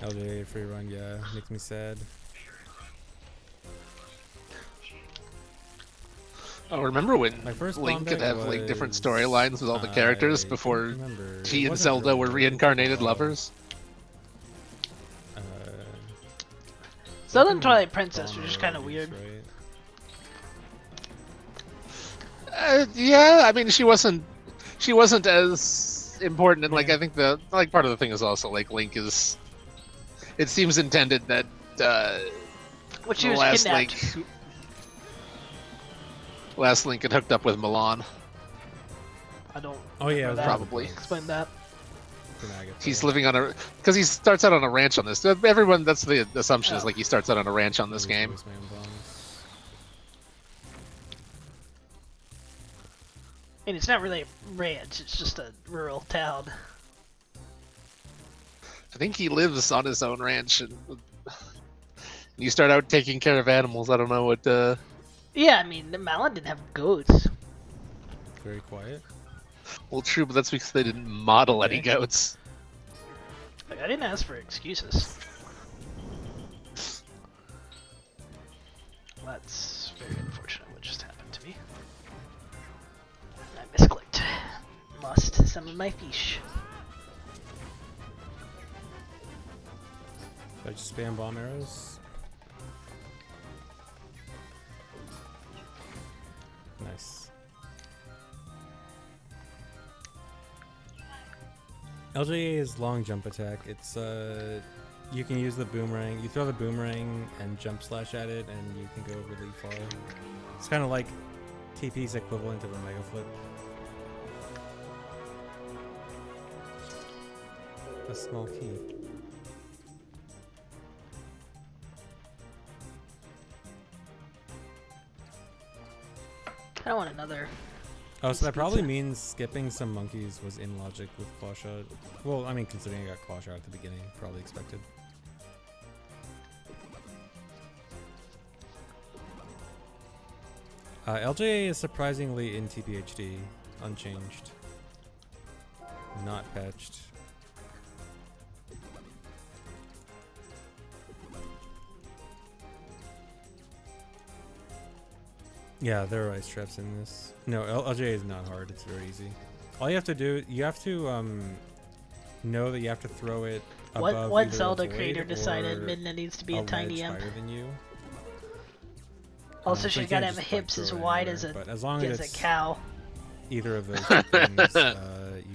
LJ free run, yeah, makes me sad. Oh, remember when My first Link bomb could deck have like different was, storylines with all the characters I before don't remember. he It and wasn't Zelda were really- it took a reincarnated while. lovers? Uh, Zelda I and think Twilight Princess bomb were just arrow kind of use, weird. Uh, yeah, I mean she wasn't as important, and like Yeah. I think the like part of the thing is also like Link is. It seems intended that Which she the was last kidnapped. Link had hooked up with Milan. I don't. Oh yeah, it was that. Probably. Explain that. He's living on a because he starts out on a ranch on this. Everyone, that's the assumption is Oh. like he starts out on a ranch on this game. And it's not really a ranch, it's just a rural town. I think he lives on his own ranch, and you start out taking care of animals. I don't know what. Yeah, I mean, Malin didn't have goats. Very quiet. Well, true, but that's because they didn't model any Okay. goats. Like, I didn't ask for excuses. That's very unfortunate what just happened to me. I misclicked. Lost some of my fish. I just spam bomb arrows. Nice. LJA's long jump attack. It's you can use the boomerang. You throw the boomerang and jump slash at it, and you can go really far. It's kind of like TP's equivalent of a mega flip. A small key. I don't want another. Oh, so that probably Pizza. means skipping some monkeys was in logic with claw shot. Well, I mean, considering I got claw shot at the beginning, probably expected. LJA is surprisingly in TPHD, unchanged, not patched. Yeah, there are ice traps in this. No, LJA is not hard. It's very easy. All you have to do, you have to know that you have to throw it above What either a Zelda void creator decided or Midna needs to be a ledge tiny imp? higher than you. Also, So she's you gotta can't have just, hips throw as it wide anywhere, as a but as long as a it's cow. either of those two things,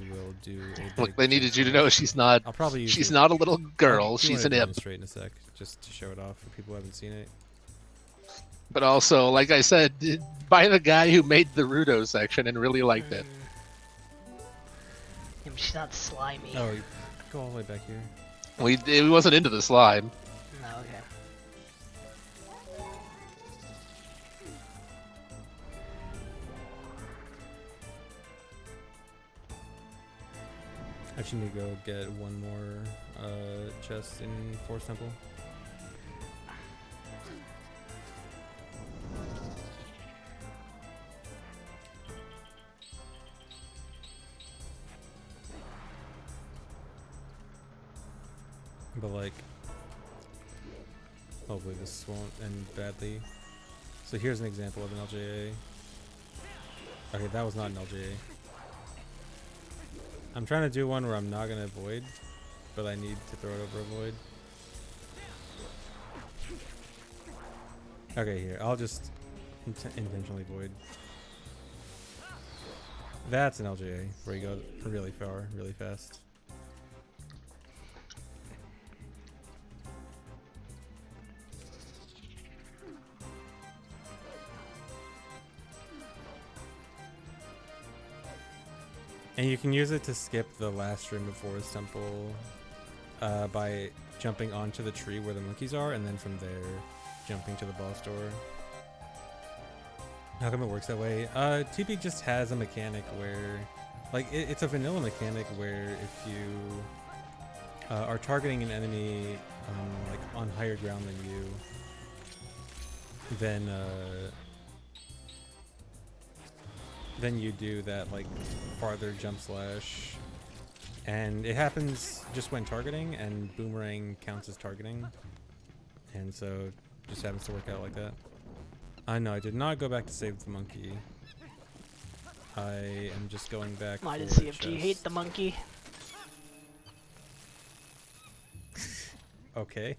you will do a Look, big they needed you to jump. know she's not. I'll probably use She's it. not a little I'll girl. do She's wanna an imp. demonstrate in a sec, just to show it off for people who haven't seen it. But also, like I said, by the guy who made the Rudo section and really liked it. Yeah, but she's not slimy. Oh, you go all the way back here. He wasn't into the slime. No, okay. I actually need to go get one more chest in Forest Temple. But like, hopefully this won't end badly. So here's an example of an LJA. Okay, that was not an LJA. I'm trying to do one where I'm not gonna avoid, but I need to throw it over a void. Okay, here, I'll just intentionally void. That's an LJA, where you go really far, really fast. And you can use it to skip the last room of Forest Temple by jumping onto the tree where the monkeys are, and then from there, jumping to the boss door. How come it works that way? TP just has a mechanic where, like, it's a vanilla mechanic where if you are targeting an enemy like on higher ground than you, then you do that like farther jump slash, And it happens just when targeting, and boomerang counts as targeting. And so just happens to work out like that. I know, I did not go back to save the monkey. I am just going back Why did for CFG chest. hate the monkey? Okay.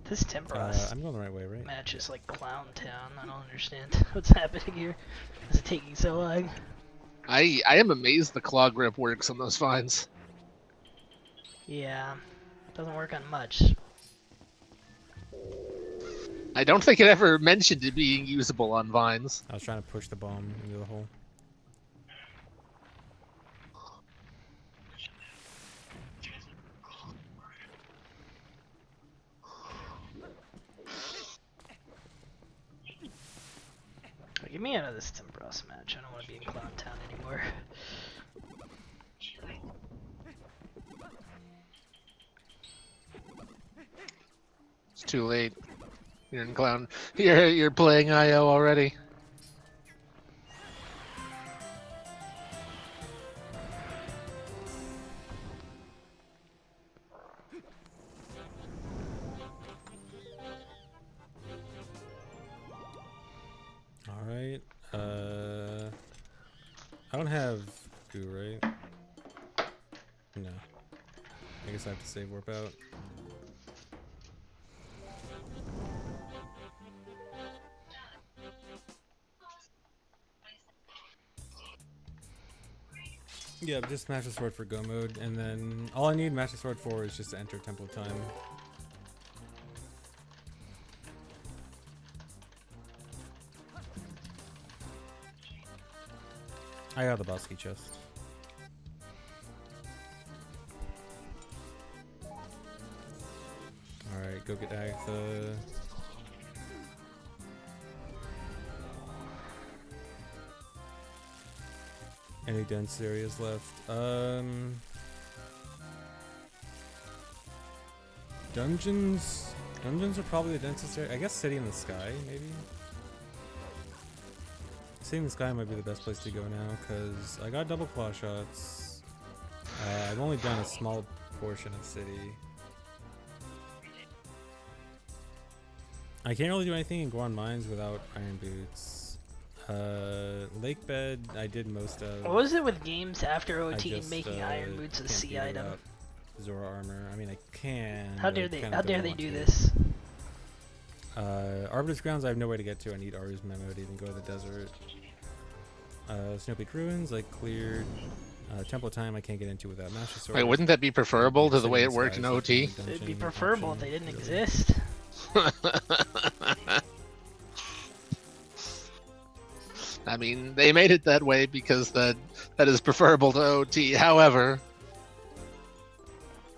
This Timbros I'm going the right way, right? match is like Clown Town. I don't understand what's happening here. Is it taking so long? I am amazed the claw grip works on those vines. Yeah, doesn't work on much. I don't think it ever mentioned it being usable on vines. I was trying to push the bomb into the hole. Get me out of this Timbros match. I don't want to be in Clown Town anymore. It's too late. You're in clown. You're playing IO already. Alright. I don't have goo, right? No. I guess I have to save warp out. Yeah, just Master Sword for go mode, and then all I need Master Sword for is just to enter Temple of Time. I got the boss key chest. Alright, go get Agatha. Any dense areas left? Dungeons? Dungeons are probably the densest area. I guess City in the Sky, maybe? City in the Sky might be the best place to go now, because I got double claw shots. I've only done a small portion of City. I can't really do anything in Guan Mines without Iron Boots. Lake Bed, I did most of. What was it with games after I OT just, making Iron Boots a can't C do item? without Zora armor. I mean, I can. How but dare I they? kinda How dare don't they want do to. this? Arbiter's Grounds, I have no way to get to. I need Aru's Memo to even go to the desert. Snow Peak Ruins, I cleared. Temple of Time, I can't get into without Master Sword. Wait, wouldn't that be preferable to the City way in it the worked Sky in is OT? definitely a It'd be dungeon preferable if option, they didn't really. exist. I mean, they made it that way because that is preferable to OT. However,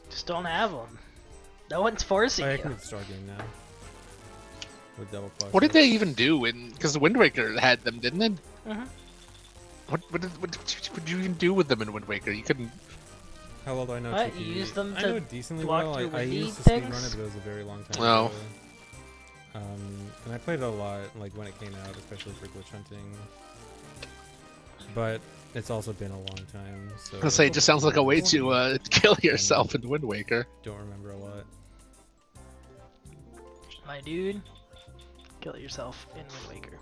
Just don't have them. No one's forcing Oh, yeah, I you. can do the Star Game now. With double claw what did they shots. even do? Because Wind Waker had them, didn't it? Mhm. What did you even do with them in Wind Waker? You couldn't. How well do I know What? TP? You use them I to know it decently block well. through I windy used to things? speedrun it, but it was a very long time Oh. ago. And I played it a lot, like when it came out, especially for glitch hunting. But it's also been a long time, so. I was say it just sounds like a way to kill yourself in Wind Waker. Don't remember a lot. My dude, kill yourself in Wind Waker.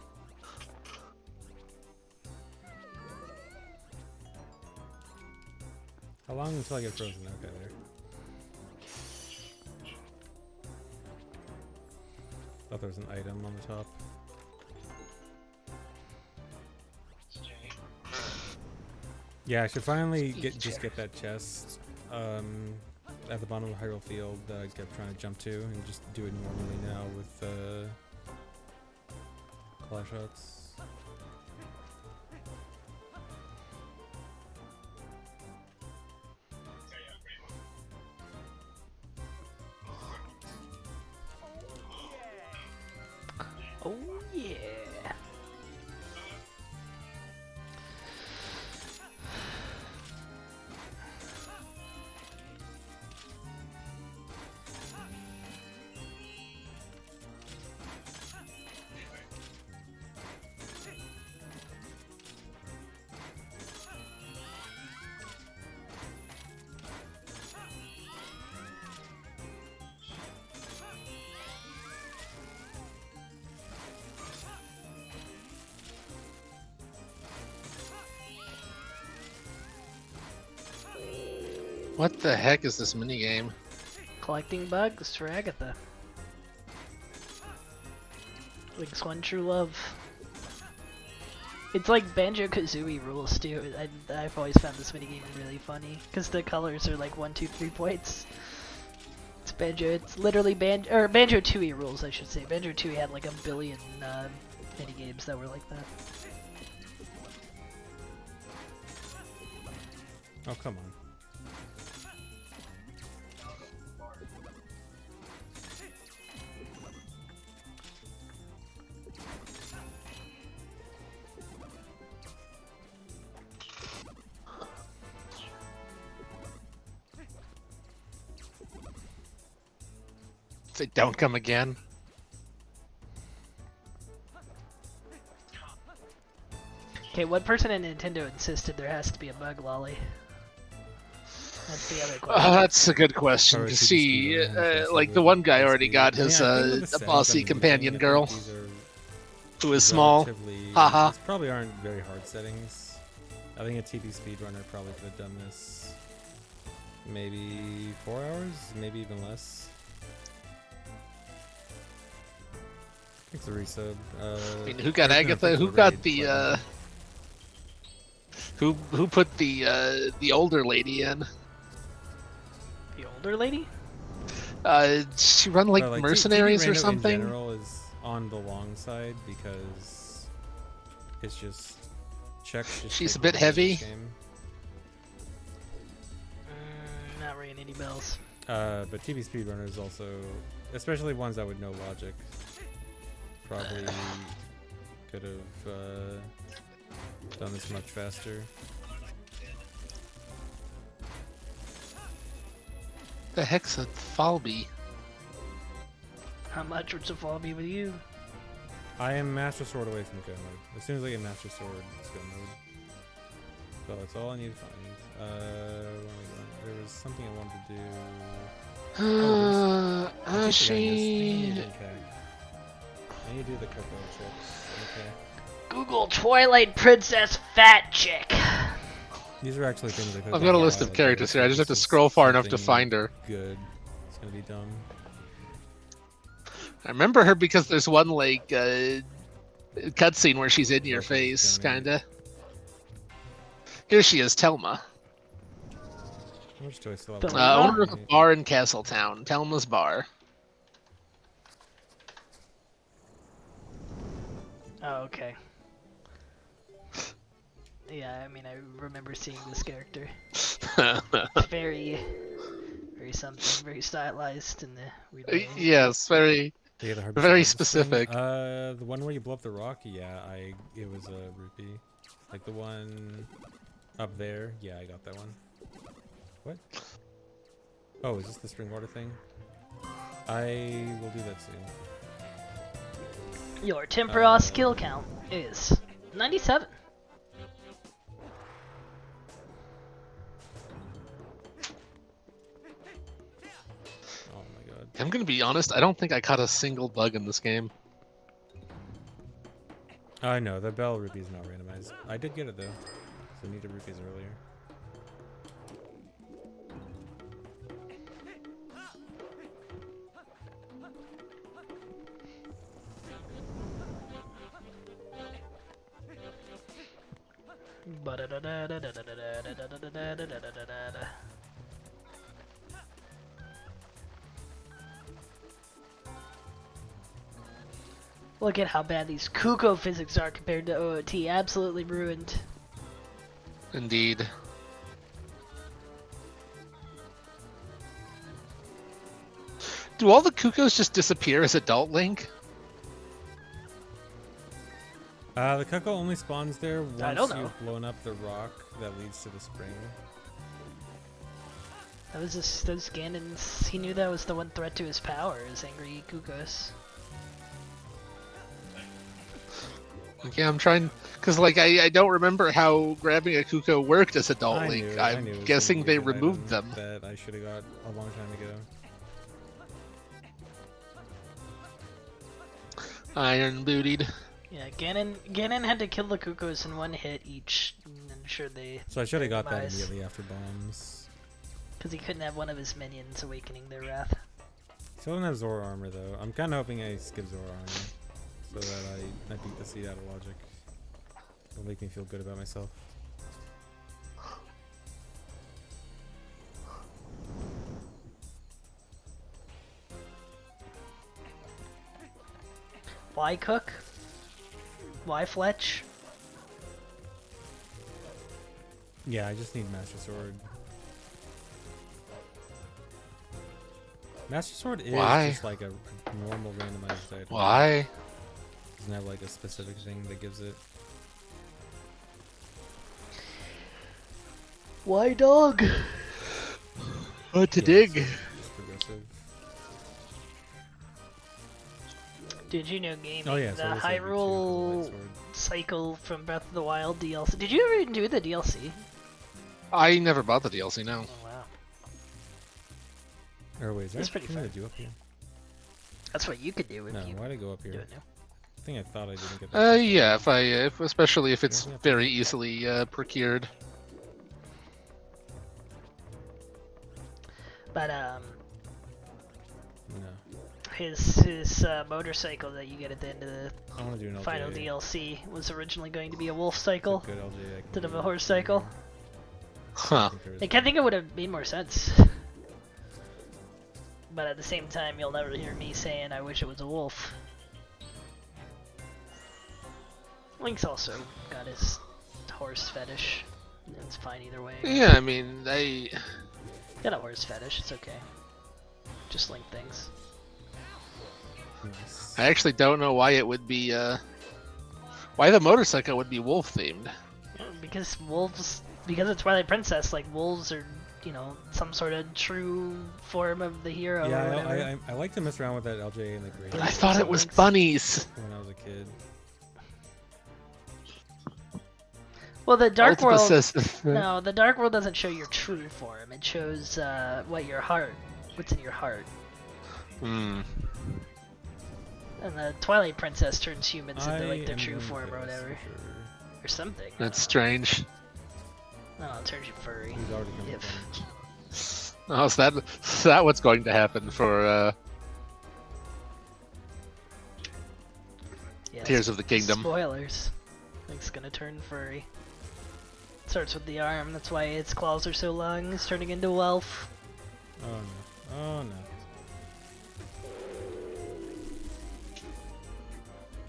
How long until I get frozen? Okay, there. Thought there was an item on the top. Yeah, I should finally just get that chest at the bottom of Hyrule Field that I kept trying to jump to, and just do it normally now with claw shots. Oh yeah. What the heck is this minigame? Collecting bugs for Agatha. Link's one true love. It's like Banjo-Kazooie rules too. I've always found this minigame really funny because the colors are like 1, 2, 3 points. It's Banjo. It's literally Banjo-Tooie rules, I should say. Banjo-Tooie had like a billion minigames that were like that. Oh, come on. Say, don't come again. Okay, what person at Nintendo insisted there has to be a bug lolly? That's the other question. That's a good question. Or To is he see, just doing it like the aggressively? one guy already Basically. got his Yeah, I think with the settings bossy on the companion Wii, I girl, think these are who is small. relatively- Haha. These probably aren't very hard settings. I think a TV speedrunner probably could have done this maybe 4 hours, maybe even less. Thanks for the resub. I mean, who got Ethan, Agatha? thanks Who for the got raid, the but, who put the older lady in? The older lady? She run like but, mercenaries TV or Reno something? in general is on the long side because it's checks. She's a bit heavy. Not ringing any bells. But TV speedrunners also, especially ones that would know logic, probably could have done this much faster. The heck's a Falby? How much would the fall be with you? I am Master Sword away from go mode. As soon as I get Master Sword, it's go mode. So that's all I need to find. There was something I wanted to do. I keep forgetting this. I need to do the cocoa chips. Okay. Google Twilight Princess Fat Chick. These are actually things I could. I've got a list of characters here. I just have to scroll far enough to find her. Good. It's gonna be dumb. I remember her because there's one like cutscene where she's in your Okay, face, down here. kinda. Here she is, Telma, How much do I still have? But- left? owner of a bar in Castletown, Telma's Bar. Oh, okay. Yeah, I mean, I remember seeing this character. Very something, very stylized in the weird way. Yes, very. Yeah, the hard Very percentages thing. specific. The one where you blow up the rock, yeah, it was a rupee. Like the one up there, yeah, I got that one. What? Oh, is this the spring water thing? I will do that soon. Your Tempera skill count is 97. Oh my god. I'm gonna be honest. I don't think I caught a single bug in this game. I know, the bell rupee is not randomized. I did get it though. So I needed rupees earlier. Look at how bad these Kuko physics are compared to OOT. Absolutely ruined. Indeed. Do all the Kukos just disappear as adult Link? The Cuckoo only spawns there I don't once know. you've blown up the rock that leads to the spring. That was just those Ganons. He knew that was the one threat to his power, is angry Kukos. Okay, I'm trying, cause like I don't remember how grabbing a Kuko worked as adult I Link. knew it I'm was guessing gonna be they a good removed item them. that I should have got a long time ago. Iron bootied. Yeah, Ganon had to kill the Kukos in one hit each, and ensure they So I should have got that minimize. immediately after bombs. Because he couldn't have one of his minions awakening their wrath. Still don't have Zora armor though. I'm kind of hoping I skip Zora armor so that I beat the seed out of logic. It'll make me feel good about myself. Why Cook? Why Fletch? Yeah, I just need Master Sword. Master Sword is Why? just like a normal randomized item. Why? Doesn't have like a specific thing that gives it. Why dog? What to Yeah, dig? it's just progressive. Did you know gaming? Oh yeah, the so this Hyrule Sword. cycle from Breath of the Wild DLC. Did you ever even do the DLC? I never bought the DLC. No. Oh wow, Or wait, is there It's pretty anything fun. to do up here? that's what you could do if No, you why'd I go up do here? it now. I think I thought I didn't get that. Yeah. If especially if it's Yeah, yeah. very easily procured. But No. his motorcycle that you get at the end of the I want to do an LJ. final DLC was originally going to be a wolf cycle Good LJ. I can instead of do. a horse cycle. Huh. I can't think it would have made more sense. But at the same time, you'll never hear me saying I wish it was a wolf. Link's also got his horse fetish. It's fine either way. Yeah. I mean, Got a horse fetish, it's okay. Just Link things. Nice. I actually don't know why it would be. Why the motorcycle would be wolf themed. Because wolves, because of Twilight Princess, like wolves are, you know, some sort of true form of the hero or Yeah, whatever. I like to mess around with that LJ and the grade I thought it was bunnies. when I was a kid. Well, the Dark Ultima World. says- No, the Dark World doesn't show your true form. It shows what's in your heart. Hmm. And the Twilight Princess turns humans into like their am true going form or with this, whatever, for sure. or something. That's strange. No, it turns you furry. He's already coming Yep. from. Oh, is that what's going to happen for Yes. Tears of the Kingdom? Spoilers. Link's gonna turn furry. Starts with the arm. That's why its claws are so long. It's turning into a elf. Oh no. Oh no.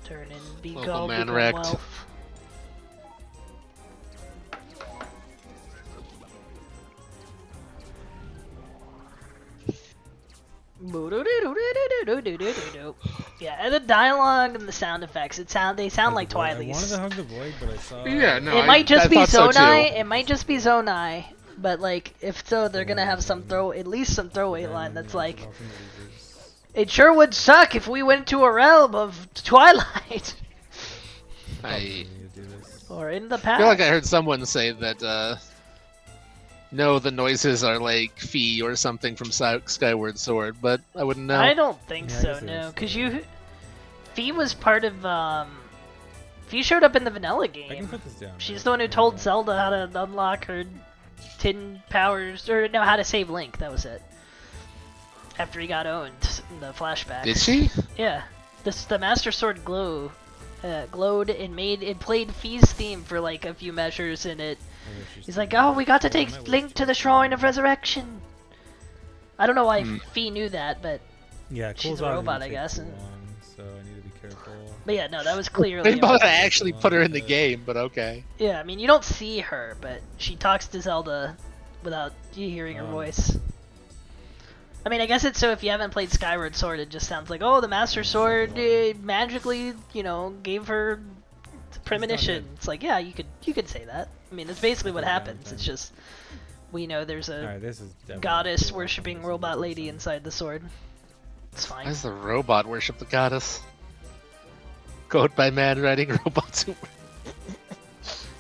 Turn and be Local called, man become wrecked. elf. Yeah, and the dialogue and the sound effects, they sound like I wanted Twilight. to hug the void, but I saw. Yeah, no. It might just I be thought so, too. Zonai. It might just be Zonai. But like, if so, they're gonna have at least some throwaway line that's like, it sure would suck if we went to a realm of Twilight. I Or in the feel past. like I heard someone say that. No, the noises are like Fee or something from Skyward Sword, but I wouldn't know. I don't think Yeah, I so, guess it no. is. Because Fee was part of, Fee showed up in the vanilla I can game. put this down. She's right? the one who told Zelda how to unlock her 10 powers, or no, how to save Link, that was it. After he got owned in the flashback. Did she? Yeah. The Master Sword glowed and it played Fee's theme for like a few measures in it. He's like, oh, we got to take Link to the Shrine of Resurrection. I don't know why Fee knew that, but Yeah, she's Cole's a already robot, gonna I take guess, too and- long, so I need to be careful. yeah, no, that was They clearly. both a- actually put her in the game, but okay. Yeah, I mean, you don't see her, but she talks to Zelda without you hearing her voice. I mean, I guess it's so if you haven't played Skyward Sword, it just sounds like, oh, the Master Sword magically, gave her premonition. It's like, yeah, you could say that. I mean, that's basically what happens. It's just we know there's a Alright, this is definitely goddess cool. worshipping robot lady inside the sword. It's Why fine. does the robot worship the goddess? Quote by man writing robots who...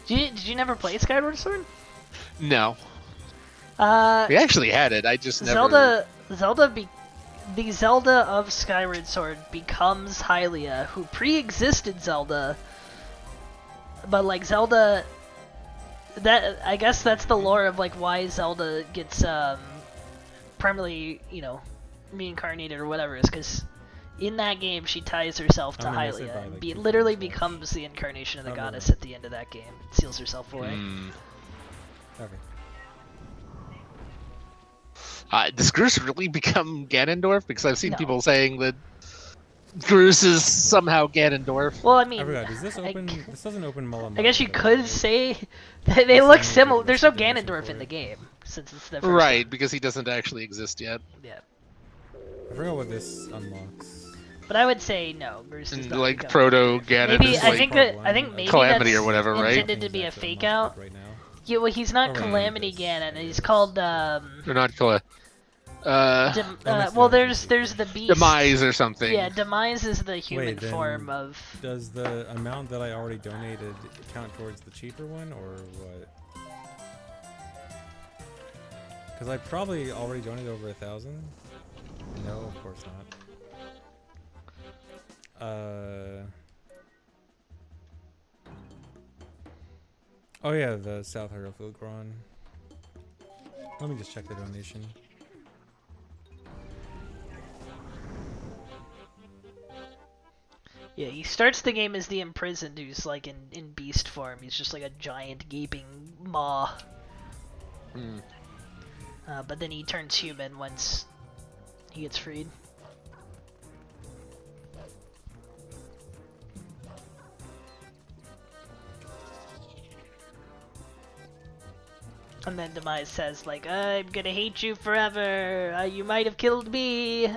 Did you never play Skyward Sword? No. Uh, We actually had it, I just never... The Zelda of Skyward Sword becomes Hylia, who pre-existed Zelda. But like Zelda, I guess that's the lore of like why Zelda gets permanently, you know, reincarnated or whatever is because in that game she ties herself to I'm gonna say Hylia by, and like, 2 literally seconds. becomes the incarnation of the Probably. goddess at the end of that game. Seals herself away. Okay. Does Groose really become Ganondorf? Because I've seen No. people saying that Groose is somehow Ganondorf. Well, I I mean, forgot. Does this open? This doesn't open Mulla I guess you Maya, could right? say that they That's look the only similar. good There's no explanation Ganondorf for in the it. game since it's the first Right, one. because he doesn't actually exist yet. Yeah. I forgot what this unlocks. But I would say no. Groose does And not like become Proto Ganondorf. Ganon Maybe is I like think part that one I think of maybe Calamity that's or whatever, right? intended to be a Things fake actually out. unlocked right now. Yeah, well, he's not Or Calamity this, Ganon. I He's guess. called Or not Kala. well, there's the beast. Demise or something. Yeah, Demise is the human Wait, then form of. Does the amount that I already donated count towards the cheaper one, or what? Because I probably already donated over 1,000. No, of course not. Oh yeah, the South Hierophil Gron. Let me just check the donation. Yeah, he starts the game as the imprisoned who's like in beast form. He's just like a giant gaping maw. Hmm. But then he turns human once he gets freed. And then Demise says like, I'm gonna hate you forever. You might have killed me,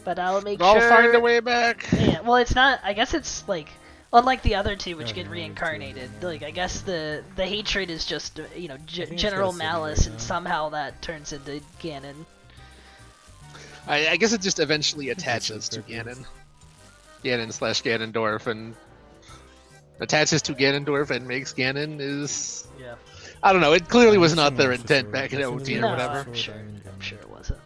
but I'll make I'll sure. find a way back. Yeah, well, it's not. I guess it's like, unlike the other two, which Oh, get no, reincarnated. yeah. Like, I guess the hatred is just you know think it's got general a city malice, right and now. somehow that turns into Ganon. I guess it just eventually attaches to It's Ganon. Ganon/Ganondorf and attaches to Ganondorf and makes Ganon is. Yeah. I don't know. It clearly was not their Someone else intent just back in wrote- OT someone or No, whatever. I'm sure. I'm sure it wasn't.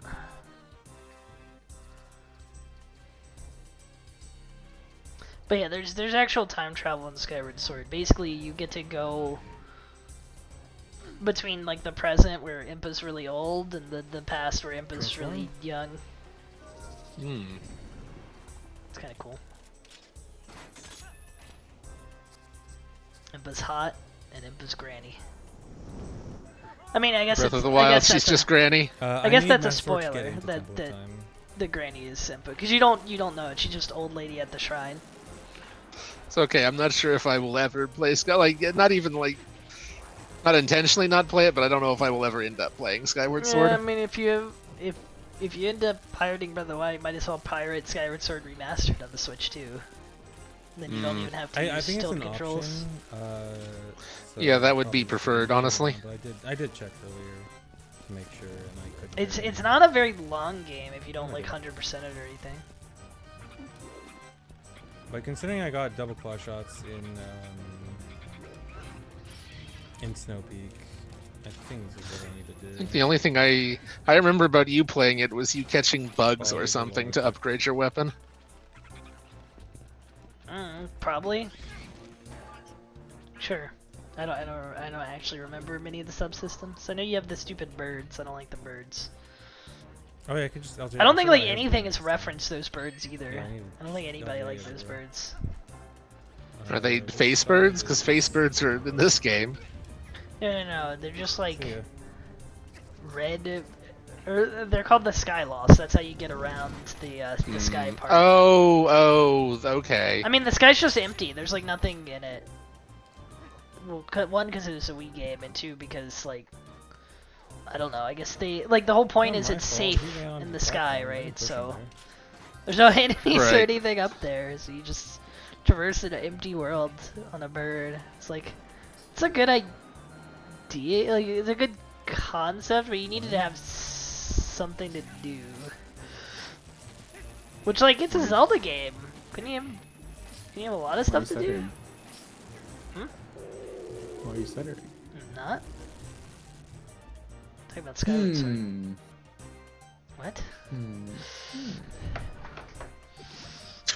But yeah, there's actual time travel in Skyward Sword. Basically, you get to go between like the present where Impa's really old and the past where Impa's really young. Hmm. It's kind of cool. Impa's hot and Impa's granny. I mean, I guess Breath it's, of the I Wild. guess She's that's just Granny. I guess need that's a my sword to get spoiler, into that- Temple of that- Time. the granny is Impa because you don't know it. She's just old lady at the shrine. It's okay. I'm not sure if I will ever play Like, not even like, not intentionally not play it, but I don't know if I will ever end up playing Skyward Sword. Yeah, I mean, if you end up pirating Breath of the Wild, you might as well pirate Skyward Sword Remastered on the Switch too. Then you don't even have to I use think it's tilt an controls. option. So Yeah, that would be probably preferred, should. honestly. But I did check earlier to make sure, and I couldn't. It's find it's it. not a very long game if you don't like Okay. 100% it or anything. But considering I got double claw shots in Snow Peak, I think this is what I need to do. I think the only thing I remember about you playing it was you catching bugs Oh, or there's a something lot. to upgrade your weapon. Probably. Sure. I don't actually remember many of the subsystems. I know you have the stupid birds. I don't like the birds. Oh yeah, I could just. I don't think like anything is referenced those birds either. Yeah, I need- I don't think anybody yeah, likes yeah, those yeah. birds. Are they face birds? Because face birds are in this game. No, they're just like Yeah. red, or they're called the sky lost. That's how you get around the sky part. Oh, okay. I mean, the sky's just empty. There's like nothing in it. Well, one because it was a Wii game, and two because like I don't know. I guess they like the whole point Oh, is my it's fault. safe Who ran on in the the sky, platform? I right? didn't push So him there's no enemies or Right. anything up there, so you just traverse an empty world on a bird. It's a good idea. Like it's a good concept, but you needed to have something to do. Which like it's a Zelda game. Couldn't you have a lot of stuff to do? Why are you stuttering? Not. Talking about Skyward Sword. Hmm. What?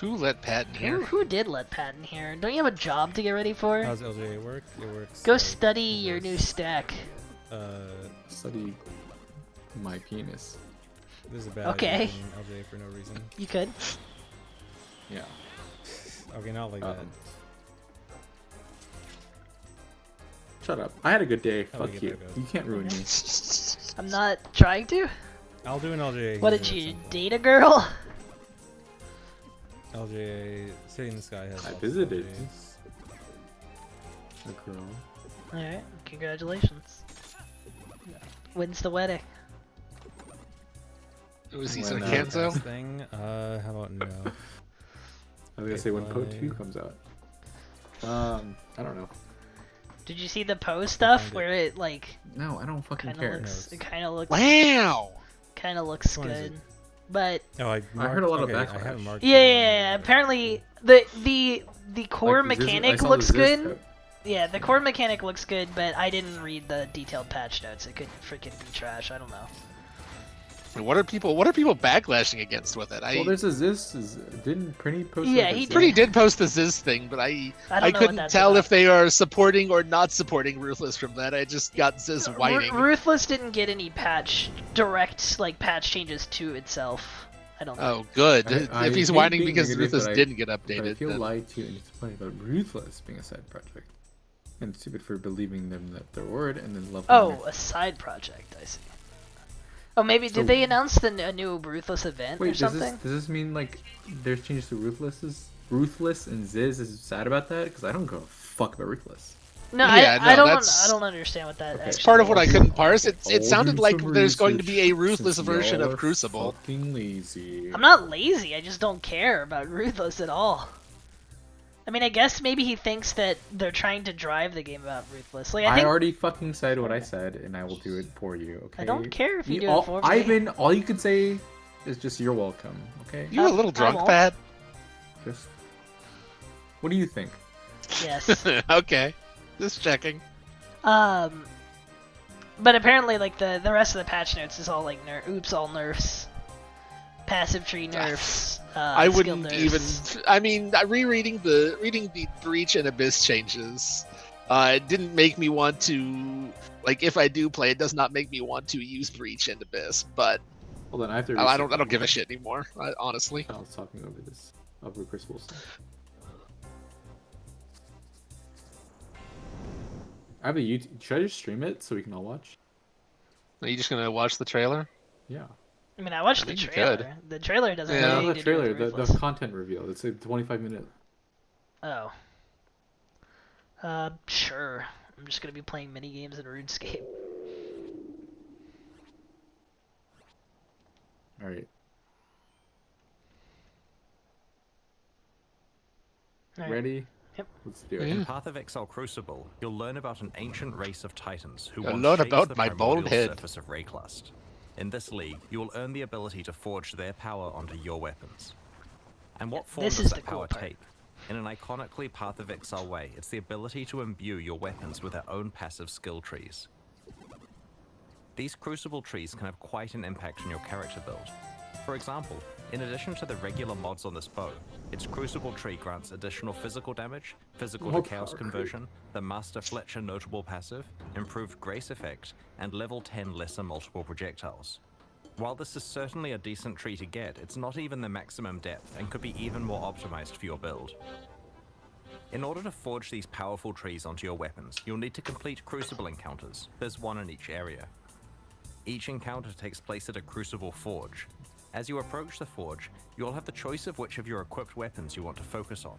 Who let Pat in here? Who did let Pat in here? Don't you have a job to get ready for? How's LJ work? It works. Go like study your new this. stack. Study. my penis. This is a bad Okay. idea using LJ for no reason. You could. Yeah. Okay, not like that. Shut up. I had a good day. Oh, Fuck yeah, you. back up. You can't ruin me. I'm not trying to. I'll do an LJ. What here did at you some point. date a girl? LJ City in the Sky has. I lots of visited. LJs. A girl. Alright, congratulations. When's the wedding? Was he When, some uh, Kenzo? Last thing. How about no? I was gonna say when Why? Po 2 comes out. I don't know. Did you see the post stuff Find it. where it like No, I don't fucking kind care. of looks? Knows. It kind of looks. Wow! Kind of looks Which one is good. it? But Oh, I, heard a lot of okay, I backlash. haven't marked. yeah, it. yeah. Apparently the core Like, Ziz- I mechanic saw the looks Ziz good. type. Yeah, the core mechanic looks good, but I didn't read the detailed patch notes. It could freaking be trash. I don't know. What are people backlashing against with it? Well, there's a Ziz. Didn't Prinny post? Yeah, like a he Ziz? did. Pretty did post the Ziz thing, but I I don't know what couldn't that's tell about. if they are supporting or not supporting Ruthless from that. I just got Ziz whining. Ruthless didn't get any direct patch changes to itself. I don't know. Oh, good. I If he's hate whining being because negative, Ruthless but I- didn't get But I updated, feel then- lied to and explained about Ruthless being a side project. And stupid for believing them that their word and then loving Oh, their... a side project. I see. Oh, maybe So- did they announce a new Ruthless event or Wait, does something? this mean like there's changes to Ruthless and Ziz is sad about that? Because I don't give a fuck about Ruthless. No, Yeah, I no, don't. that's- I don't understand what that. Okay. Actually It's part of what I is. couldn't parse. It I'll sounded do like some there's going to be a research Ruthless since version y'all of are Crucible. Fucking lazy. I'm not lazy. I just don't care about Ruthless at all. I mean, I guess maybe he thinks that they're trying to drive the game about Ruthless. Like I I think already fucking said what I said, and I will do it for you. Okay. I don't care if you do all, it for me. Ivan, all you can say is just "you're welcome." Okay. You a little I drunk, won't. Pat? Just. What do you think? Yes. Okay, just checking. But apparently, like the rest of the patch notes is all like oops, all nerfs, passive tree nerfs. I skill wouldn't nerfs. even. I mean, reading the Breach and Abyss changes, it didn't make me want to. Like, if I do play, it does not make me want to use Breach and Abyss. But Hold on, I have to. I don't give a shit anymore. Honestly. I was talking over Chris Wilson. I have a YouTube. Should I just stream it so we can all watch? Are you just gonna watch the trailer? Yeah. I mean, I watched I the mean, you trailer. could. The trailer doesn't Yeah. have Not anything the to do with trailer, Ruthless. the content reveal. It's a 25-minute. Oh. Sure. I'm just gonna be playing mini games in RuneScape. All right. All right. Ready? Yep. Let's do it. Yeah. In Path of Exile Crucible, you'll learn about an ancient race of titans who You'll once learn shaped about the my primordial bald head. surface of Rayclust. In this league, you will earn the ability to forge their power onto your weapons. And what form This does is that the cool power part. take? In an iconically Path of Exile way, it's the ability to imbue your weapons with their own passive skill trees. These Crucible trees can have quite an impact on your character build. For example, in addition to the regular mods on this bow, its Crucible tree grants additional physical damage, physical to More chaos power conversion, the Master Fletcher notable passive, improved grace effect, and level 10 lesser multiple projectiles. While this is certainly a decent tree to get, it's not even the maximum depth and could be even more optimized for your build. In order to forge these powerful trees onto your weapons, you'll need to complete Crucible encounters. There's one in each area. Each encounter takes place at a Crucible forge. As you approach the forge, you'll have the choice of which of your equipped weapons you want to focus on.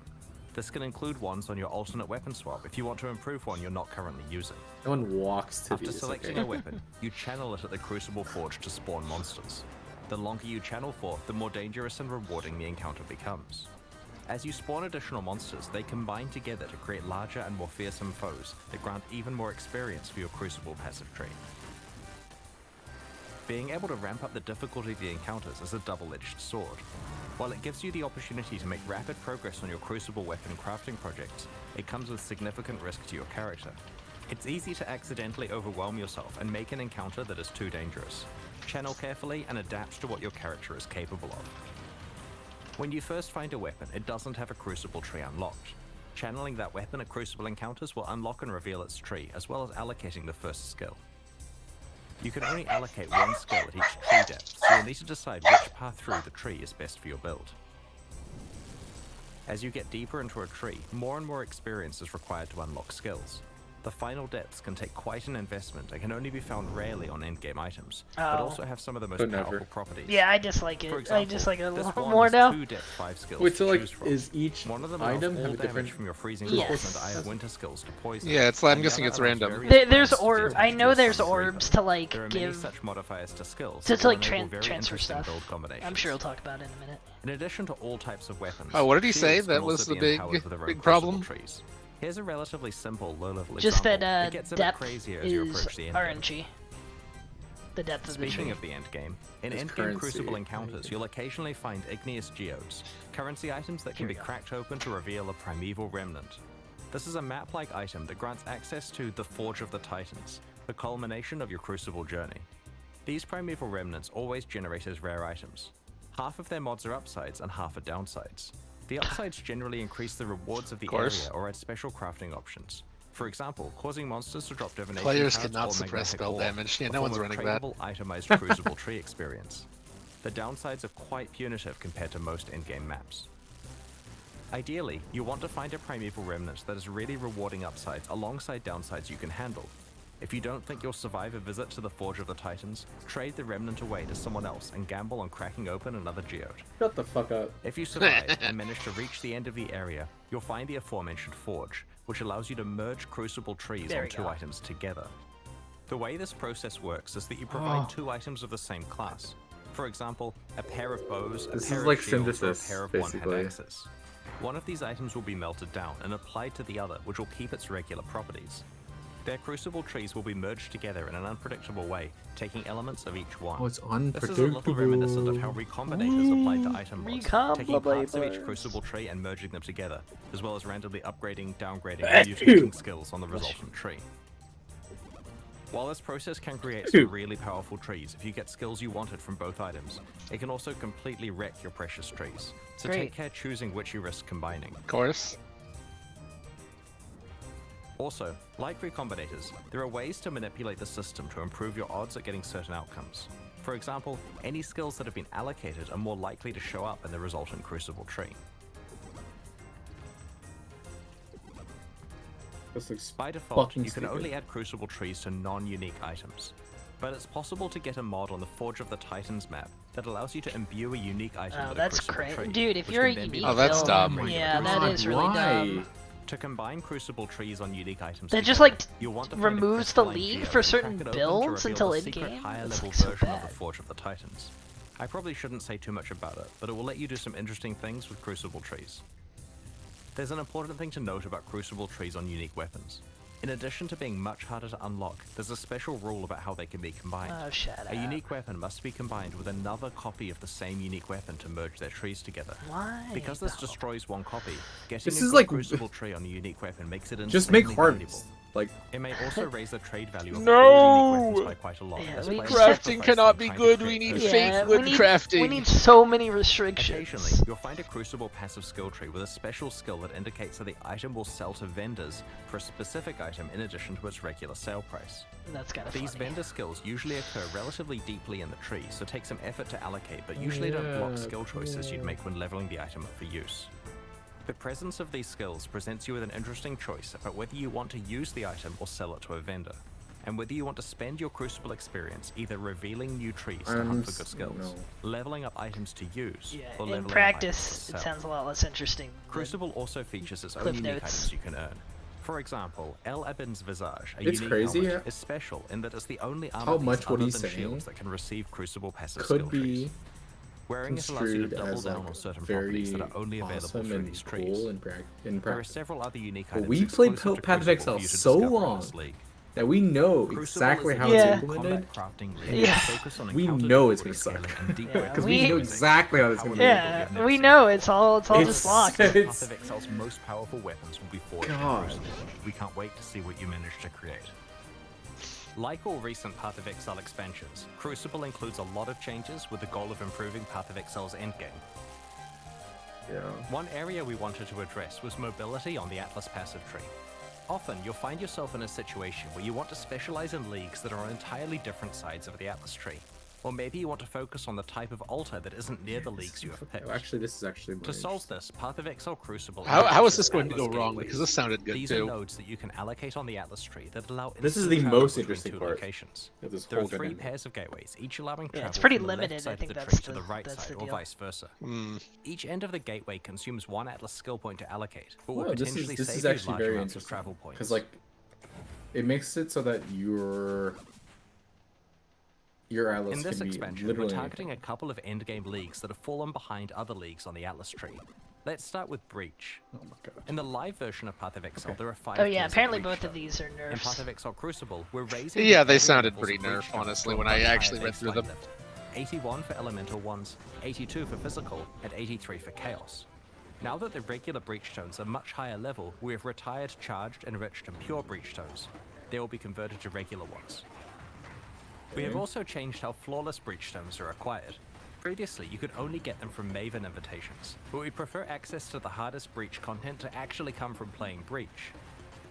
This can include ones on your alternate weapon swap if you want to improve one you're not currently using. No one walks to After these. selecting Okay. a weapon, you channel it at the Crucible Forge to spawn monsters. The longer you channel for, the more dangerous and rewarding the encounter becomes. As you spawn additional monsters, they combine together to create larger and more fearsome foes that grant even more experience for your Crucible passive tree. Being able to ramp up the difficulty of the encounters is a double-edged sword. While it gives you the opportunity to make rapid progress on your Crucible weapon crafting projects, it comes with significant risk to your character. It's easy to accidentally overwhelm yourself and make an encounter that is too dangerous. Channel carefully and adapt to what your character is capable of. When you first find a weapon, it doesn't have a Crucible tree unlocked. Channeling that weapon at Crucible encounters will unlock and reveal its tree, as well as allocating the first skill. You can only allocate one skill at each tree depth, so you'll need to decide which path through the tree is best for your build. As you get deeper into a tree, more and more experience is required to unlock skills. The final depths can take quite an investment and can only be found rarely on endgame items, but also have some of the most powerful properties. Yeah, I dislike it. For example, I dislike it a this lot one more has now. 2 depth 5 skills Wait, so to like, choose from. is each One of them item allows have all a different damage from your freezing Yes. spells and Eye of Winter skills to poison. Yeah, I'm and the guessing other it's allows random. various There's burns to or deal I with know your there's Sun's orbs Reaver. to like There are many give such modifiers to skills to that will like enable very transfer interesting stuff. build combinations. I'm sure we'll talk about it in a minute. In addition to all types of weapons, Oh, what did he say? shields can That was also the be big- empowered with their own big crucible problem? trees. Here's a relatively simple low-level Just example. that It gets a bit depth crazier as you is approach the end game. RNG. The depth of the Speaking tree. of the endgame, in It's endgame currency. Crucible encounters, you'll occasionally find igneous geodes, currency items that can be cracked open to reveal a primeval remnant. This is a map-like item that grants access to the Forge of the Titans, the culmination of your Crucible journey. These primeval remnants always generate as rare items. Half of their mods are upsides and half are downsides. The upsides generally increase the rewards of the course. area or add special crafting options. For example, causing monsters to drop divination Players cards cannot or suppress magnetic spell ore, damage. Yeah, a no form one's of running that. tradable, itemized Crucible tree experience. The downsides are quite punitive compared to most endgame maps. Ideally, you want to find a primeval remnant that is really rewarding upsides alongside downsides you can handle. If you don't think you'll survive a visit to the Forge of the Titans, trade the remnant away to someone else and gamble on cracking open another geode. Shut the fuck up. If you survive and manage to reach the end of the area, you'll find the aforementioned forge, which allows you to merge Crucible trees There on we 2 go. items together. The way this process works is that you provide 2 items of the same class. For example, a pair of bows, a This pair is of like shields, or a synthesis, pair of basically. one-hand axes. One of these items will be melted down and applied to the other, which will keep its regular properties. Their Crucible trees will be merged together in an unpredictable way, taking elements of each one. Oh, it's This is a little reminiscent of how unpredictable. recombinators applied to item mods, taking parts of each Recombinators. Crucible tree and merging them together, as well as randomly upgrading, downgrading, and mutating skills on the resultant tree. While this process can create some really powerful trees if you get skills you wanted from both items, it can also completely wreck your precious trees. So Great. take care choosing which you risk combining. Of course. Also, like recombinators, there are ways to manipulate the system to improve your odds at getting certain outcomes. For example, any skills that have been allocated are more likely to show up in the resultant Crucible tree. This looks By default, fucking you can stupid. only add Crucible trees to non-unique items. But it's possible to get a mod on the Forge of the Titans map that allows you to imbue a unique item Oh, with that's a Crucible crazy. tree, Dude, if which you're a can then be unique Oh, that's used dumb. on yeah, regular that is really dumb. To combine Crucible trees on unique items That just together, like you'll want to find a removes the crystalline league geode for and certain crack it open to builds reveal until the in secret game. higher That's level like so version of bad. the Forge of the Titans. I probably shouldn't say too much about it, but it will let you do some interesting things with Crucible trees. There's an important thing to note about Crucible trees on unique weapons. In addition to being much harder to unlock, there's a special rule about how they can be combined. Oh, shut up. A unique weapon must be combined with another copy of the same unique weapon to merge their trees together. Why? Because this though? destroys one copy, getting This a is good like- Crucible tree on a unique weapon makes it Just make insanely hearts. valuable. Like, It may also raise the trade value of No! all unique weapons by quite a lot. Yeah, as we- players Crafting sacrifice cannot them be trying to good, create we need those fake Yeah, wood we need, crafting. We need so many restrictions. Occasionally, you'll find a Crucible passive skill tree with a special skill that indicates that the item will sell to vendors for a specific item in addition to its regular sale price. That's kind of These funny. vendor skills usually occur relatively deeply in the tree, so take some effort to allocate, but usually don't block skill choices you'd make when leveling the item up for use. The presence of these skills presents you with an interesting choice about whether you want to use the item or sell it to a vendor, and whether you want to spend your Crucible experience either revealing new trees to hunt for good skills, leveling up items to use, Yeah, or in leveling up practice, items to it sell. sounds a lot less interesting. than- Crucible also features its own Cliff unique notes. items you can earn. For example, El Ebon's Visage, a It's unique crazy. helmet, is special in that it's the only armor How piece much what other he's than saying shields that can receive Crucible passive could skill be trees. Wearing it allows you to construed double as down like on certain properties very that are only available awesome through and these trees. cool in There are practice. several other unique But items we played exclusive to Path of Crucible Exile for you to so discover in long this league. That we know Crucible exactly is how a Yeah. it's implemented. combat crafting league Yeah. focused on We encounter know it's gonna difficulty suck. scaling and deep Yeah, weapons Because we know we- exactly how it's going to be. Yeah, we know it's all just It's- locked. it's- Path of Exile's most powerful weapons will be forged in God. Crucible. We can't wait to see what you manage to create. Like all recent Path of Exile expansions, Crucible includes a lot of changes with the goal of improving Path of Exile's endgame. Yeah. One area we wanted to address was mobility on the Atlas passive tree. Often, you'll find yourself in a situation where you want to specialize in leagues that are on entirely different sides of the Atlas tree. Or maybe you want to focus on the type of altar that isn't near the leagues you have picked. Actually, this is actually more To solve this, Path of Exile Crucible... How is this introduces going to go Atlas wrong? gateways. Because this sounded good These too. are nodes that you can allocate on the Atlas tree that allow This is instant the travel most between interesting two part locations. of this There are whole 3 dynamic. pairs of gateways, each allowing Yeah, travel it's pretty from the limited, left I side think of the that's tree to the- the right that's side, the or deal. vice versa. Hmm. Each end of the gateway consumes 1 Atlas skill point to allocate, but will Well, this potentially is save you actually large very amounts of interesting travel points. because like it makes it so that your Atlas In this can be expansion, we're literally targeting a couple of endgame leagues that have fallen behind other leagues on the Atlas tree. Let's start with Breach. oh my god. In the live version of Path of Exile, there are 5 Oh yeah, tiers apparently Breach both of though. these are In nerfs. Path of Exile Crucible, we're raising Yeah, the they area sounded levels pretty of Breach nerf, jumps honestly, to a when I much actually higher read through baseline them. level. 81 for elemental ones, 82 for physical, and 83 for chaos. Now that the regular breach stones are much higher level, we have retired charged, enriched, and pure breach stones. They will be converted to regular ones. We have also changed how flawless breach stones are acquired. Previously, you could only get them from Maven invitations, but we prefer access to the hardest breach content to actually come from playing breach.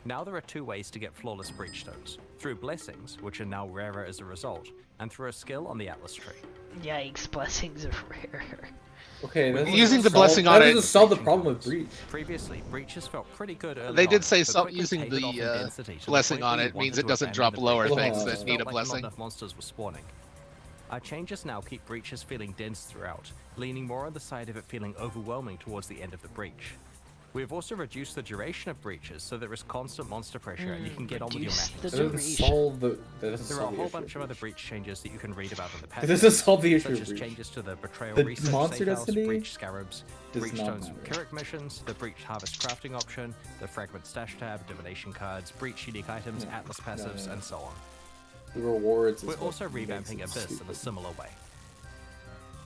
Now there are 2 ways to get flawless breach stones: through blessings, which are now rarer as a result, and through a skill on the Atlas tree. Yikes, blessings are rare. Okay, that Using doesn't the blessing on that it- doesn't solve the problem with breach. Previously, breaches felt pretty good early They did on, say but stop quickly using tapered the, off in density to the blessing point on where it you means wanted it to doesn't abandon drop the lower breach things because that it need a felt like blessing. Not enough monsters were spawning. Our changes now keep breaches feeling dense throughout, leaning more on the side of it feeling overwhelming towards the end of the breach. We have also reduced the duration of breaches so there is constant monster pressure and you can get on with your reduce mapping. the That doesn't duration. solve the. That doesn't There are a solve the whole issue bunch of other breach. breach changes that you can read about in the It patch. doesn't solve the issue Such of as breach. changes to the Betrayal The Research monster Safe House, density Breach Scarabs, does Breach not Stones matter. Kirik missions, the Breach Harvest crafting option, the Fragment Stash tab, Divination cards, Breach unique items, Yeah, Atlas passives, no. and so on. The rewards. Is We're what also makes revamping it Abyss in a stupid. similar way.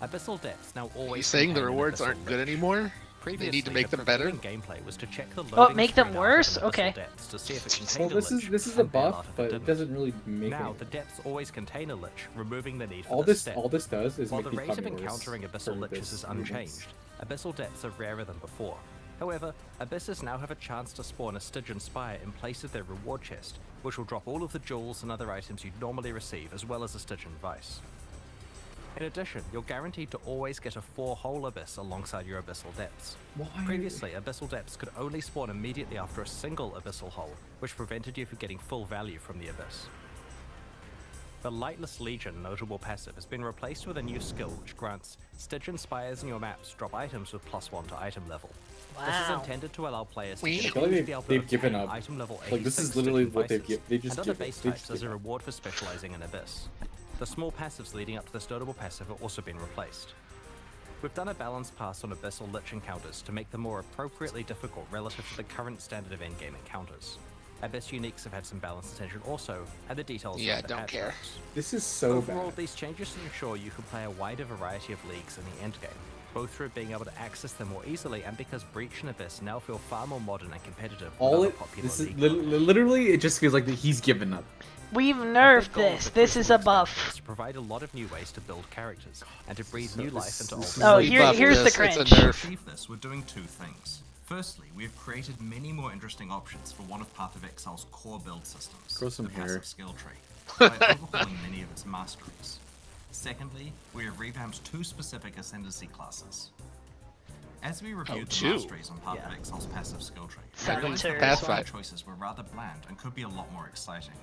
Abyssal Depths now always Are you saying the contain an rewards Abyssal aren't good Lich. anymore? Previously, need to make the them better? prevailing gameplay was to check the Oh, loading make them screen out worse? of an Abyssal Okay. Depths to see if it Well, contained a this lich, is a and bail out buff, if but it didn't. doesn't really make Now, it. the depths always contain a lich, removing the need for All this this step. does is While make the the rate of combat worse encountering for abyssal liches this is remix. unchanged, abyssal depths are rarer than before. However, abysses now have a chance to spawn a Stygian Spire in place of their reward chest, which will drop all of the jewels and other items you'd normally receive, as well as a Stygian Vice. In addition, you're guaranteed to always get a 4-hole abyss alongside your abyssal depths. Why? Previously, abyssal depths could only spawn immediately after a single abyssal hole, which prevented you from getting full value from the abyss. The Lightless Legion notable passive has been replaced with a new skill which grants Stygian Spires in your maps drop items with +1 to item level. This is Wow. intended to allow players to Wee. I feel like continually be able to they've given obtain up. item level Like, this is 86 literally Stygian what they've Vices they just and other give base it. They types just as a give up. reward for specializing in Abyss. The small passives leading up to this notable passive have also been replaced. We've done a balanced pass on Abyssal Lich encounters to make them more appropriately difficult relative to the current standard of endgame encounters. Abyss uniques have had some balanced attention also, and the details Yeah, of the don't patch care. notes. This is so Overall, bad. these changes ensure you can play a wider variety of leagues in the endgame, both through being able to access them more easily and because Breach and Abyss now feel far more modern and competitive with All other it. popular This is league literally. It just feels like that he's given up. We've A nerfed big goal of this. the This is a Crucible expansion buff. is to provide a lot of new ways to build characters and to breathe So new this- life into this old. is Oh, like- here's the It's a cringe. To nerf. achieve this, we're doing 2 things. Firstly, we have created many more interesting options for one of Path of Exile's core build systems, Grow some the hair. passive skill tree, by overhauling many of its masteries. Secondly, we have revamped 2 specific ascendancy classes. As we reviewed the 2. masteries on Path of Yeah. Exile's passive skill tree, we Saboteur realized that as the well. Pathfinder choices were rather bland and could be a lot more exciting.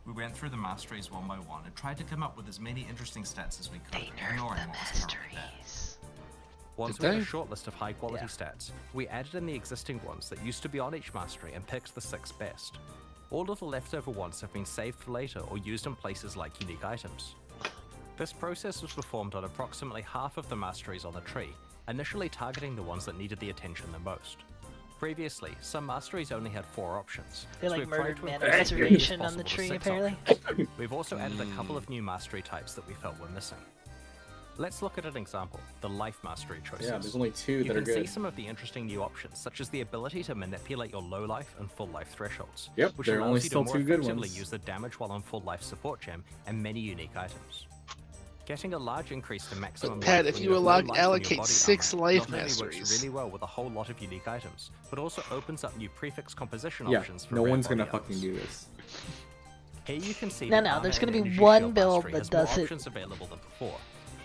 We went through the masteries one by one and tried to come up with as many interesting stats as we could, They nerfed ignoring the what was currently there. masteries. Once Did we had a they? short list of high quality Yeah. stats, we added in the existing ones that used to be on each mastery and picked the 6 best. All of the leftover ones have been saved for later or used in places like unique items. This process was performed on approximately half of the masteries on the tree, initially targeting the ones that needed the attention the most. Previously, some masteries only had 4 options. They like we've tried murdered to mana increase as many as preservation on the possible to tree 6 apparently. options. We've also added a couple of new mastery types that we felt were missing. Let's look at an example, the life mastery choices. Yeah, there's only 2 You that are can see good. some of the interesting new options, such as the ability to manipulate your low life and full life thresholds. Yep, which there are allows only you still to more 2 good effectively ones. use the damage while on full life support gem and many unique items. Getting a large increase to maximum Pat, life if when you have no life on your allocate body 6 armor life not only works masteries. really well with a whole lot of unique items, but also opens up new prefix composition Yeah, options for no rare one's gonna body fucking armors. do this. Here you can see No, the no, armor there's and gonna be energy one shield build mastery that has more does it. options available than before.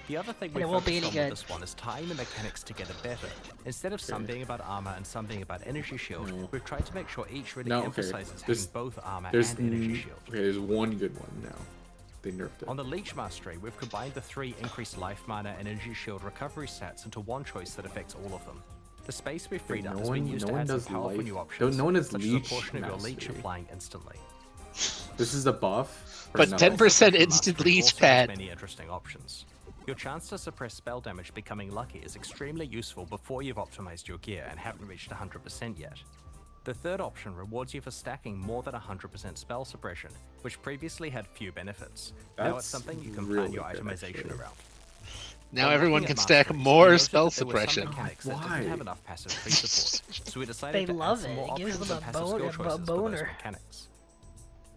The other thing And we it won't be focused any on with good. this one is tying the mechanics together better. Instead of some being about armor and some being about energy shield, No. we've tried to make sure each really No, okay. emphasizes There's- having both armor There's and energy shield. okay, there's one good one now. They nerfed it. On the Leech Mastery, we've combined the 3 increased life mana and energy shield recovery stats into one choice that affects all of them. The space we've freed up no has been one- used no to one add some does powerful life- new no- options, no one has such as a Leech portion of your Leech Mastery. applying instantly. This is a buff. or But nothing? 10% Mastery instant also leech has pad. many interesting options. Your chance to suppress spell damage becoming lucky is extremely useful before you've optimized your gear and haven't reached 100% yet. The third option rewards you for stacking more than 100% spell suppression, which previously had few benefits. Now it's That's something you can really plan your good, itemization actually. around. Now While everyone looking can at stack masteries, we more noted spell that there were some suppression. mechanics that Why? didn't have enough passive tree support, so we decided They to love add some it. more It gives options them and a passive skill boner- a choices for those boner. mechanics.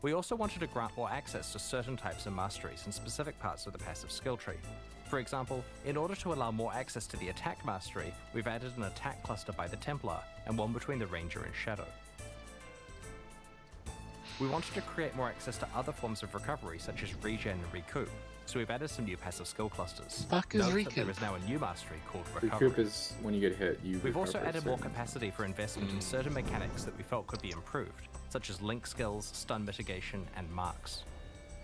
We also wanted to grant more access to certain types of masteries in specific parts of the passive skill tree. For example, in order to allow more access to the attack mastery, we've added an attack cluster by the Templar and one between the Ranger and Shadow. We wanted to create more access to other forms of recovery such as regen and recoup, so we've added some new passive skill clusters. Fuck is Note that recoup? there is now a new mastery called recovery. Recoup is when you get hit. You We've also recover added more certain- capacity for investment in certain mechanics that we felt could be improved, such as link skills, stun mitigation, and marks.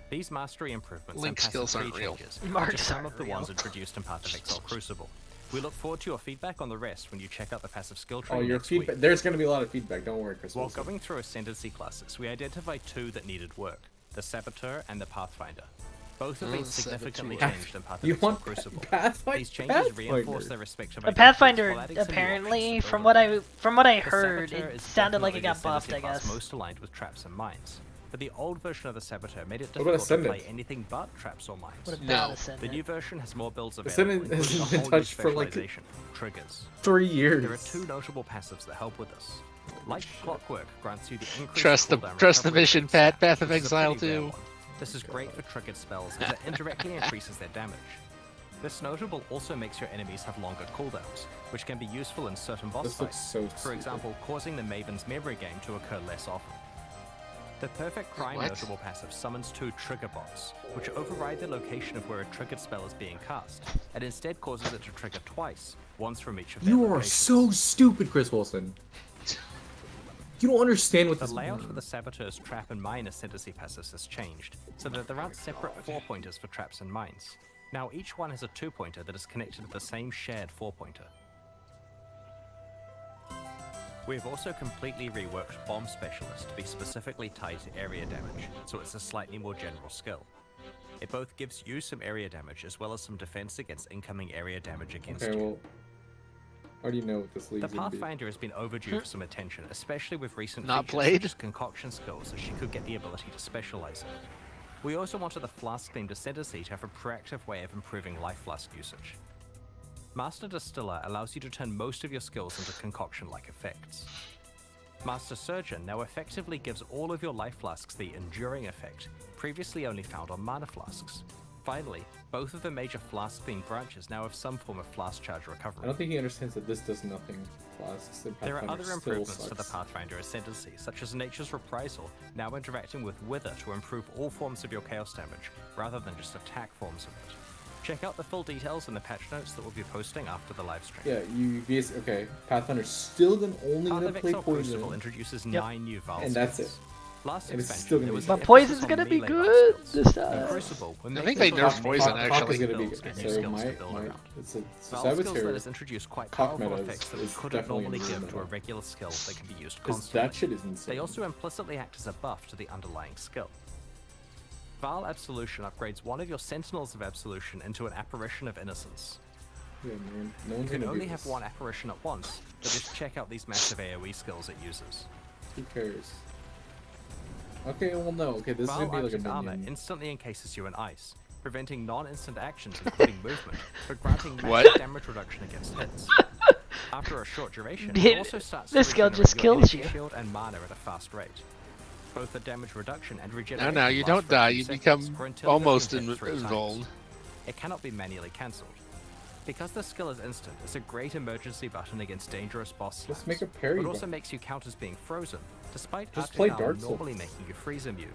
These mastery improvements Link and passive skills aren't tree real. changes are Marks just some aren't of the real. ones introduced in Path of Exile Crucible. We look forward to your feedback on the rest when you check out the passive skill tree Oh, your next feedback. week. There's gonna be a lot of feedback. Don't worry, Chris. While Wilson. going through Ascendancy classes, we identified 2 that needed work, the Saboteur and the Pathfinder. Both have been Oh, significantly Saboteur. changed in Path of You Exile want Crucible. Pathfinder? These changes reinforce their respective The identities Pathfinder, while adding some new apparently, options to from build what on. I The heard, Saboteur it is sounded like it definitely got the buffed, I Ascendancy class guess. most aligned with traps and mines. But the old version of the Saboteur made it What about difficult to play Ascendant? anything but traps or mines. What about No. The Ascendant? new version has more builds Ascendant available, including a hasn't been whole new touched for, like, specialization, triggers. 3 years. There are 2 notable passives that help with this. Like Clockwork grants you the increased Trust the cooldown mission, recovery Pat. stat, Path of which is a Exile pretty rare 2. one. This is great for triggered spells as it indirectly increases their damage. This notable also makes your enemies have longer cooldowns, which can be useful in certain boss This looks fights, so for stupid. example, causing the Maven's memory game to occur less often. The Perfect Crime What? notable passive summons 2 trigger bots, which override the location of where a triggered spell is being cast, and instead causes it to trigger twice, once from each of their You are locations. so stupid, Chris Wilson. You don't understand what The this layout for the Saboteur's trap and mine ascendancy passives has changed, so that there aren't separate 4-pointers for traps and mines. Now each one has a 2-pointer that is connected to the same shared 4-pointer. We have also completely reworked Bomb Specialist to be specifically tied to area damage, so it's a slightly more general skill. It both gives you some area damage as well as some defense against incoming area damage against Okay, you. well, I already know what this league's The gonna be. Pathfinder has been overdue for some attention, especially with recent Not features played? such as concoction skills that she could get the ability to specialize in. We also wanted the Flask-themed Ascendancy to have a proactive way of improving Life Flask usage. Master Distiller allows you to turn most of your skills into concoction-like effects. Master Surgeon now effectively gives all of your Life Flasks the Enduring effect, previously only found on Mana Flasks. Finally, both of the major Flask-themed branches now have some form of Flask Charge recovery. I don't think he understands that this does nothing. Flasks and There are Pathfinder other still improvements to the sucks. Pathfinder Ascendancy, such as Nature's Reprisal, now interacting with Wither to improve all forms of your chaos damage, rather than just attack forms of it. Check out the full details in the patch notes that we'll be posting after the live stream. Yeah, you basically okay. Pathfinder's still only Path gonna of play Exile Crucible poison. introduces Yep. 9 new Val And that's skills. Last And it's expansion, still gonna there be was good. an But Poison's emphasis on gonna be melee good skills. this In time. Crucible, we're I making think they sure nerfed that Poison, more actually. Cock is builds gonna be and good. new So skills to build my around. it's a Val skills Saboteur. that has introduced quite Cock powerful metas effects that we is couldn't definitely normally a give meta. to a regular skill that can be used Because constantly. that shit is insane. They also implicitly act as a buff to the underlying skill. Val Absolution upgrades one of your Sentinels of Absolution into an Apparition of Innocence. Yeah, man. No You one's can gonna only do have this. one apparition at once, but just check out these massive AoE skills it uses. Who cares? Okay, well no. Okay, this is Val gonna be like a Arctic Armor minion. instantly encases you in ice, preventing non-instant actions including movement, but granting What? massive damage reduction against hits. After a short duration, Dude, it also starts to this skill regenerate just your kills energy you. shield and mana at a fast rate. Both the damage reduction and regeneration No, you last don't for a die. few You seconds, become or until you have almost been hit 3 times. involved. It cannot be manually cancelled. Because the skill is instant, it's a great emergency button against dangerous boss Just slaps, make a parry but also button. makes you count as being frozen, despite Just play Arctic Dark Armor Souls. normally making you freeze immune.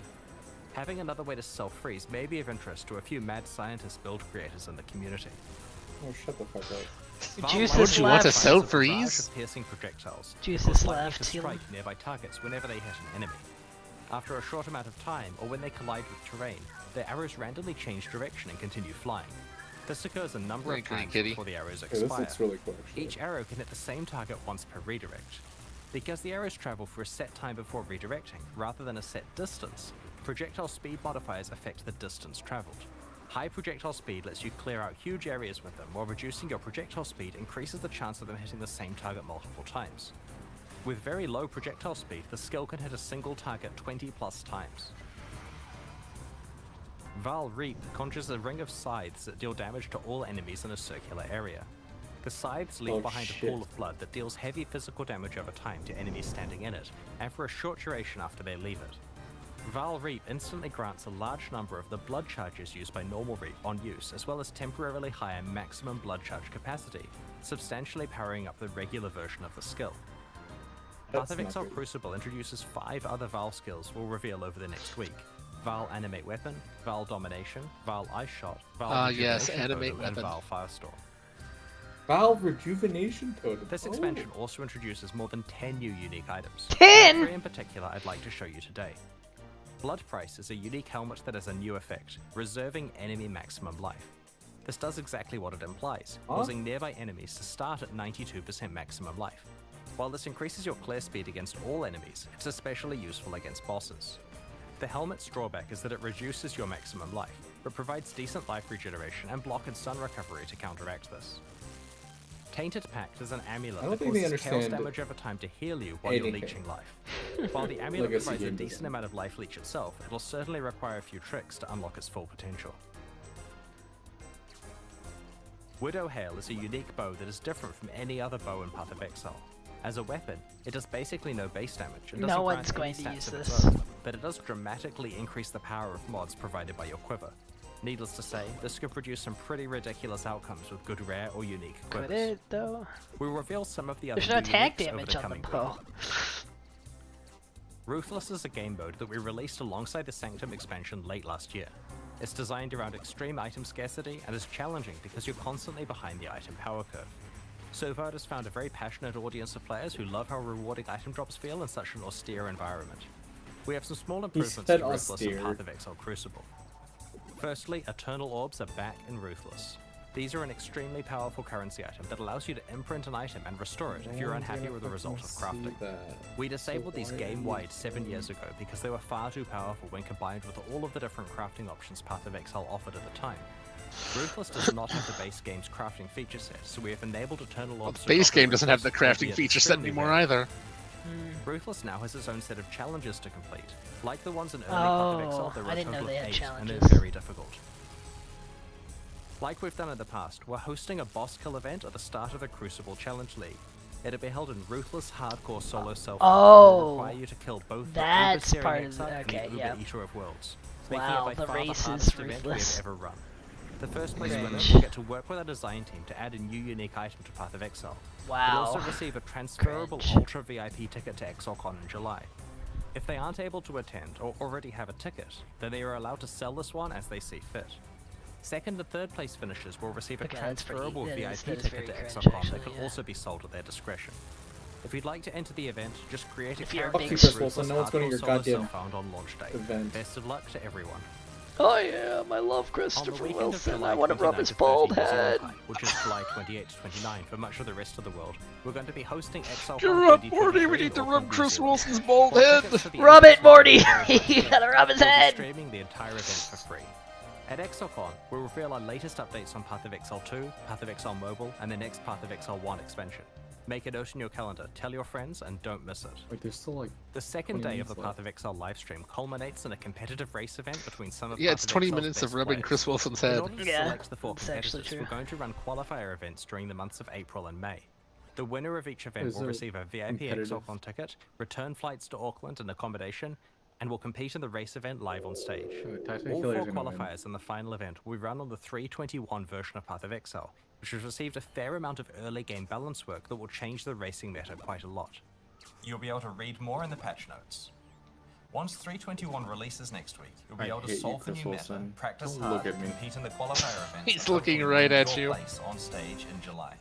Having another way to self-freeze may be of interest to a few mad scientist build creators in the community. Oh, shut the fuck up. Juice Valve is you want to left. sell fires a barrage freeze? of piercing projectiles, Juice cause is lightning left, to heal strike him. nearby targets whenever they hit an enemy. After a short amount of time, or when they collide with terrain, their arrows randomly change direction and continue flying. This occurs a number Very of pretty, times kitty. before the arrows Okay, this expire. looks really cool, actually. Each arrow can hit the same target once per redirect. Because the arrows travel for a set time before redirecting, rather than a set distance, projectile speed modifiers affect the distance traveled. High projectile speed lets you clear out huge areas with them, while reducing your projectile speed increases the chance of them hitting the same target multiple times. With very low projectile speed, the skill can hit a single target 20 plus times. Val Reap conjures a ring of scythes that deal damage to all enemies in a circular area. The scythes leave Oh, behind shit. a pool of blood that deals heavy physical damage over time to enemies standing in it, and for a short duration after they leave it. Val Reap instantly grants a large number of the blood charges used by normal Reap on use, as well as temporarily higher maximum blood charge capacity, substantially powering up the regular version of the skill. Path That's of not Exile good. Crucible introduces 5 other Val skills we'll reveal over the next week. Val Animate Weapon, Val Domination, Val Ice Shot, Val yes, Rejuvenation Animate Totem, and Weapon. Val Firestorm. Valve Rejuvenation Totem. This Oh. expansion also introduces more than 10 new unique items. 10? 3 in particular I'd like to show you today. Blood Price is a unique helmet that has a new effect, reserving enemy maximum life. This does exactly what it implies, Huh? causing nearby enemies to start at 92% maximum life. While this increases your clear speed against all enemies, it's especially useful against bosses. The helmet's drawback is that it reduces your maximum life, but provides decent life regeneration and block and stun recovery to counteract this. Tainted Pact is an amulet I don't that think they causes chaos understand damage over time to heal you while you're anything. leeching life. While the amulet Legacy provides a game decent design. amount of life leech itself, it'll certainly require a few tricks to unlock its full potential. Widow Hail is a unique bow that is different from any other bow in Path of Exile. As a weapon, it does basically no base damage and No doesn't one's grant any going to stats use of its this. own, but it does dramatically increase the power of mods provided by your quiver. Needless to say, this could produce some pretty ridiculous outcomes with good rare or unique Could quivers. it though? We'll reveal some of the other There's no new attack uniques over damage the on the coming bow. week. Ruthless is a game mode that we released alongside the Sanctum expansion late last year. It's designed around extreme item scarcity and is challenging because you're constantly behind the item power curve. So far, it has found a very passionate audience of players who love how rewarding item drops feel in such an austere environment. We have some small improvements said to Ruthless and austere. Path of Exile Crucible. Firstly, Eternal Orbs are back in Ruthless. These are an extremely powerful currency item that allows you to imprint an item and restore it if you're unhappy with the result of crafting. We disabled these game-wide 7 years ago because they were far too powerful when combined with all of the different crafting options Path of Exile offered at the time. Ruthless does not have the base game's crafting feature set, so we have enabled Eternal Orbs The to base offer game doesn't have the Ruthless, crafting albeit feature set extremely anymore rare. either. Ruthless now has its own set of challenges to complete. Like the ones in early Oh, Path of Exile, there were I a didn't know total they of had 8, and they're challenges. very difficult. Like we've done in the past, we're hosting a boss kill event at the start of the Crucible Challenge League. It'll be held in Ruthless Hardcore Solo Self. Oh, require you to kill both that's the Uber part of Syrian the- Exarch okay, and the yeah. Uber Eater of Worlds. Wow, making it by the far race is the hardest event we ruthless. have ever run. The first place Cringe. winner will get to work with our design team to add a new unique item to Path of Exile. They'll Wow. also receive a transferable Cringe. Ultra VIP ticket to ExileCon in July. If they aren't able to attend or already have a ticket, then they are allowed to sell this one as they see fit. Second and third place finishers will receive a Okay, that's pretty- transferable that VIP is ticket very to cringe, ExileCon actually, that can yeah. also be sold at their discretion. If you'd like to enter the event, just create a If you're a character big with Chris Wilson, Ruthless no one's going to Hardcore your Solo goddamn Self-Found on launch day. event. Best of luck to everyone. Oh yeah, I love On the Christopher weekend of Wilson. July I want to rub 29 his to 30 bald New Zealand head. time, which is July 28 to 29 for much of the rest of the world, we're going to be hosting ExileCon You're up, 2023 Morty. We in need to Auckland, rub New Chris Zealand. Wilson's bald While head. tickets for the Rub event it, Morty! are very You much gotta rub his we'll be head. streaming the entire event for free. At ExileCon, we'll reveal our latest updates on Path of Exile 2, Path of Exile Mobile, and the next Path of Exile 1 expansion. Make a note in your calendar, tell your friends, and don't miss it. Like, there's still like. The second 20 day of the minutes Path of Exile livestream culminates in a competitive race event between some of Yeah, Path it's of 20 Exile's minutes of best rubbing players. Chris Wilson's In head. order to Yeah, select the 4 that's actually competitors, true. we're going to run qualifier events during the months of April and May. The winner of each event Is will it receive a VIP competitive? ExileCon ticket, return flights to Auckland and accommodation, and will compete in the race event live on stage. Titan All Killer's 4 gonna win. qualifiers in the final event will be run on the 321 version of Path of Exile, which has received a fair amount of early game balance work that will change the racing meta quite a lot. You'll be able to read more in the patch notes. Once 321 releases next week, you'll be I able to hate you, solve the Chris new meta, Wilson. practice Don't hard, look at me. compete in the qualifier events. He's and looking hopefully right win at your you. place on stage in July.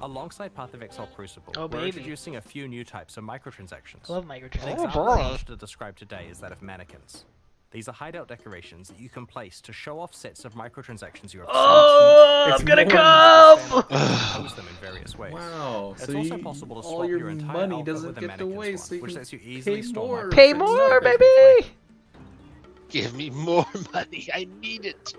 Alongside Path of Exile Crucible, Oh, we're baby. introducing a few new types of microtransactions. I love An microtransactions. example I bruh. wanted to describe today is that of mannequins. These are hideout decorations that you can place to show off sets of microtransactions you have Oh, It's I'm gonna more- come! pose them in various ways. Wow. It's So also you, possible to all swap your your entire money outfit doesn't with the get to mannequins waste, so one, you which can lets you easily pay store more. microtransactions Pay in more, different baby! ways. Give me more money. I need it.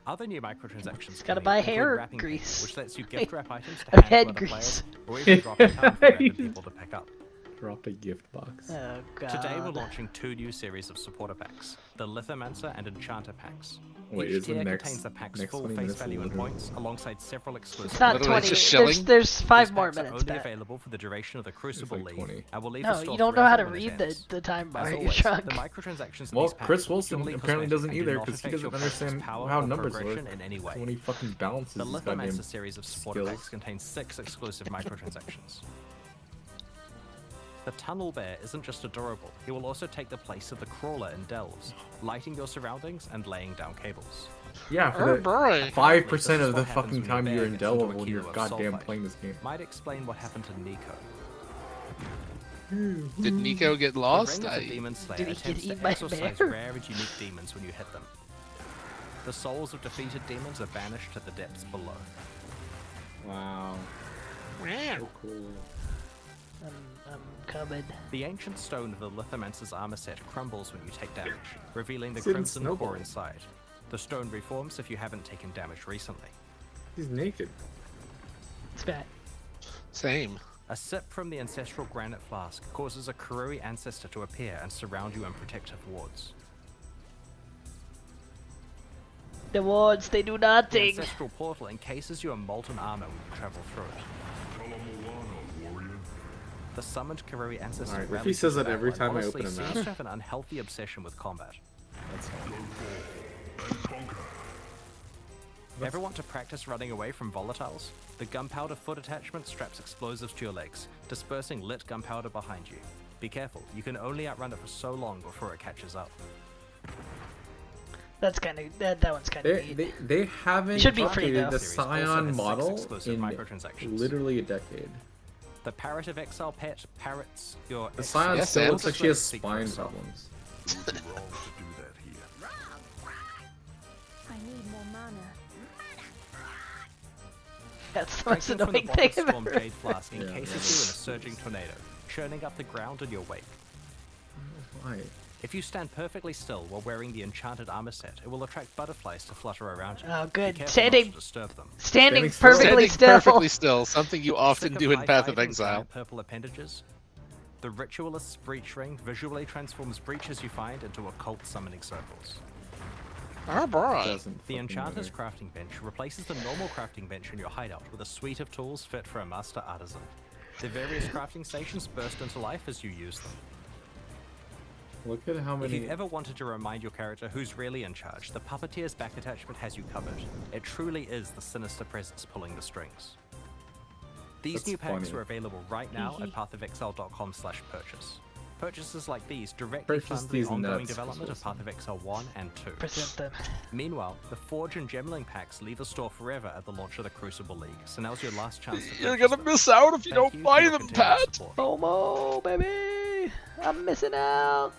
Other new microtransactions Gotta can buy include hair wrapping paper, grease. which lets you gift wrap items to Or hand to head other grease. players, or even drop in town for random people to pick up. Dropped a gift box. Oh god. Today we're launching 2 new series of supporter packs, the Lithomancer and Enchanter packs. Wait, Each is the tier next- contains the pack's next full 20 face minutes value and literally? points, alongside several exclusive It's not Literally 20. just There's, shilling? there's 5 These more packs are minutes, only Pat. available for the duration of the Crucible like League, 20. and will leave No, the store you don't know how to forever when it read the, ends. the time bar. As You're always, drunk. the microtransactions in Well, these packs Chris are Wilson purely apparently cosmetic doesn't and do either not because he affect your doesn't character's understand power how or numbers progression work. in any way. When he fucking balances The his goddamn Lithomancer series of supporter skills. packs contains 6 exclusive microtransactions. The Tunnel Bear isn't just adorable, he will also take the place of the Crawler in Delves, lighting your surroundings and laying down cables. Yeah, Oh, for the boy. 5% This is of the what happens fucking when your time bear you're in gets into a Delve when kilo you're of goddamn sulfite. playing this game. Might explain what happened to Nico. Did Nico get The lost? Ring of the Demon Slayer Did he get attempts eaten to by a exorcise bear? rare and unique demons when you hit them. The souls of defeated demons are banished to the depths below. Wow. Wow. So cool. I'm coming. The ancient stone of the Lithomancer's armor set crumbles when you take damage, revealing the It's in crimson Snowball. core inside. The stone reforms if you haven't taken damage recently. He's naked. It's bad. Same. A sip from the ancestral granite flask causes a Karui ancestor to appear and surround you in protective wards. The wards, they do The nothing. ancestral portal encases you in molten armor when you travel through it. The summoned Karui ancestor Alright, if he rallies says you that every battle and time I honestly open a seems map. to have an unhealthy obsession with combat. That's Ever want to practice running away from volatiles? The gunpowder foot attachment straps explosives to your legs, dispersing lit gunpowder behind you. Be careful, you can only outrun it for so long before it catches up. That's kind of that one's kind of neat. they haven't Should be free, updated though. the Series also Scion has 6 model exclusive in microtransactions. literally a decade. The Parrot of Exile pet parrots your The Scion Yes, still Sam. looks like she has Speak for spine itself. problems. I need more mana. That's the most Strengthened from the annoying bottom thing storm ever. Jade Flask Yeah. encases you in a surging tornado, churning up the ground in your wake. Why? If you stand perfectly still while wearing the enchanted armor set, it will attract butterflies to flutter around you. Oh, Be good. careful Standing, not to disturb them. standing Standing still. perfectly Standing still. perfectly still, something you often Sick of do in Path of high-fiving Exile. giant purple appendages? The Ritualist's Breach Ring visually transforms breaches you find into occult summoning circles. Oh boy. Doesn't The fucking Enchanter's matter. crafting bench replaces the normal crafting bench in your hideout with a suite of tools fit for a master artisan. The various crafting stations burst into life as you use them. Look at how If many. you've ever wanted to remind your character who's really in charge, the Puppeteer's back attachment has you covered. It truly is the sinister presence pulling the strings. These That's new packs funny. are available right now at pathofexile.com/purchase. Purchases like these directly Purchase fund the these ongoing nuts, development of Wilson. Path of Exile 1 and 2. Present them. Meanwhile, the Forge and Gemling packs leave the store forever at the launch of the Crucible League, so now's your last chance to You're purchase gonna them. miss out if you Thank don't for buy your them, continued Pat. support. FOMO, baby. I'm missing out.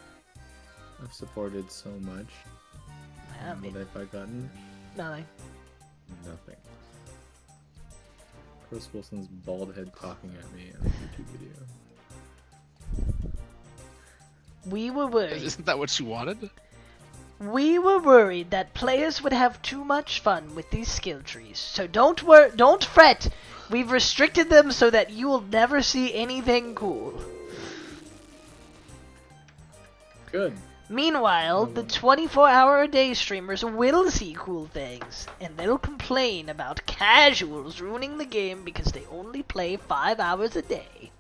I've supported so much. I mean, What have I gotten? nothing. Nothing. Chris Wilson's bald head talking at me in a YouTube video. We were worried. Isn't that what you wanted? We were worried that players would have too much fun with these skill trees. So don't fret. We've restricted them so that you will never see anything cool. Good. Meanwhile, the 24-hour-a-day streamers will see cool things, and they'll complain about casuals ruining the game because they only play 5 hours a day.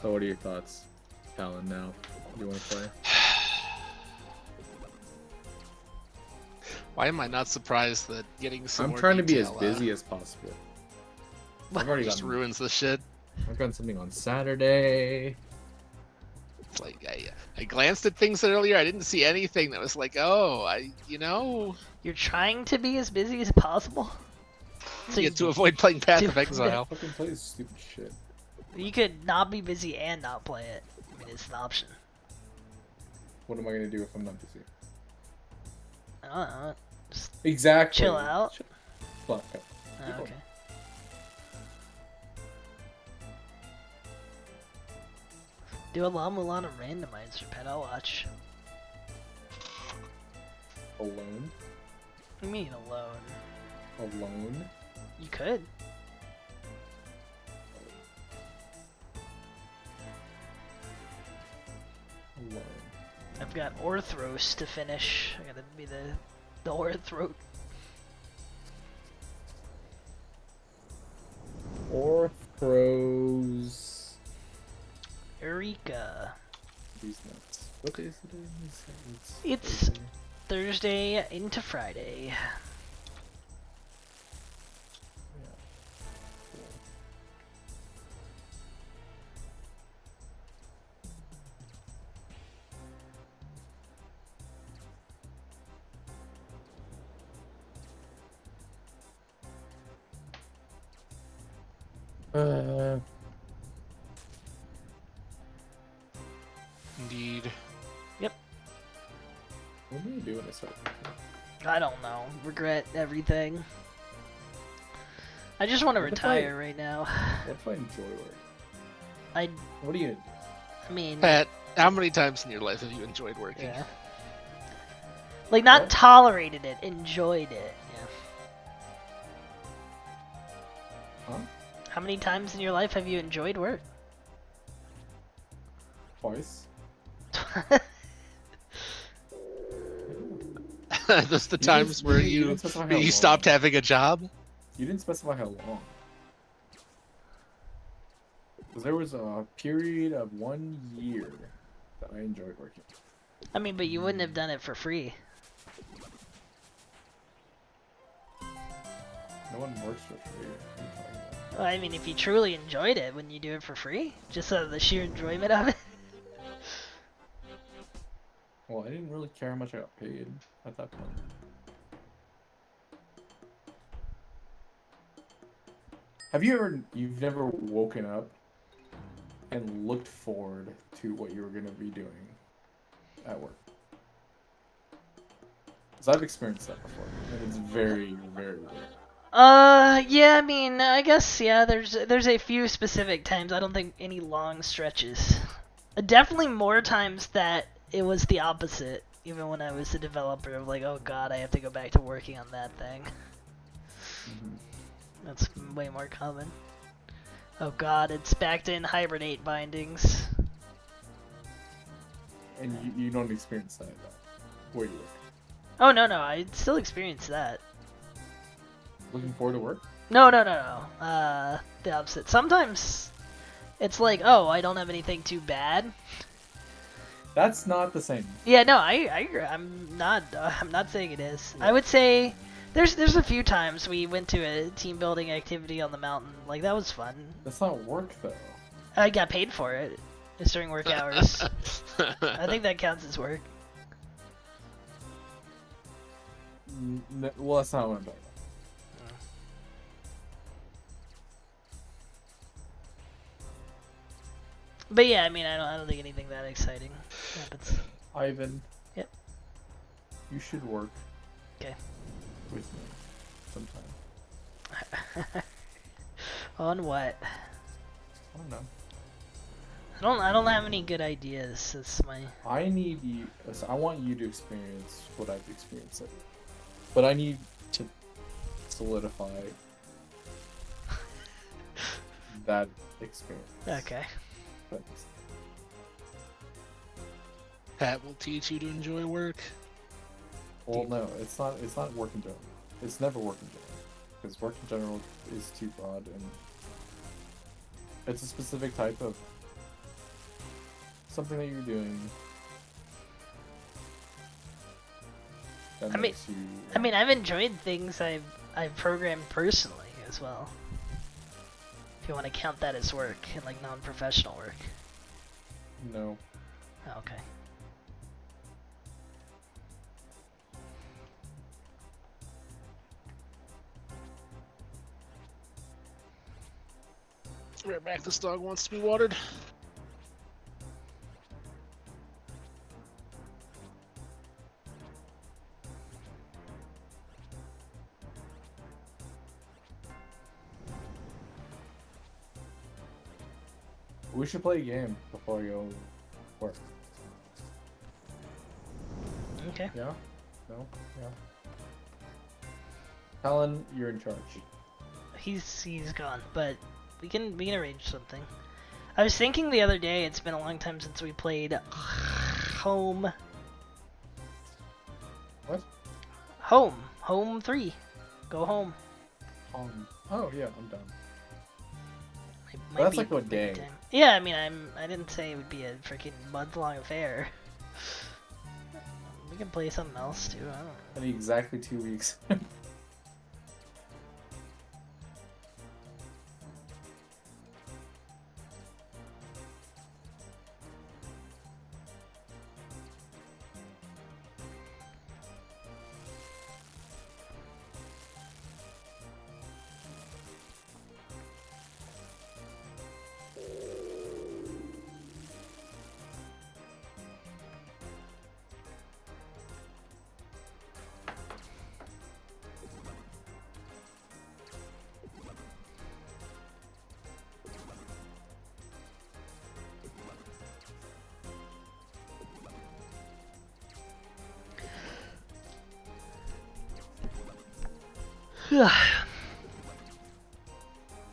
So what are your thoughts, Talon? Now, you want to play? Why am I not surprised that getting some I'm more trying to be as detail, busy as possible. I've already just gotten, ruins the shit. I've gotten something on Saturday. It's like I glanced at things earlier. I didn't see anything that was like, oh, You're trying to be as busy as possible. So to avoid playing Path of to- Exile. Fucking play this stupid shit. you could not be busy and not play it. I mean, it's an option. What am I gonna do if I'm not busy? I don't know. Just Exactly. chill out. Fuck. Oh, okay. Do a La Mulana randomizer, pet. I'll watch. Alone? What do you mean alone? Alone? You could. Alone. I've got Orthros to finish. I gotta be the Orthro. Orthros. Eureka. These nuts. What day is it? It's Thursday. Thursday into Friday. Yeah. Cool. Indeed. What do you do when I start? I don't know. Regret everything. I just want to What if retire right now. What if I enjoy work? I What do you? mean, Pat, how many times in your life have you enjoyed working? yeah. Like, not What? tolerated it, enjoyed it. Yeah. Huh? How many times in your life have you enjoyed work? Twice. Those the times where you you didn't specify how you stopped long. having a job? You didn't specify how long. Because there was a period of 1 year that I enjoyed working. I mean, but you wouldn't have done it for free. No one works for free. What are you talking about? Well, I mean, if you truly enjoyed it, wouldn't you do it for free? Just out of the sheer enjoyment of it? Well, I didn't really care how much I got paid at that point. You've never woken up and looked forward to what you were going to be doing at work? Because I've experienced that before, and it's very, very rare. Yeah, I mean, I guess, yeah, there's a few specific times. I don't think any long stretches. Definitely more times that it was the opposite, even when I was a developer, of like, oh god, I have to go back to working on that thing. Mm-hmm. That's way more common. Oh god, it's back to hibernate bindings. And you don't experience that where you work. Oh, no, I still experience that. Looking forward to work? No. The opposite. Sometimes it's like, oh, I don't have anything too bad. That's not the same. Yeah, no, I agree. I'm not saying it is. I would say there's a few times we went to a team building activity on the mountain. Like, that was fun. That's not work, though. I got paid for it. It's during work hours. I think that counts as work. Well, that's not what I'm talking about. But yeah, I mean, I don't think anything that exciting happens. Ivan. Yep. You should work. Okay. With me sometime. On what? I don't know. I don't have any good ideas. That's my. I need you. I want you to experience what I've experienced, but I need to solidify that experience. Okay. Thanks. Pat will teach you to enjoy work. Well, no, it's not. It's not work in general. It's never work in general, because work in general is too broad, and it's a specific type of something that you're doing. That I mean- makes you. I mean, I've enjoyed things I've programmed personally as well. If you want to count that as work and like non-professional work. No. Oh, okay. Right back. This dog wants to be watered. We should play a game before you go work. Okay. Yeah? No? Yeah. Helen, you're in charge. He's gone, but we can arrange something. I was thinking the other day, it's been a long time since we played Home. What? Home 3. Go home. Oh yeah, I'm done. Might That's be like a day. time. Yeah, I mean, I didn't say it would be a freaking month-long affair. We can play something else too. I don't know. I need exactly 2 weeks.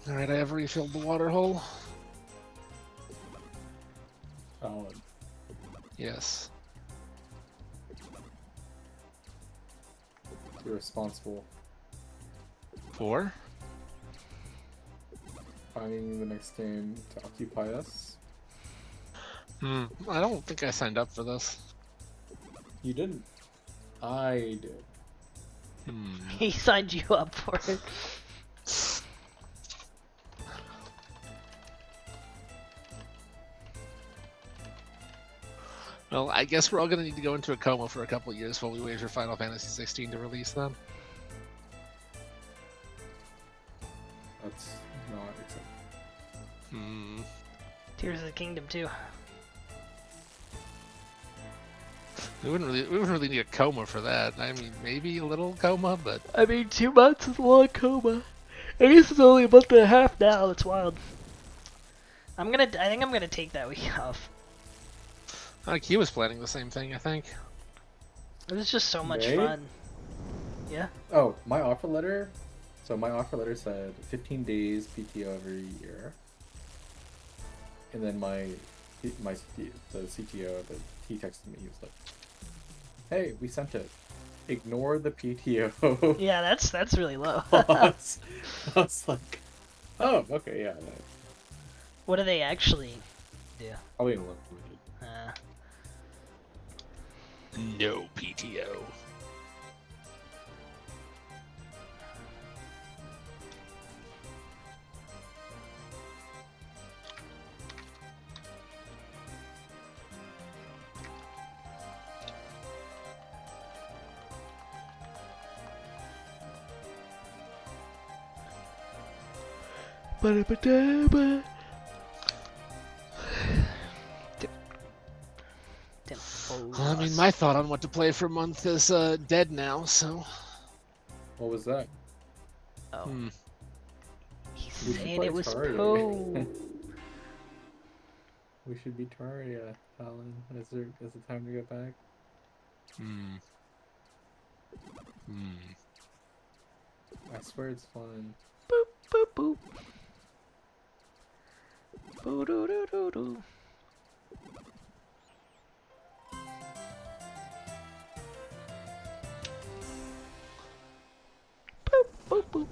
Alright, I have refilled the water hole. Solid. Yes. You're responsible. For? Finding the next game to occupy us. I don't think I signed up for this. You didn't. I did. He signed you up for it. Well, I guess we're all gonna need to go into a coma for a couple of years while we wait for Final Fantasy 16 to release then. That's not acceptable. Tears of the Kingdom too. We wouldn't really need a coma for that. I mean, maybe a little coma, but I mean, 2 months is a long coma. I guess it's only a month and a half now. It's wild. I think I'm gonna take that week off. like he was planning the same thing. I think. It was just so much May? fun. Yeah. Oh, my offer letter. So my offer letter said 15 days PTO every year. And then the CTO, he texted me. He was like, "Hey, we sent it. Ignore the PTO." Yeah, that's really low. I was like, "Oh, okay, yeah." What do they actually do? Probably unlimited. No PTO. Well, I mean, my thought on what to play for a month is dead now, so. What was that? Oh. He's We should saying play it was Terraria. Poe. We should be Terraria, Alan. Is it time to get back? I swear it's fun. Boop boop boop. Boo doo doo doo doo. Boop boop boop.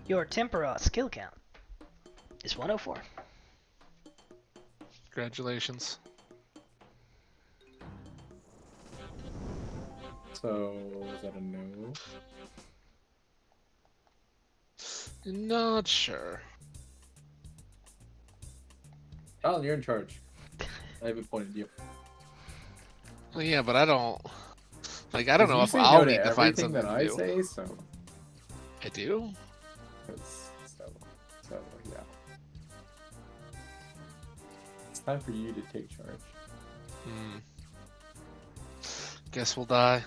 Your Tempera skill count is 104. Congratulations. So, is that a no? Not sure. Alan, you're in charge. I haven't pointed you. Well, yeah, but I don't. Like, I don't know You if say I'll no to need to find everything something that to I do. say, so. I do? So, yeah. It's time for you to take charge. Guess we'll die.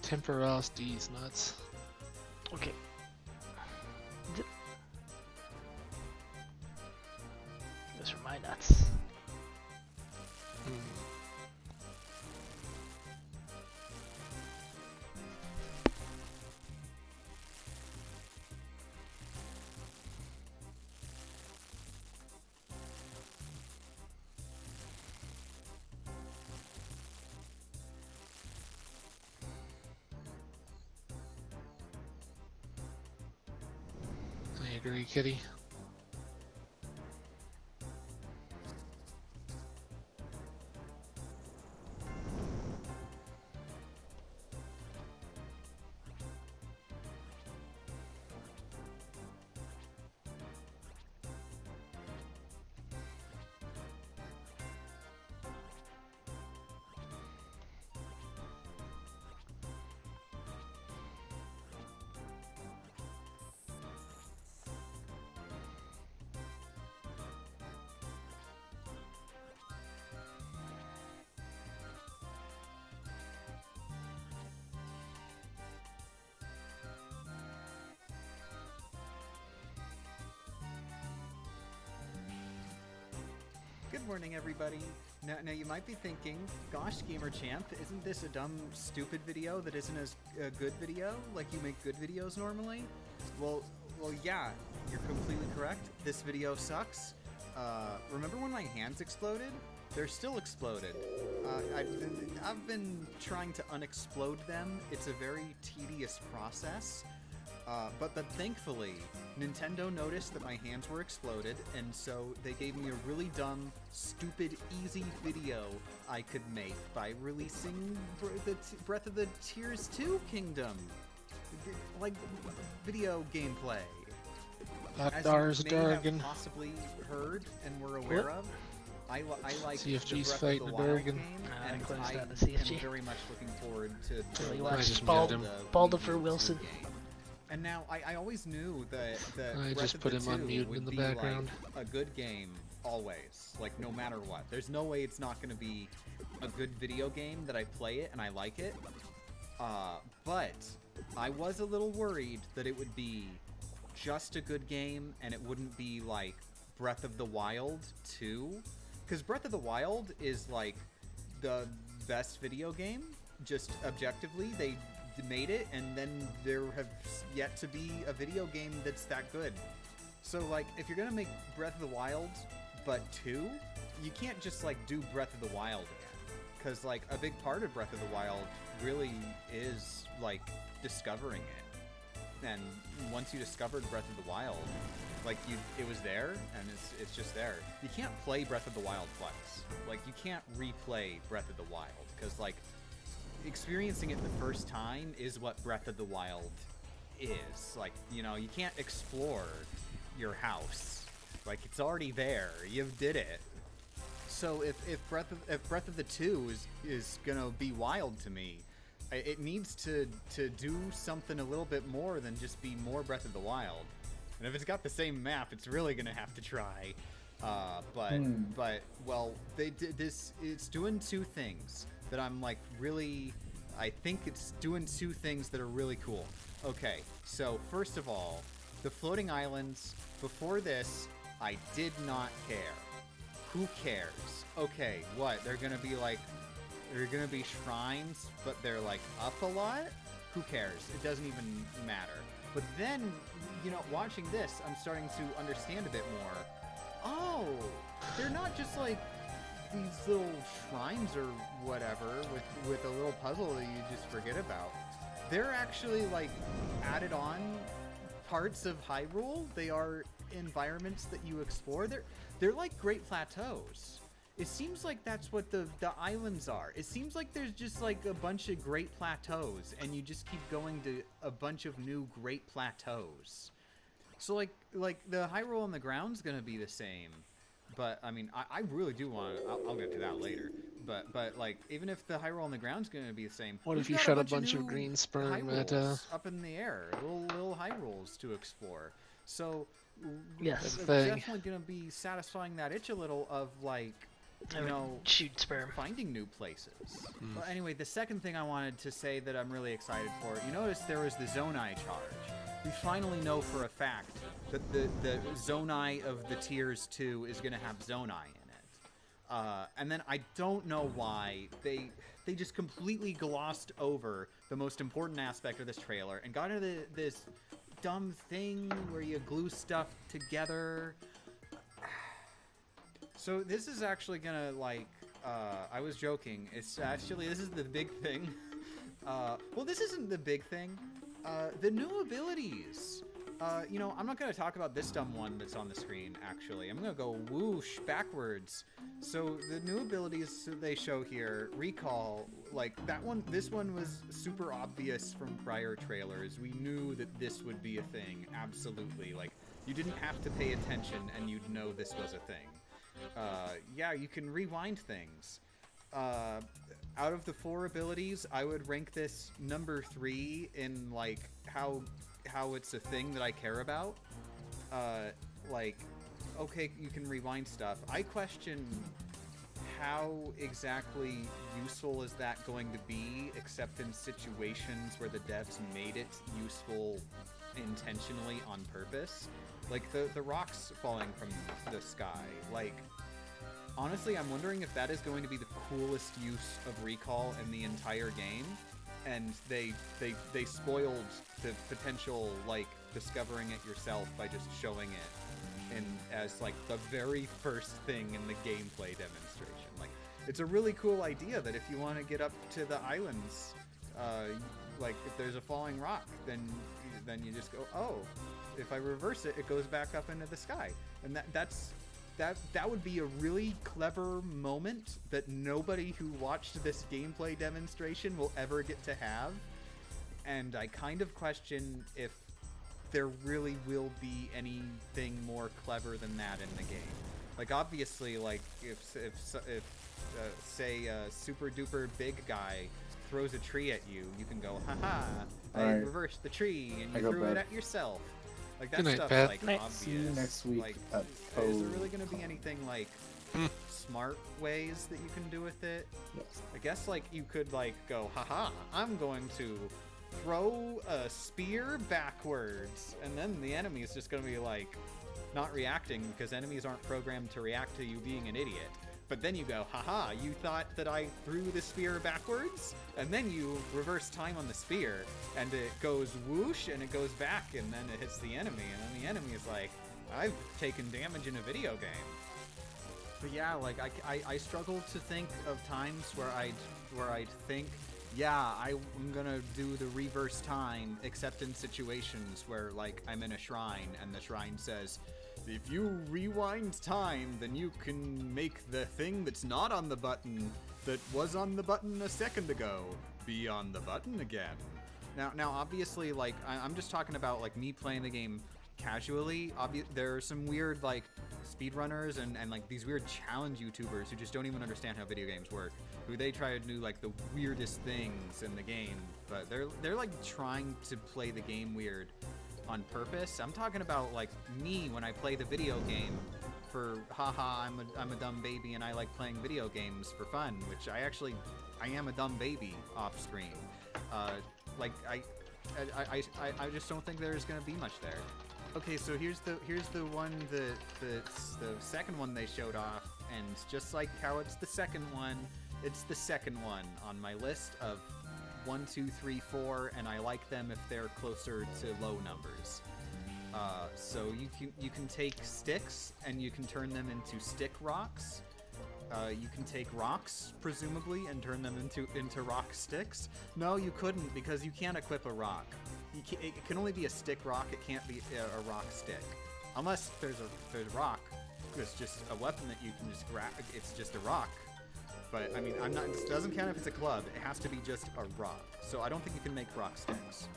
Temperos D's nuts. Okay. Those are my nuts. I agree, kitty. Good morning, everybody. Now you might be thinking, gosh, Gamer Champ, isn't this a dumb, stupid video that isn't as a good video? Like you make good videos normally? Well, yeah, you're completely correct. This video sucks. Remember when my hands exploded? They're still exploded. I've been trying to unexplode them. It's a very tedious process. But thankfully, Nintendo noticed that my hands were exploded, and so they gave me a really dumb, stupid, easy video I could make by releasing Breath of the Tears 2 Kingdom. Like, video gameplay. As Dar's you may have Durgan. possibly heard and were aware of, I like CFG's the Breath fighting of the the Wild Durgan. game, I and closed I out the CFG. am very much looking forward to Really the watched I just Bald- muted him. Baldifer Wilson. game. And now I always knew that I Breath just of put the him on 2 mute would in the be background. like a good game always, like no matter what. There's no way it's not going to be a good video game that I play it and I like it. But I was a little worried that it would be just a good game and it wouldn't be like Breath of the Wild 2, because Breath of the Wild is like the best video game. Just objectively, they made it, and then there have yet to be a video game that's that good. So like, if you're gonna make Breath of the Wild but 2, you can't just like do Breath of the Wild again, because like a big part of Breath of the Wild really is like discovering it. And once you discovered Breath of the Wild, like it was there, and it's just there. You can't play Breath of the Wild twice. Like you can't replay Breath of the Wild because like experiencing it the first time is what Breath of the Wild is. Like, you know, you can't explore your house. Like it's already there. You did it. So if Breath of the 2 is gonna be wild to me, it needs to do something a little bit more than just be more Breath of the Wild. And if it's got the same map, it's really gonna have to try. But well, they did this. It's doing two things that I'm like really. I think it's doing two things that are really cool. Okay, so first of all, the floating islands. Before this, I did not care. Who cares? Okay, what? They're gonna be like, they're gonna be shrines, but they're like up a lot? Who cares? It doesn't even matter. But then, you know, watching this, I'm starting to understand a bit more. Oh, they're not just like these little shrines or whatever with a little puzzle that you just forget about. They're actually like added on parts of Hyrule. They are environments that you explore. They're like great plateaus. It seems like that's what the islands are. It seems like there's just like a bunch of great plateaus and you just keep going to a bunch of new great plateaus. So like the Hyrule on the ground's gonna be the same. But I mean, I really do want to. I'll get to that later. But like, even if the Hyrule on the ground's going to be the same, What we've if you got shot a bunch of new green sperm Hyrules up in the air, little Hyrules to explore. So Yes. it's That's the thing. definitely going to be satisfying that itch a little of like, you know, shoot sperm. finding new places. Well, anyway, the second thing I wanted to say that I'm really excited for, you notice there was the Zonai charge. We finally know for a fact that the Zonai of the Tiers 2 is going to have Zonai in it. And then I don't know why they just completely glossed over the most important aspect of this trailer and got into this dumb thing where you glue stuff together. So this is actually gonna like, I was joking. It's actually, this is the big thing. Well, this isn't the big thing. The new abilities. You know, I'm not going to talk about this dumb one that's on the screen, actually. I'm going to go whoosh backwards. So the new abilities they show here, recall, like that one, this one was super obvious from prior trailers. We knew that this would be a thing, absolutely. Like, you didn't have to pay attention and you'd know this was a thing. Yeah, you can rewind things. Out of the 4 abilities, I would rank this number 3 in like how it's a thing that I care about. Like, okay, you can rewind stuff. I question how exactly useful is that going to be, except in situations where the devs made it useful intentionally on purpose. Like the rocks falling from the sky. Like, honestly, I'm wondering if that is going to be the coolest use of recall in the entire game, and they spoiled the potential, like, discovering it yourself by just showing it in as like the very first thing in the gameplay demonstration. Like, it's a really cool idea that if you want to get up to the islands, like if there's a falling rock, then you just go, oh, if I reverse it, it goes back up into the sky, and that would be a really clever moment that nobody who watched this gameplay demonstration will ever get to have. And I kind of question if there really will be anything more clever than that in the game. Like, obviously, like, if say a super duper big guy throws a tree at you, you can go, haha, I Alright. reversed the tree and I you go threw it back. at yourself. Like, that Good night, stuff's Pat. like Night. obvious. See you next week Like, at is there really Poe. going to be anything like smart ways that you can do with it? Yes. I guess like you could like go, haha, I'm going to throw a spear backwards, and then the enemy is just going to be like not reacting because enemies aren't programmed to react to you being an idiot. But then you go, haha, you thought that I threw the spear backwards? And then you reverse time on the spear, and it goes whoosh, and it goes back, and then it hits the enemy, and then the enemy is like, I've taken damage in a video game. But yeah, like I struggle to think of times where I'd think yeah, I'm gonna do the reverse time, except in situations where, like, I'm in a shrine and the shrine says, if you rewind time, then you can make the thing that's not on the button that was on the button a second ago be on the button again. Now, obviously, like, I'm just talking about, like, me playing the game casually. There are some weird, like, speedrunners and like these weird challenge YouTubers who just don't even understand how video games work, who they try to do like the weirdest things in the game, but they're like trying to play the game weird on purpose. I'm talking about like me when I play the video game for haha, I'm a dumb baby and I like playing video games for fun, which I am a dumb baby off screen. Like I just don't think there's gonna be much there. Okay, so here's the one that's the second one they showed off, and just like how it's the second one, it's the second one on my list of 1, 2, 3, 4, and I like them if they're closer to low numbers. So you can take sticks and you can turn them into stick rocks. You can take rocks, presumably, and turn them into rock sticks. No, you couldn't, because you can't equip a rock. It can only be a stick rock. It can't be a rock stick, unless there's a rock. It's just a weapon that you can just grab. It's just a rock. But I mean, it doesn't count if it's a club. It has to be just a rock. So I don't think you can make rock sticks.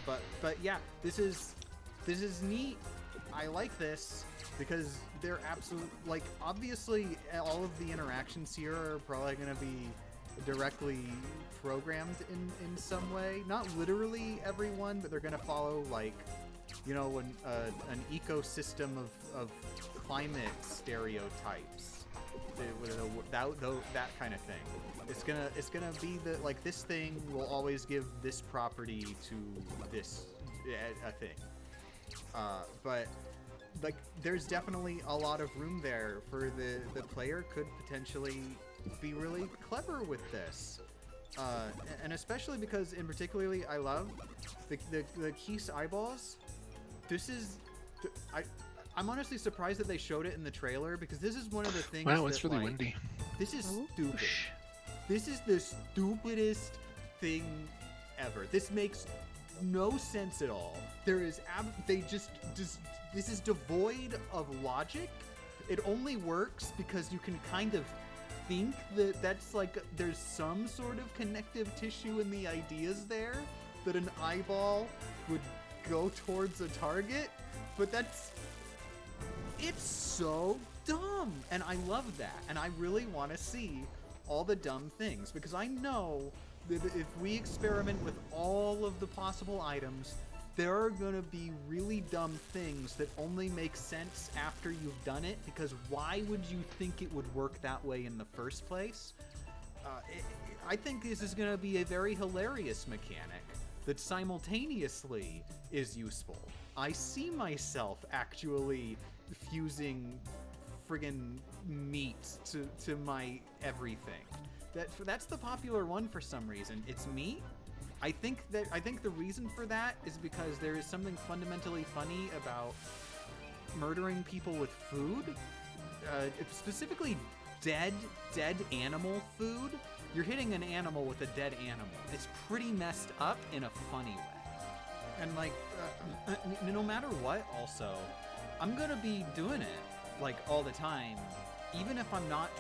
But yeah, this is neat. I like this because they're like, obviously all of the interactions here are probably going to be directly programmed in some way. Not literally everyone, but they're going to follow, like, you know, an ecosystem of climate stereotypes. That kind of thing. It's gonna be that, like, this thing will always give this property to this a thing. But like, there's definitely a lot of room there for the player could potentially be really clever with this. And especially because, in particularly, I love the Keese eyeballs. This is, I'm honestly surprised that they showed it in the trailer, because this is one of the things. Wow, it's that, really like, windy. This is stupid. This is the stupidest thing ever. This makes no sense at all. This is devoid of logic. It only works because you can kind of think that's like there's some sort of connective tissue in the ideas there, that an eyeball would go towards a target, but it's so dumb, and I love that, and I really want to see all the dumb things, because I know that if we experiment with all of the possible items, there are going to be really dumb things that only make sense after you've done it, because why would you think it would work that way in the first place? I think this is going to be a very hilarious mechanic that simultaneously is useful. I see myself actually fusing friggin' meat to my everything. That's the popular one for some reason. It's meat. I think the reason for that is because there is something fundamentally funny about murdering people with food, specifically dead animal food. You're hitting an animal with a dead animal. It's pretty messed up in a funny way. And like, no matter what, also, I'm gonna be doing it like all the time, even if I'm not.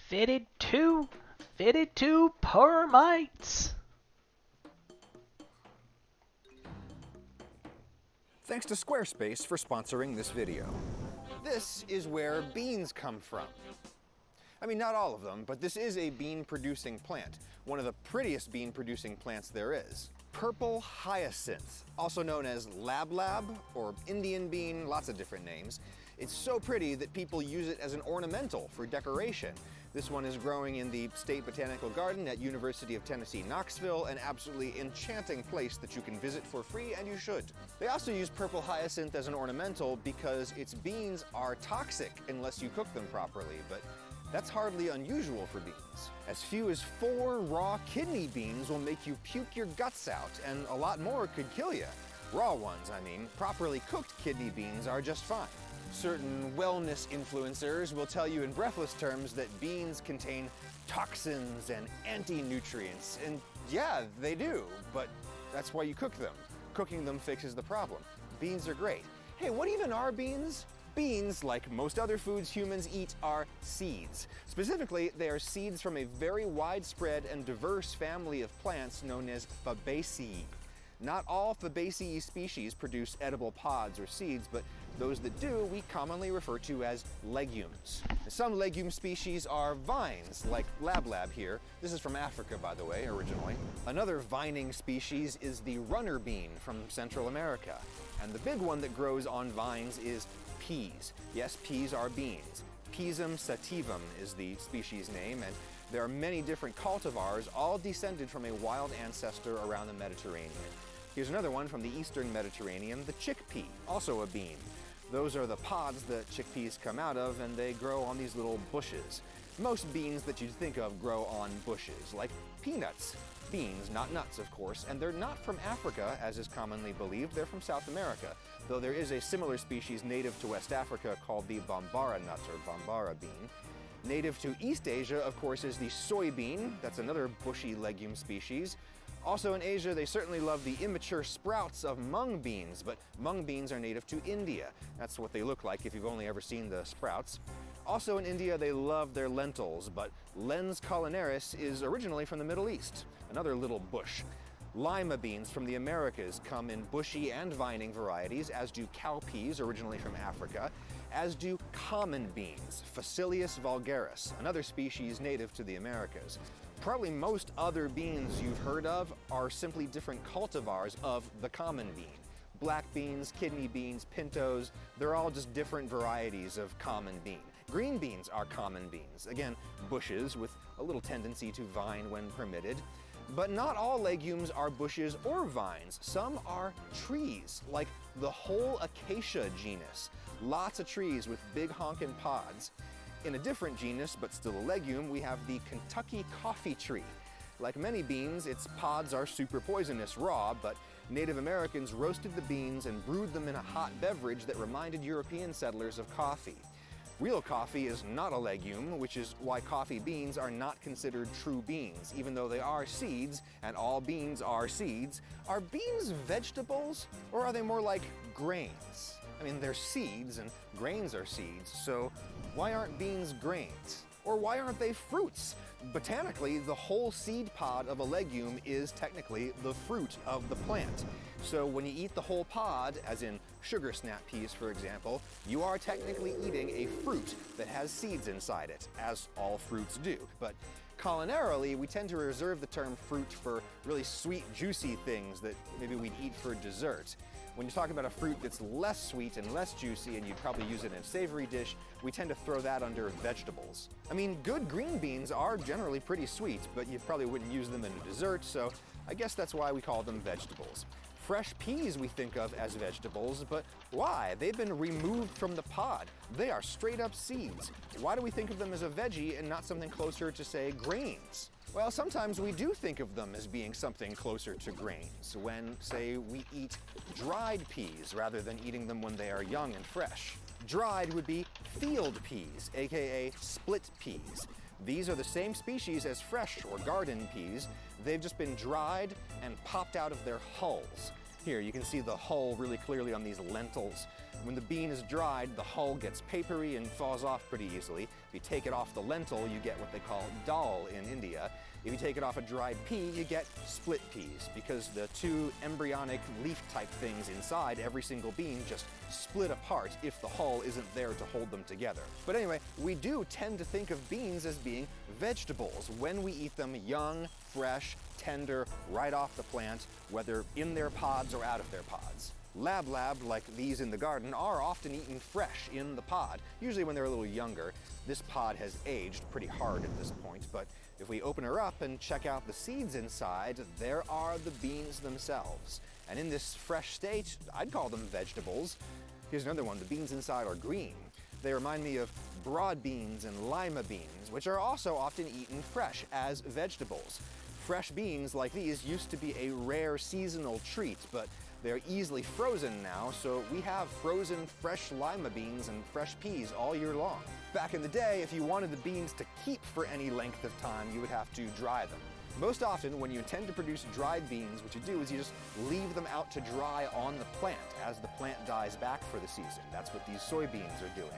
Fitted to permites. Thanks to Squarespace for sponsoring this video. This is where beans come from. I mean, not all of them, but this is a bean-producing plant. One of the prettiest bean-producing plants there is. Purple hyacinth, also known as lab or Indian bean, lots of different names. It's so pretty that people use it as an ornamental for decoration. This one is growing in the State Botanical Garden at University of Tennessee, Knoxville, an absolutely enchanting place that you can visit for free, and you should. They also use purple hyacinth as an ornamental because its beans are toxic unless you cook them properly, but that's hardly unusual for beans. As few as 4 raw kidney beans will make you puke your guts out, and a lot more could kill you. Raw ones, I mean. Properly cooked kidney beans are just fine. Certain wellness influencers will tell you in breathless terms that beans contain toxins and anti-nutrients, and yeah, they do, but that's why you cook them. Cooking them fixes the problem. Beans are great. Hey, what even are beans? Beans, like most other foods humans eat, are seeds. Specifically, they are seeds from a very widespread and diverse family of plants known as Fabaceae. Not all Fabaceae species produce edible pods or seeds, but those that do, we commonly refer to as legumes. Some legume species are vines, like lab here. This is from Africa, by the way, originally. Another vining species is the runner bean from Central America. And the big one that grows on vines is peas. Yes, peas are beans. Pisum sativum is the species name, and there are many different cultivars, all descended from a wild ancestor around the Mediterranean. Here's another one from the Eastern Mediterranean, the chickpea, also a bean. Those are the pods that chickpeas come out of, and they grow on these little bushes. Most beans that you'd think of grow on bushes, like peanuts. Beans, not nuts, of course, and they're not from Africa, as is commonly believed. They're from South America, though there is a similar species native to West Africa called the bambara nut, or bambara bean. Native to East Asia, of course, is the soybean. That's another bushy legume species. Also in Asia, they certainly love the immature sprouts of mung beans, but mung beans are native to India. That's what they look like if you've only ever seen the sprouts. Also in India, they love their lentils, but Lens culinaris is originally from the Middle East, another little bush. Lima beans from the Americas come in bushy and vining varieties, as do cowpeas, originally from Africa, as do common beans, Phaceolus vulgaris, another species native to the Americas. Probably most other beans you've heard of are simply different cultivars of the common bean. Black beans, kidney beans, pintos, they're all just different varieties of common bean. Green beans are common beans, again, bushes with a little tendency to vine when permitted. But not all legumes are bushes or vines. Some are trees, like the whole acacia genus. Lots of trees with big honkin' pods. In a different genus, but still a legume, we have the Kentucky coffee tree. Like many beans, its pods are super poisonous raw, but Native Americans roasted the beans and brewed them in a hot beverage that reminded European settlers of coffee. Real coffee is not a legume, which is why coffee beans are not considered true beans, even though they are seeds, and all beans are seeds. Are beans vegetables, or are they more like grains? I mean, they're seeds, and grains are seeds, so why aren't beans grains? Or why aren't they fruits? Botanically, the whole seed pod of a legume is technically the fruit of the plant. So when you eat the whole pod, as in sugar snap peas, for example, you are technically eating a fruit that has seeds inside it, as all fruits do. But culinarily, we tend to reserve the term fruit for really sweet, juicy things that maybe we'd eat for dessert. When you're talking about a fruit that's less sweet and less juicy, and you'd probably use it in a savory dish, we tend to throw that under vegetables. I mean, good green beans are generally pretty sweet, but you probably wouldn't use them in a dessert, so I guess that's why we call them vegetables. Fresh peas we think of as vegetables, but why? They've been removed from the pod. They are straight up seeds. Why do we think of them as a veggie and not something closer to, say, grains? Well, sometimes we do think of them as being something closer to grains when, say, we eat dried peas rather than eating them when they are young and fresh. Dried would be field peas, aka split peas. These are the same species as fresh or garden peas. They've just been dried and popped out of their hulls. Here, you can see the hull really clearly on these lentils. When the bean is dried, the hull gets papery and falls off pretty easily. If you take it off the lentil, you get what they call dal in India. If you take it off a dried pea, you get split peas, because the two embryonic leaf-type things inside every single bean just split apart if the hull isn't there to hold them together. But anyway, we do tend to think of beans as being vegetables when we eat them young, fresh, tender, right off the plant, whether in their pods or out of their pods. Lab, like these in the garden, are often eaten fresh in the pod, usually when they're a little younger. This pod has aged pretty hard at this point, but if we open her up and check out the seeds inside, there are the beans themselves. And in this fresh state, I'd call them vegetables. Here's another one. The beans inside are green. They remind me of broad beans and lima beans, which are also often eaten fresh as vegetables. Fresh beans like these used to be a rare seasonal treat, but they're easily frozen now, so we have frozen fresh lima beans and fresh peas all year long. Back in the day, if you wanted the beans to keep for any length of time, you would have to dry them. Most often, when you intend to produce dried beans, what you do is you just leave them out to dry on the plant as the plant dies back for the season. That's what these soybeans are doing.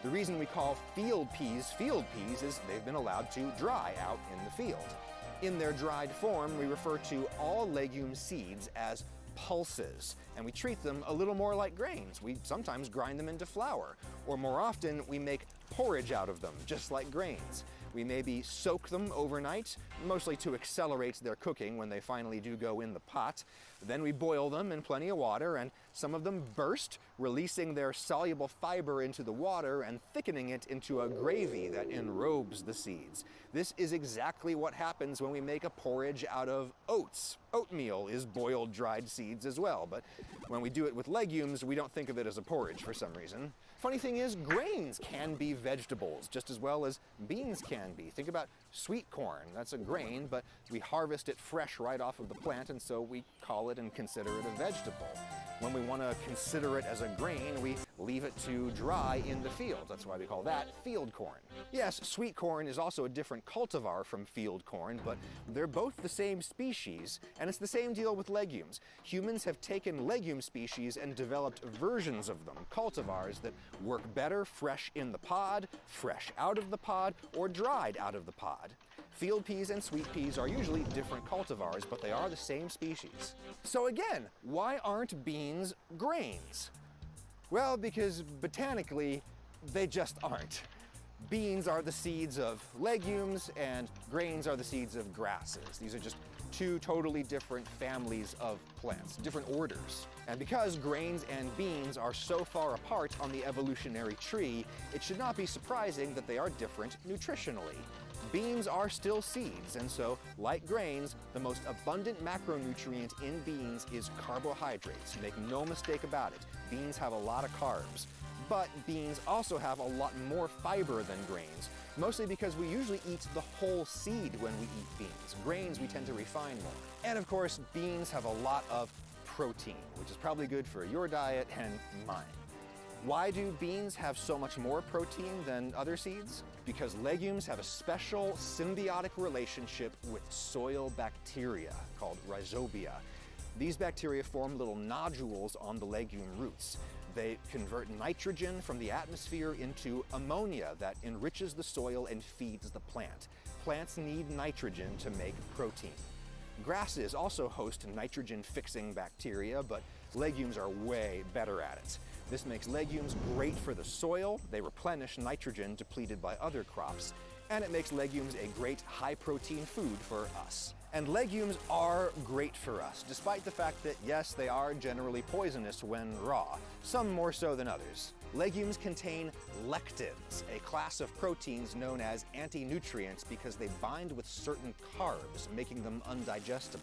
The reason we call field peas is they've been allowed to dry out in the field. In their dried form, we refer to all legume seeds as pulses, and we treat them a little more like grains. We sometimes grind them into flour, or more often we make porridge out of them, just like grains. We maybe soak them overnight, mostly to accelerate their cooking when they finally do go in the pot. Then we boil them in plenty of water, and some of them burst, releasing their soluble fiber into the water and thickening it into a gravy that enrobes the seeds. This is exactly what happens when we make a porridge out of oats. Oatmeal is boiled dried seeds as well, but when we do it with legumes, we don't think of it as a porridge for some reason. Funny thing is, grains can be vegetables just as well as beans can be. Think about sweet corn. That's a grain, but we harvest it fresh right off of the plant, and so we call it and consider it a vegetable. When we want to consider it as a grain, we leave it to dry in the field. That's why we call that field corn. Yes, sweet corn is also a different cultivar from field corn, but they're both the same species, and it's the same deal with legumes. Humans have taken legume species and developed versions of them, cultivars that work better fresh in the pod, fresh out of the pod, or dried out of the pod. Field peas and sweet peas are usually different cultivars, but they are the same species. So again, why aren't beans grains? Well, because botanically, they just aren't. Beans are the seeds of legumes, and grains are the seeds of grasses. These are just two totally different families of plants, different orders. And because grains and beans are so far apart on the evolutionary tree, it should not be surprising that they are different nutritionally. Beans are still seeds, and so, like grains, the most abundant macronutrient in beans is carbohydrates. Make no mistake about it, beans have a lot of carbs. But beans also have a lot more fiber than grains, mostly because we usually eat the whole seed when we eat beans. Grains we tend to refine more. And of course, beans have a lot of protein, which is probably good for your diet and mine. Why do beans have so much more protein than other seeds? Because legumes have a special symbiotic relationship with soil bacteria called rhizobia. These bacteria form little nodules on the legume roots. They convert nitrogen from the atmosphere into ammonia that enriches the soil and feeds the plant. Plants need nitrogen to make protein. Grasses also host nitrogen-fixing bacteria, but legumes are way better at it. This makes legumes great for the soil, they replenish nitrogen depleted by other crops, and it makes legumes a great high-protein food for us. And legumes are great for us, despite the fact that, yes, they are generally poisonous when raw, some more so than others. Legumes contain lectins, a class of proteins known as anti-nutrients because they bind with certain carbs, making them undigestible.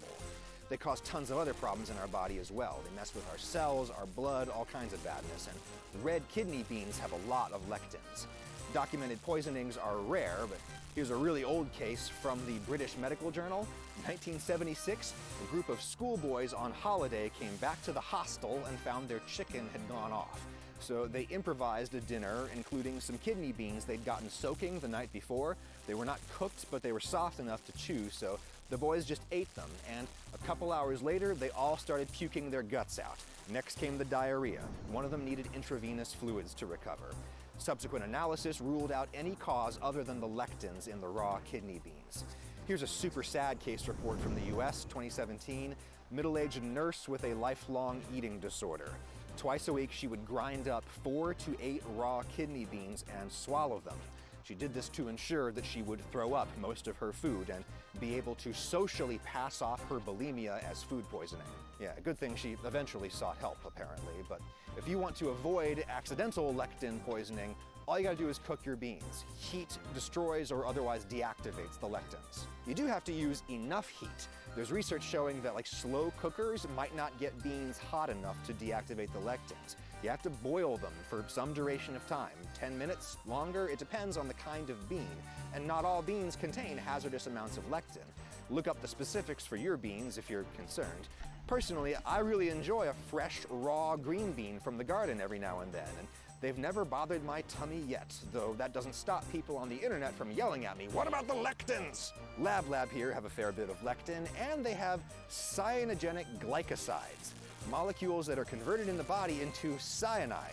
They cause tons of other problems in our body as well. They mess with our cells, our blood, all kinds of badness, and red kidney beans have a lot of lectins. Documented poisonings are rare, but here's a really old case from the British Medical Journal. In 1976, a group of schoolboys on holiday came back to the hostel and found their chicken had gone off. So they improvised a dinner, including some kidney beans they'd gotten soaking the night before. They were not cooked, but they were soft enough to chew, so The boys just ate them, and a couple hours later, they all started puking their guts out. Next came the diarrhea. One of them needed intravenous fluids to recover. Subsequent analysis ruled out any cause other than the lectins in the raw kidney beans. Here's a super sad case report from the US, 2017. Middle-aged nurse with a lifelong eating disorder. Twice a week, she would grind up 4 to 8 raw kidney beans and swallow them. She did this to ensure that she would throw up most of her food and be able to socially pass off her bulimia as food poisoning. Yeah, good thing she eventually sought help, apparently, but if you want to avoid accidental lectin poisoning, all you gotta do is cook your beans. Heat destroys or otherwise deactivates the lectins. You do have to use enough heat. There's research showing that slow cookers might not get beans hot enough to deactivate the lectins. You have to boil them for some duration of time, 10 minutes, longer, it depends on the kind of bean. And not all beans contain hazardous amounts of lectin. Look up the specifics for your beans if you're concerned. Personally, I really enjoy a fresh, raw green bean from the garden every now and then, and they've never bothered my tummy yet, though that doesn't stop people on the internet from yelling at me, what about the lectins? Lab here have a fair bit of lectin, and they have cyanogenic glycosides, molecules that are converted in the body into cyanide.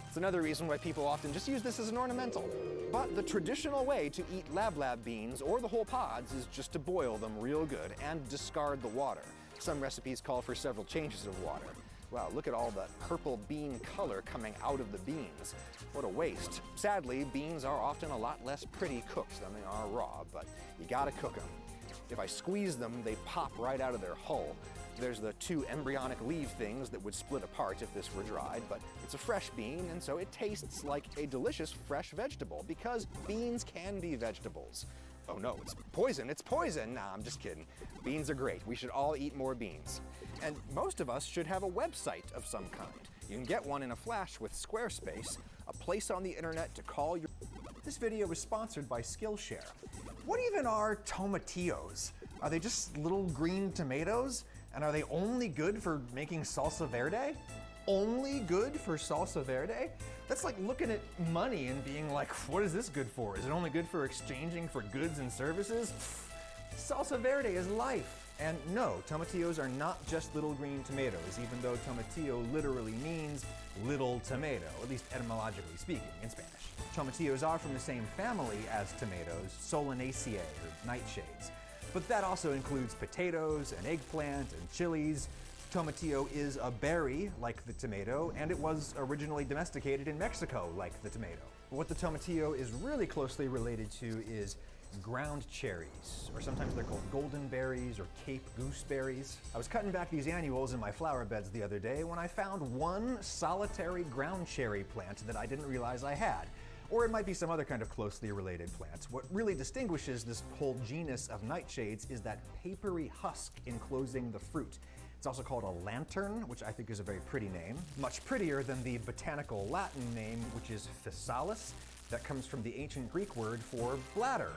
It's another reason why people often just use this as an ornamental. But the traditional way to eat lab beans or the whole pods is just to boil them real good and discard the water. Some recipes call for several changes of water. Wow, look at all the purple bean color coming out of the beans. What a waste. Sadly, beans are often a lot less pretty cooked than they are raw, but you gotta cook them. If I squeeze them, they pop right out of their hull. There's the 2 embryonic leaf things that would split apart if this were dried, but it's a fresh bean, and so it tastes like a delicious fresh vegetable, because beans can be vegetables. Oh no, it's poison, it's poison! Nah, I'm just kidding. Beans are great, we should all eat more beans. And most of us should have a website of some kind. You can get one in a flash with Squarespace, a place on the internet to call your... This video was sponsored by Skillshare. What even are tomatillos? Are they just little green tomatoes? And are they only good for making salsa verde? Only good for salsa verde? That's like looking at money and being like, what is this good for? Is it only good for exchanging for goods and services? Salsa verde is life. And no, tomatillos are not just little green tomatoes, even though tomatillo literally means little tomato, at least etymologically speaking in Spanish. Tomatillos are from the same family as tomatoes, Solanaceae or nightshades. But that also includes potatoes and eggplant and chilies. Tomatillo is a berry like the tomato, and it was originally domesticated in Mexico like the tomato. But what the tomatillo is really closely related to is ground cherries, or sometimes they're called golden berries or Cape gooseberries. I was cutting back these annuals in my flower beds the other day when I found one solitary ground cherry plant that I didn't realize I had. Or it might be some other kind of closely related plant. What really distinguishes this whole genus of nightshades is that papery husk enclosing the fruit. It's also called a lantern, which I think is a very pretty name. Much prettier than the botanical Latin name, which is physalis, that comes from the ancient Greek word for bladder.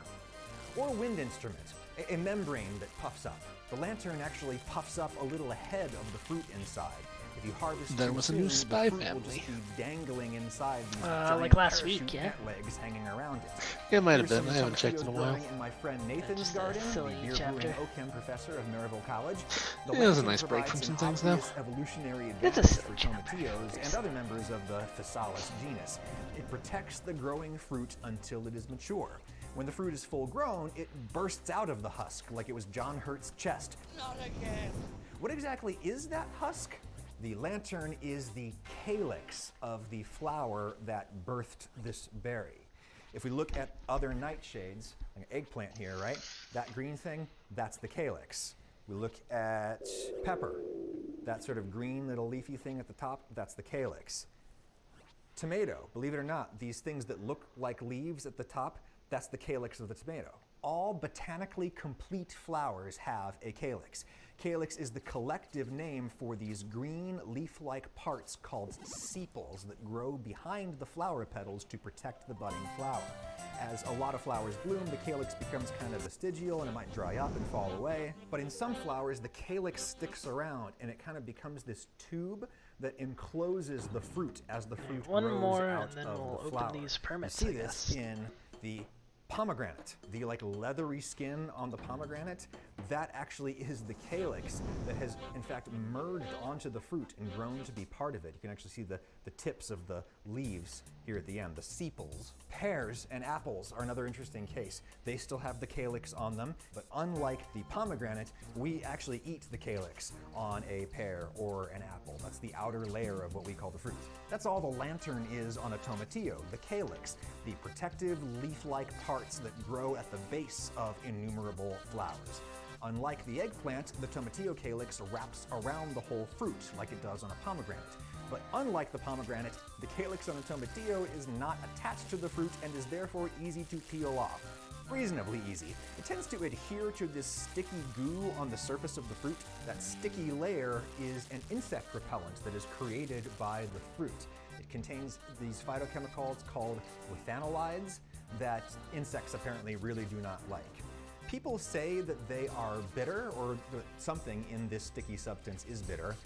Or wind instrument, a membrane that puffs up. The lantern actually puffs up a little ahead of the fruit inside. If you harvest There too was a soon, new the Spy fruit will just Family. be dangling inside these giant like last parachute week, yeah. ant legs hanging around it. Yeah, it might have Here's been. some I haven't checked in a tomatillos while. growing in my friend Nathan's Just a garden, the silly beer chapter. brewing Ocam professor of Maryville College. The Yeah, it was a lantern nice break from provides some an things, though. obvious evolutionary It's a advantage silly for chapter. tomatillos and other members of the Physalis genus. It protects the growing fruit until it is mature. When the fruit is full grown, it bursts out of the husk like it was John Hurt's chest. Not again! What exactly is that husk? The lantern is the calyx of the flower that birthed this berry. If we look at other nightshades, like an eggplant here, right? That green thing, that's the calyx. We look at pepper, that sort of green little leafy thing at the top, that's the calyx. Tomato, believe it or not, these things that look like leaves at the top, that's the calyx of the tomato. All botanically complete flowers have a calyx. Calyx is the collective name for these green leaf-like parts called sepals that grow behind the flower petals to protect the budding flower. As a lot of flowers bloom, the calyx becomes kind of vestigial and it might dry up and fall away. But in some flowers, the calyx sticks around and it kind of becomes this tube that encloses the fruit as the fruit One grows more, out and then of we'll the flower. open these permits, You see I this guess. in the Pomegranate, the like leathery skin on the pomegranate, that actually is the calyx that has in fact merged onto the fruit and grown to be part of it. You can actually see the tips of the leaves here at the end, the sepals. Pears and apples are another interesting case. They still have the calyx on them, but unlike the pomegranate, we actually eat the calyx on a pear or an apple. That's the outer layer of what we call the fruit. That's all the lantern is on a tomatillo, the calyx, the protective leaf-like parts that grow at the base of innumerable flowers. Unlike the eggplant, the tomatillo calyx wraps around the whole fruit like it does on a pomegranate. But unlike the pomegranate, the calyx on a tomatillo is not attached to the fruit and is therefore easy to peel off. Reasonably easy. It tends to adhere to this sticky goo on the surface of the fruit. That sticky layer is an insect repellent that is created by the fruit. It contains these phytochemicals called withanolides that insects apparently really do not like. People say that they are bitter, or that something in this sticky substance is bitter.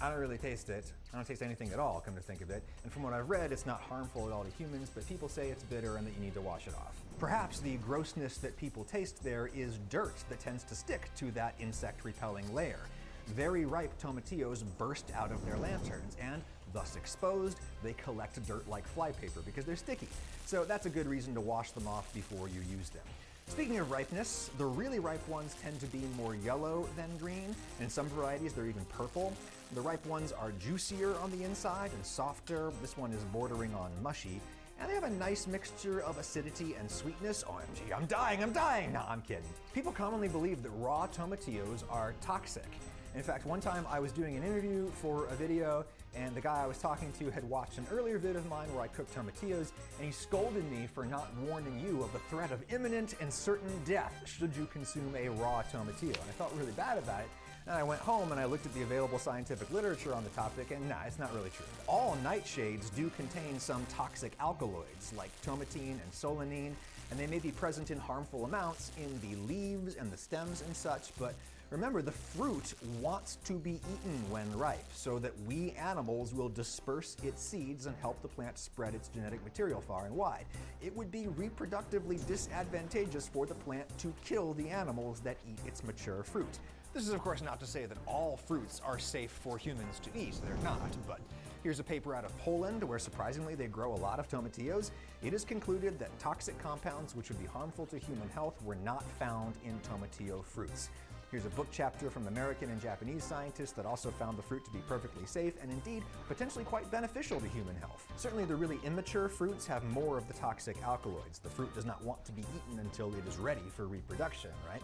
I don't really taste it. I don't taste anything at all, come to think of it. And from what I've read, it's not harmful at all to humans, but people say it's bitter and that you need to wash it off. Perhaps the grossness that people taste there is dirt that tends to stick to that insect-repelling layer. Very ripe tomatillos burst out of their lanterns, and thus exposed, they collect dirt like flypaper because they're sticky. So that's a good reason to wash them off before you use them. Speaking of ripeness, the really ripe ones tend to be more yellow than green, and in some varieties they're even purple. The ripe ones are juicier on the inside and softer. This one is bordering on mushy, and they have a nice mixture of acidity and sweetness. OMG, I'm dying! Nah, I'm kidding. People commonly believe that raw tomatillos are toxic. In fact, one time I was doing an interview for a video, and the guy I was talking to had watched an earlier vid of mine where I cooked tomatillos, and he scolded me for not warning you of the threat of imminent and certain death should you consume a raw tomatillo. And I felt really bad about it. And I went home and I looked at the available scientific literature on the topic, and nah, it's not really true. All nightshades do contain some toxic alkaloids like tomatine and solanine, and they may be present in harmful amounts in the leaves and the stems and such, but remember, the fruit wants to be eaten when ripe so that we animals will disperse its seeds and help the plant spread its genetic material far and wide. It would be reproductively disadvantageous for the plant to kill the animals that eat its mature fruit. This is of course not to say that all fruits are safe for humans to eat, they're not, but here's a paper out of Poland where surprisingly they grow a lot of tomatillos. It is concluded that toxic compounds which would be harmful to human health were not found in tomatillo fruits. Here's a book chapter from American and Japanese scientists that also found the fruit to be perfectly safe and indeed potentially quite beneficial to human health. Certainly the really immature fruits have more of the toxic alkaloids. The fruit does not want to be eaten until it is ready for reproduction, right?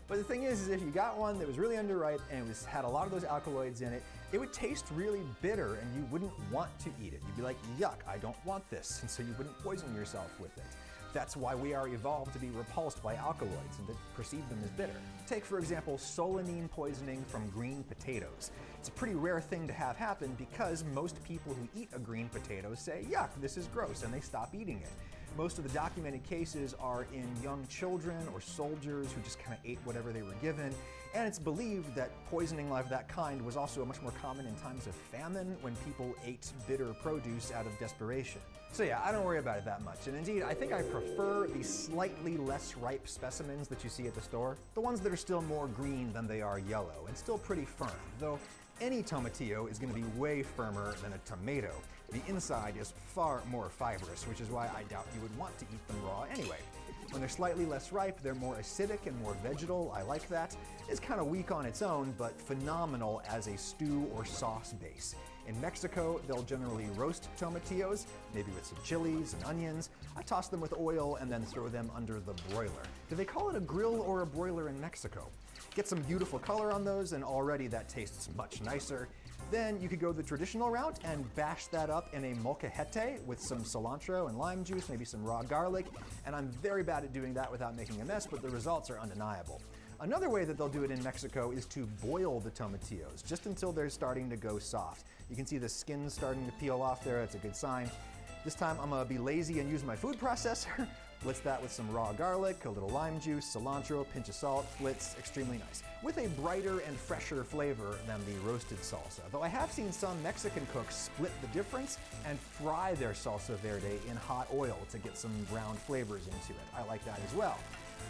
But the thing is if you got one that was really underripe and it had a lot of those alkaloids in it, it would taste really bitter and you wouldn't want to eat it. You'd be like, yuck, I don't want this, and so you wouldn't poison yourself with it. That's why we are evolved to be repulsed by alkaloids and to perceive them as bitter. Take, for example, solanine poisoning from green potatoes. It's a pretty rare thing to have happen because most people who eat a green potato say, yuck, this is gross, and they stop eating it. Most of the documented cases are in young children or soldiers who just kind of ate whatever they were given, and it's believed that poisoning of that kind was also much more common in times of famine when people ate bitter produce out of desperation. So yeah, I don't worry about it that much, and indeed I think I prefer the slightly less ripe specimens that you see at the store, the ones that are still more green than they are yellow and still pretty firm, though any tomatillo is going to be way firmer than a tomato. The inside is far more fibrous, which is why I doubt you would want to eat them raw anyway. When they're slightly less ripe, they're more acidic and more vegetal. I like that. It's kind of weak on its own, but phenomenal as a stew or sauce base. In Mexico, they'll generally roast tomatillos, maybe with some chilies and onions. I toss them with oil and then throw them under the broiler. Do they call it a grill or a broiler in Mexico? Get some beautiful color on those, and already that tastes much nicer. Then you could go the traditional route and bash that up in a molcajete with some cilantro and lime juice, maybe some raw garlic, and I'm very bad at doing that without making a mess, but the results are undeniable. Another way that they'll do it in Mexico is to boil the tomatillos, just until they're starting to go soft. You can see the skin starting to peel off there, that's a good sign. This time I'm gonna be lazy and use my food processor, Blitz that with some raw garlic, a little lime juice, cilantro, pinch of salt. Blitz, extremely nice. With a brighter and fresher flavor than the roasted salsa. Though I have seen some Mexican cooks split the difference and fry their salsa verde in hot oil to get some brown flavors into it. I like that as well.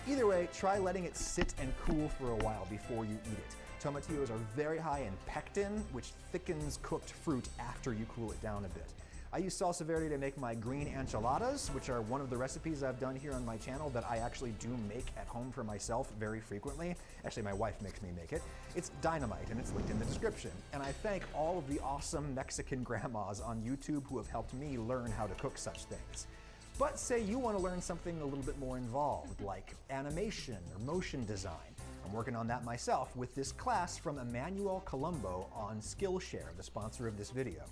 Either way, try letting it sit and cool for a while before you eat it. Tomatillos are very high in pectin, which thickens cooked fruit after you cool it down a bit. I use salsa verde to make my green enchiladas, which are one of the recipes I've done here on my channel that I actually do make at home for myself very frequently. Actually, my wife makes me make it. It's dynamite, and it's linked in the description. And I thank all of the awesome Mexican grandmas on YouTube who have helped me learn how to cook such things. But say you want to learn something a little bit more involved, like animation or motion design. I'm working on that myself with this class from Emmanuel Colombo on Skillshare, the sponsor of this video.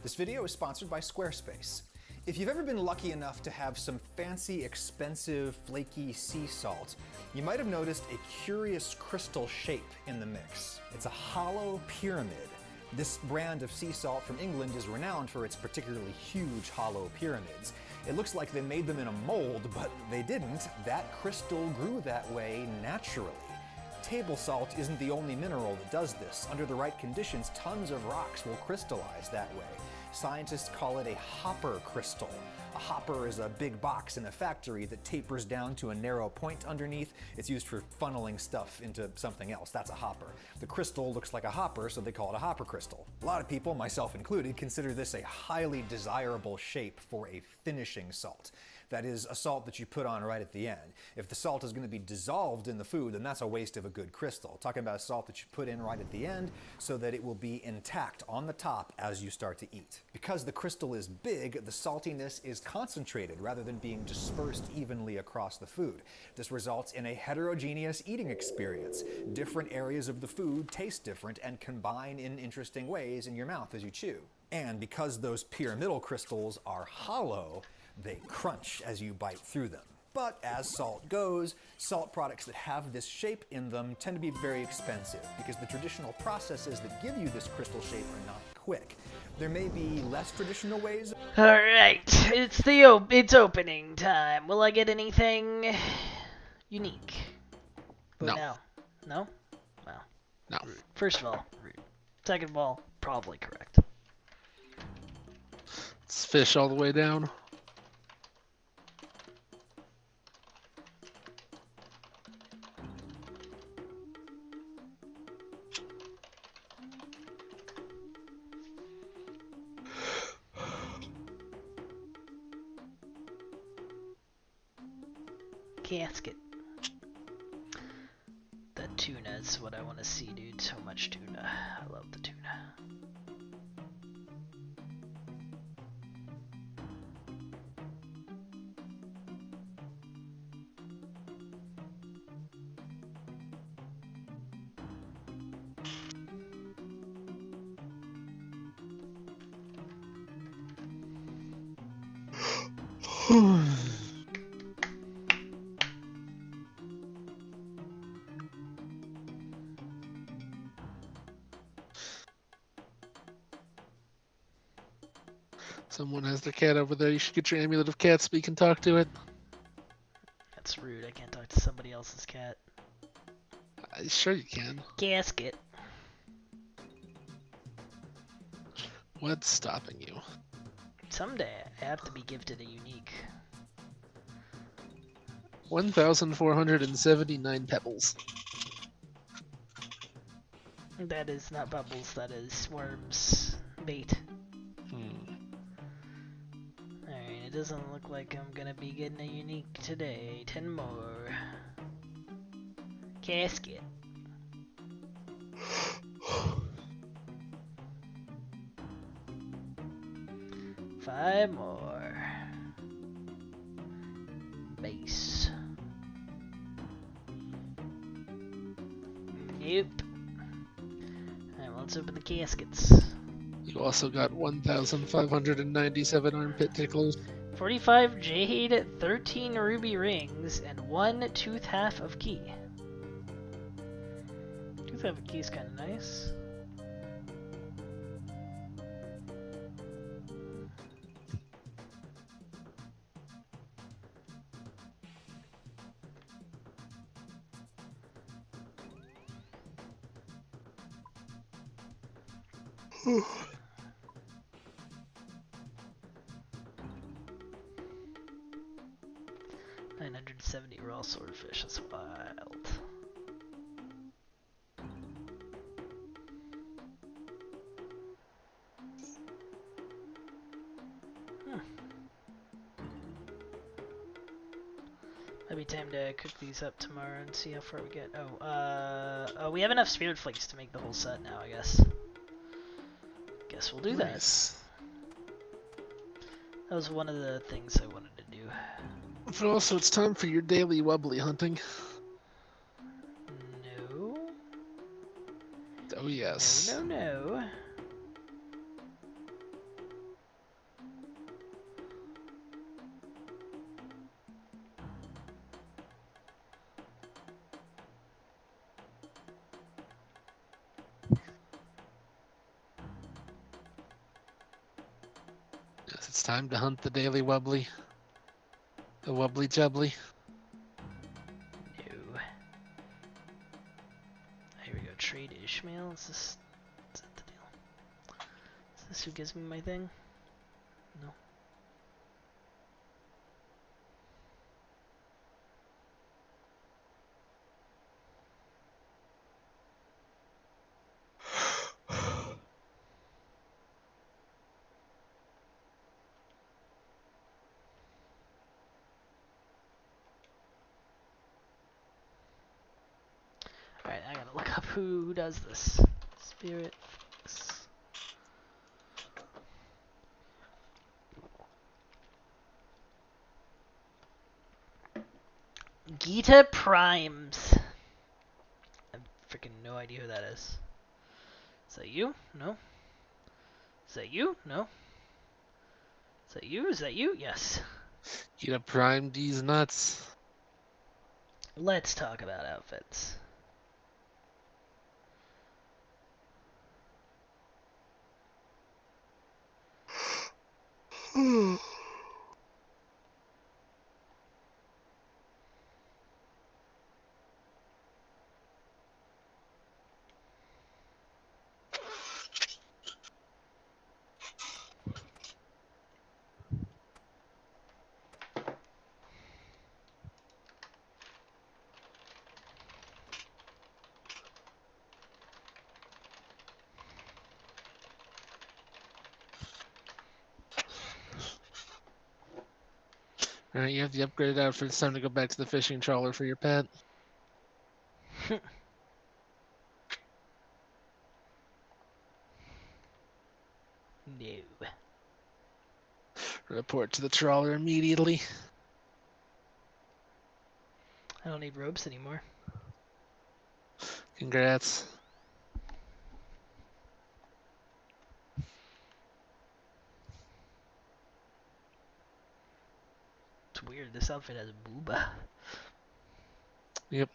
This video is sponsored by Squarespace. If you've ever been lucky enough to have some fancy, expensive, flaky sea salt, you might have noticed a curious crystal shape in the mix. It's a hollow pyramid. This brand of sea salt from England is renowned for its particularly huge hollow pyramids. It looks like they made them in a mold, but they didn't. That crystal grew that way naturally. Table salt isn't the only mineral that does this. Under the right conditions, tons of rocks will crystallize that way. Scientists call it a hopper crystal. A hopper is a big box in a factory that tapers down to a narrow point underneath. It's used for funneling stuff into something else. That's a hopper. The crystal looks like a hopper, so they call it a hopper crystal. A lot of people, myself included, consider this a highly desirable shape for a finishing salt. That is, a salt that you put on right at the end. If the salt is going to be dissolved in the food, then that's a waste of a good crystal. Talking about a salt that you put in right at the end so that it will be intact on the top as you start to eat. Because the crystal is big, the saltiness is concentrated rather than being dispersed evenly across the food. This results in a heterogeneous eating experience. Different areas of the food taste different and combine in interesting ways in your mouth as you chew. And because those pyramidal crystals are hollow, they crunch as you bite through them. But as salt goes, salt products that have this shape in them tend to be very expensive because the traditional processes that give you this crystal shape are not quick. There may be less traditional ways. All right, it's opening time. Will I get anything unique? No. No? Well. No. First of all, rude. Second of all, probably correct. It's fish all the way down. Gasket. The tuna's what I want to see, dude. So much tuna. I love the tuna. Someone has their cat over there. You should get your amulet of cat speak and talk to it. That's rude. I can't talk to somebody else's cat. Sure you can. Gasket. What's stopping you? Someday I have to be gifted a unique. 1,479 pebbles. That is not bubbles, that is worms. Bait. Alright, it doesn't look like I'm gonna be getting a unique today. 10 more. Casket. Five more. Base. Nope. Alright, well, let's open the caskets. You also got 1,597 armpit tickles. 45 jade, 13 ruby rings, and 1 tooth half of key. Tooth half of key is kind of nice. $970 raw swordfish. That's wild. Might be time to cook these up tomorrow and see how far we get. Oh, we have enough spirit flakes to make the whole set now, I guess. Guess we'll do Nice. that. That was one of the things I wanted to do. But also, it's time for your daily wubbly hunting. No. Oh yes. No. Yes, it's time to hunt the daily wubbly. The wubbly jubbly. No. Here we go. Trade Ishmael. Is that the deal? Is this who gives me my thing? No. Alright, I gotta look up who does this. Spirit. Gita Primes. I have freaking no idea who that is. Is that you? No. Is that you? No. Is that you? Is that you? Yes. You to prime these nuts. Let's talk about outfits. Alright, you have the upgraded outfit. It's time to go back to the fishing trawler for your pet. No. Report to the trawler immediately. I don't need ropes anymore. Congrats. It's weird. This outfit has a booba. Yep.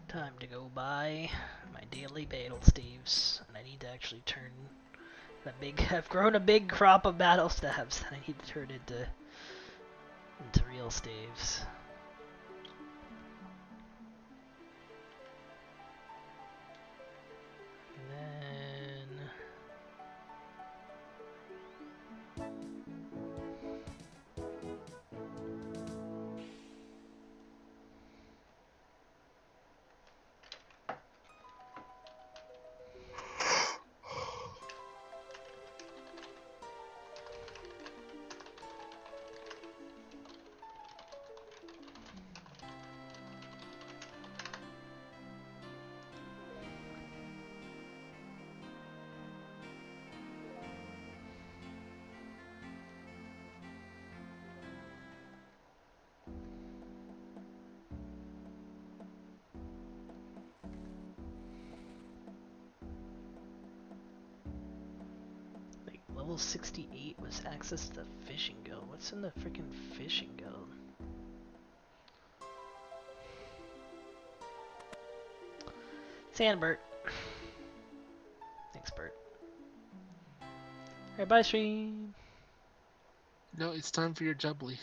Time to go buy my daily battle staves, and I need to actually turn that big. I've grown a big crop of battle staves that I need to turn into real staves. And then level 68 was access to the fishing guild. What's in the freaking fishing guild? Sandbert. Thanks, Bert. Alright, bye, stream. No, it's time for your jubbly.